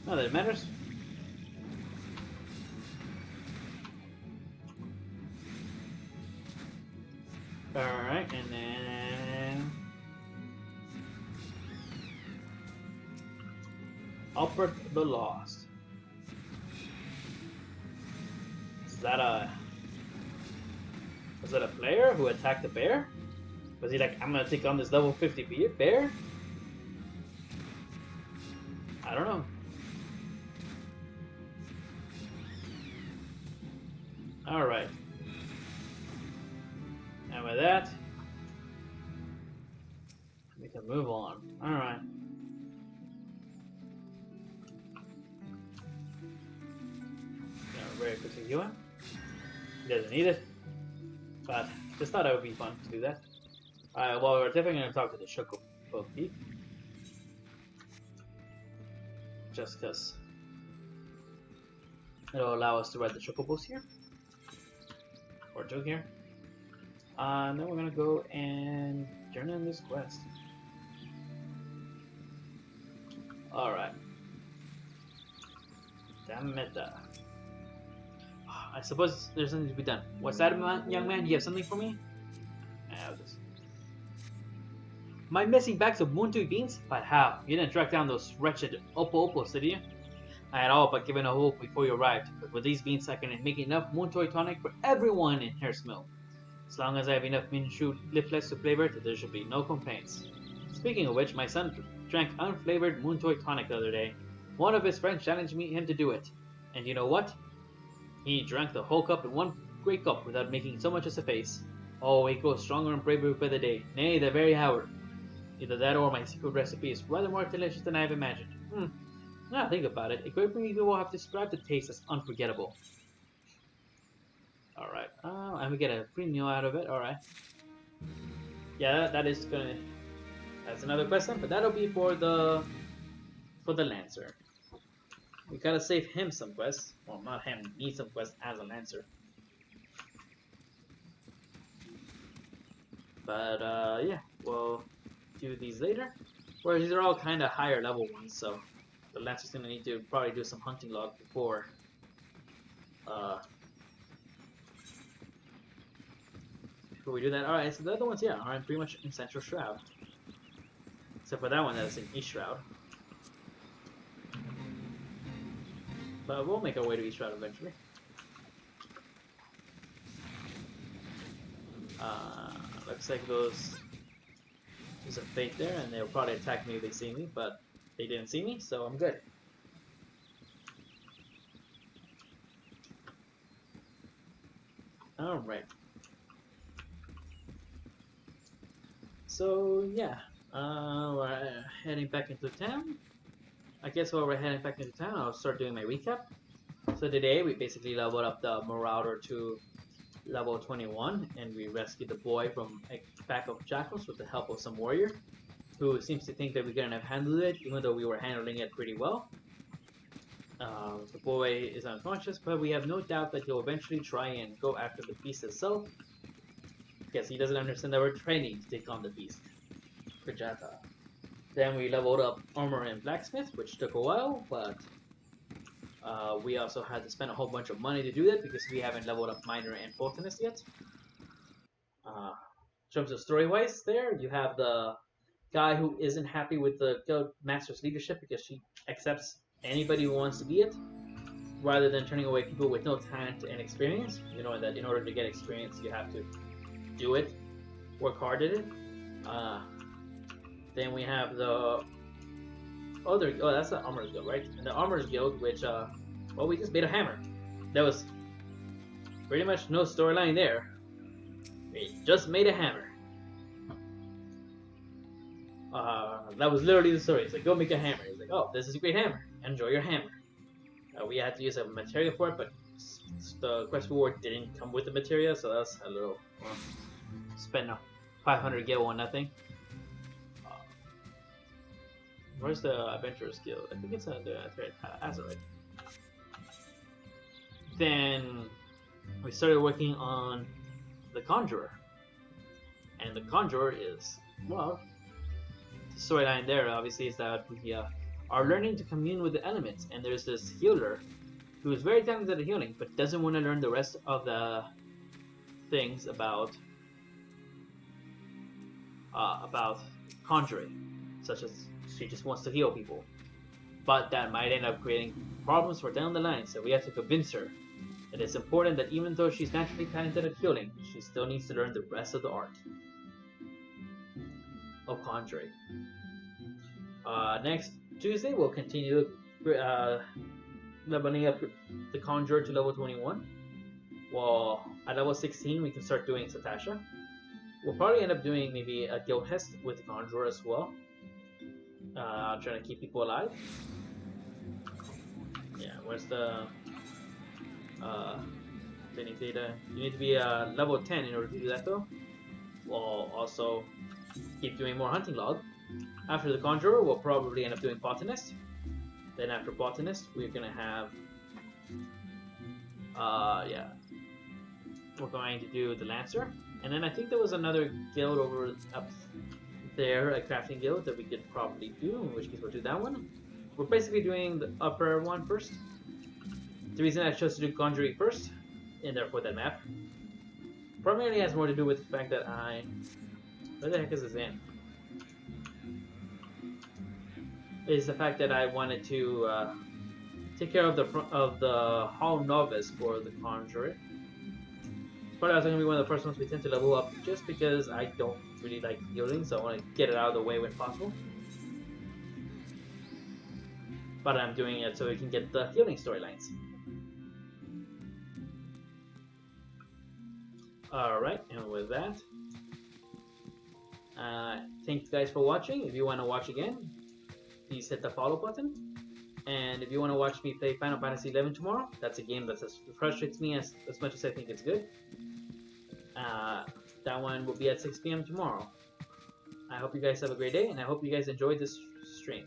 Not that it matters. Alright, and then... Albert the Lost. Is that a... Was that a player who attacked the bear? Was he like, I'm gonna take on this level 50 bear? I don't know. Alright. And with that, we can move on. Alright. Very quickly heal him. He doesn't need it. But just thought it would be fun to do that. Alright, well, we're definitely going to talk to the Chocobo Peak. Just because it'll allow us to ride the Chocobos here. Or two here. And then we're going to go and journey on this quest. Alright. Damn it. I suppose there's something to be done. What's that, young man? Do you have something for me? Yeah, my missing bags of Moontui beans? But how? You didn't track down those wretched Opals, did you? I had all but given a hope before you arrived, but with these beans I can make enough Moontui tonic for everyone in Harris Mill. As long as I have enough Minshu leaflets to flavor it, there should be no complaints. Speaking of which, my son drank unflavored Moontoy tonic the other day. One of his friends challenged him to do it. And you know what? He drank the whole cup in one great gulp without making so much as a face. Oh, he grows stronger and braver by the day, nay, the very hour. Either that or my secret recipe is rather more delicious than I have imagined. Now I think about it, a great many people will have described the taste as unforgettable. Alright, and we get a free meal out of it, alright. Yeah, that's another question, but that'll be for the Lancer. We gotta save him some quests. Well, not him, need some quests as a Lancer. But, yeah, we'll do these later. Whereas these are all kind of higher level ones, so the Lancer's gonna need to probably do some hunting log before we do that. Alright, so the other ones, yeah, are pretty much in Central Shroud. Except for that one that is in East Shroud. But we'll make our way to East Shroud eventually. Looks like there's a fate there, and they'll probably attack me if they see me, but they didn't see me, so I'm good. Alright. So, yeah. We're heading back into town. I guess while we're heading back into town, I'll start doing my recap. So today, we basically leveled up the Marauder to level 21, and we rescued the boy from a pack of jackals with the help of some warrior, who seems to think that we couldn't have handled it, even though we were handling it pretty well. The boy is unconscious, but we have no doubt that he'll eventually try and go after the beast itself, because he doesn't understand that we're training to take on the beast. Kajata. Then we leveled up Armor and Blacksmith, which took a while, but we also had to spend a whole bunch of money to do that because we haven't leveled up Miner and Botanist yet. In terms of story-wise there, you have the guy who isn't happy with the Guild Master's leadership because she accepts anybody who wants to be it, rather than turning away people with no talent and experience. You know that in order to get experience, you have to do it, work hard at it. Then we have the other, that's the Armor's Guild, right? And the Armor's Guild, which, well, we just made a hammer. There was pretty much no storyline there. We just made a hammer. That was literally the story. It's like, go make a hammer. It's like, oh, this is a great hammer. Enjoy your hammer. We had to use a material for it, but the quest reward didn't come with the material, so that's a little, spend 500 gil on nothing. Where's the Adventurer's Guild? I think it's under the Azurite. Then we started working on the Conjurer. And the Conjurer is, well, the storyline there obviously is that we are learning to commune with the elements. And there's this healer who is very talented at healing, but doesn't want to learn the rest of the things about conjuring, such as she just wants to heal people. But that might end up creating problems for down the line, so we have to convince her that it's important that even though she's naturally talented at healing, she still needs to learn the rest of the art of conjuring. Next Tuesday, we'll continue leveling up the Conjurer to level 21. Well, at level 16, we can start doing Satosha. We'll probably end up doing maybe a guild test with the Conjurer as well. Trying to keep people alive. Yeah, where's the training data? You need to be level 10 in order to do that though. We'll also keep doing more hunting log. After the Conjurer, we'll probably end up doing Botanist. Then after Botanist, we're gonna have yeah, we're going to do the Lancer. And then I think there was another guild over up there, a crafting guild that we could probably do, in which case we'll do that one. We're basically doing the upper one first. The reason I chose to do Conjuring first, and therefore that map, primarily has more to do with the fact that where the heck is this in? Is the fact that I wanted to take care of the Hall Novice for the Conjurer. Probably also going to be one of the first ones we tend to level up, just because I don't really like healing, so I want to get it out of the way when possible. But I'm doing it so we can get the healing storylines. Alright, and with that, thank you guys for watching. If you want to watch again, please hit the follow button. And if you want to watch me play Final Fantasy XI tomorrow, that's a game that frustrates me as much as I think it's good. That one will be at 6 p.m. tomorrow. I hope you guys have a great day, and I hope you guys enjoyed this stream.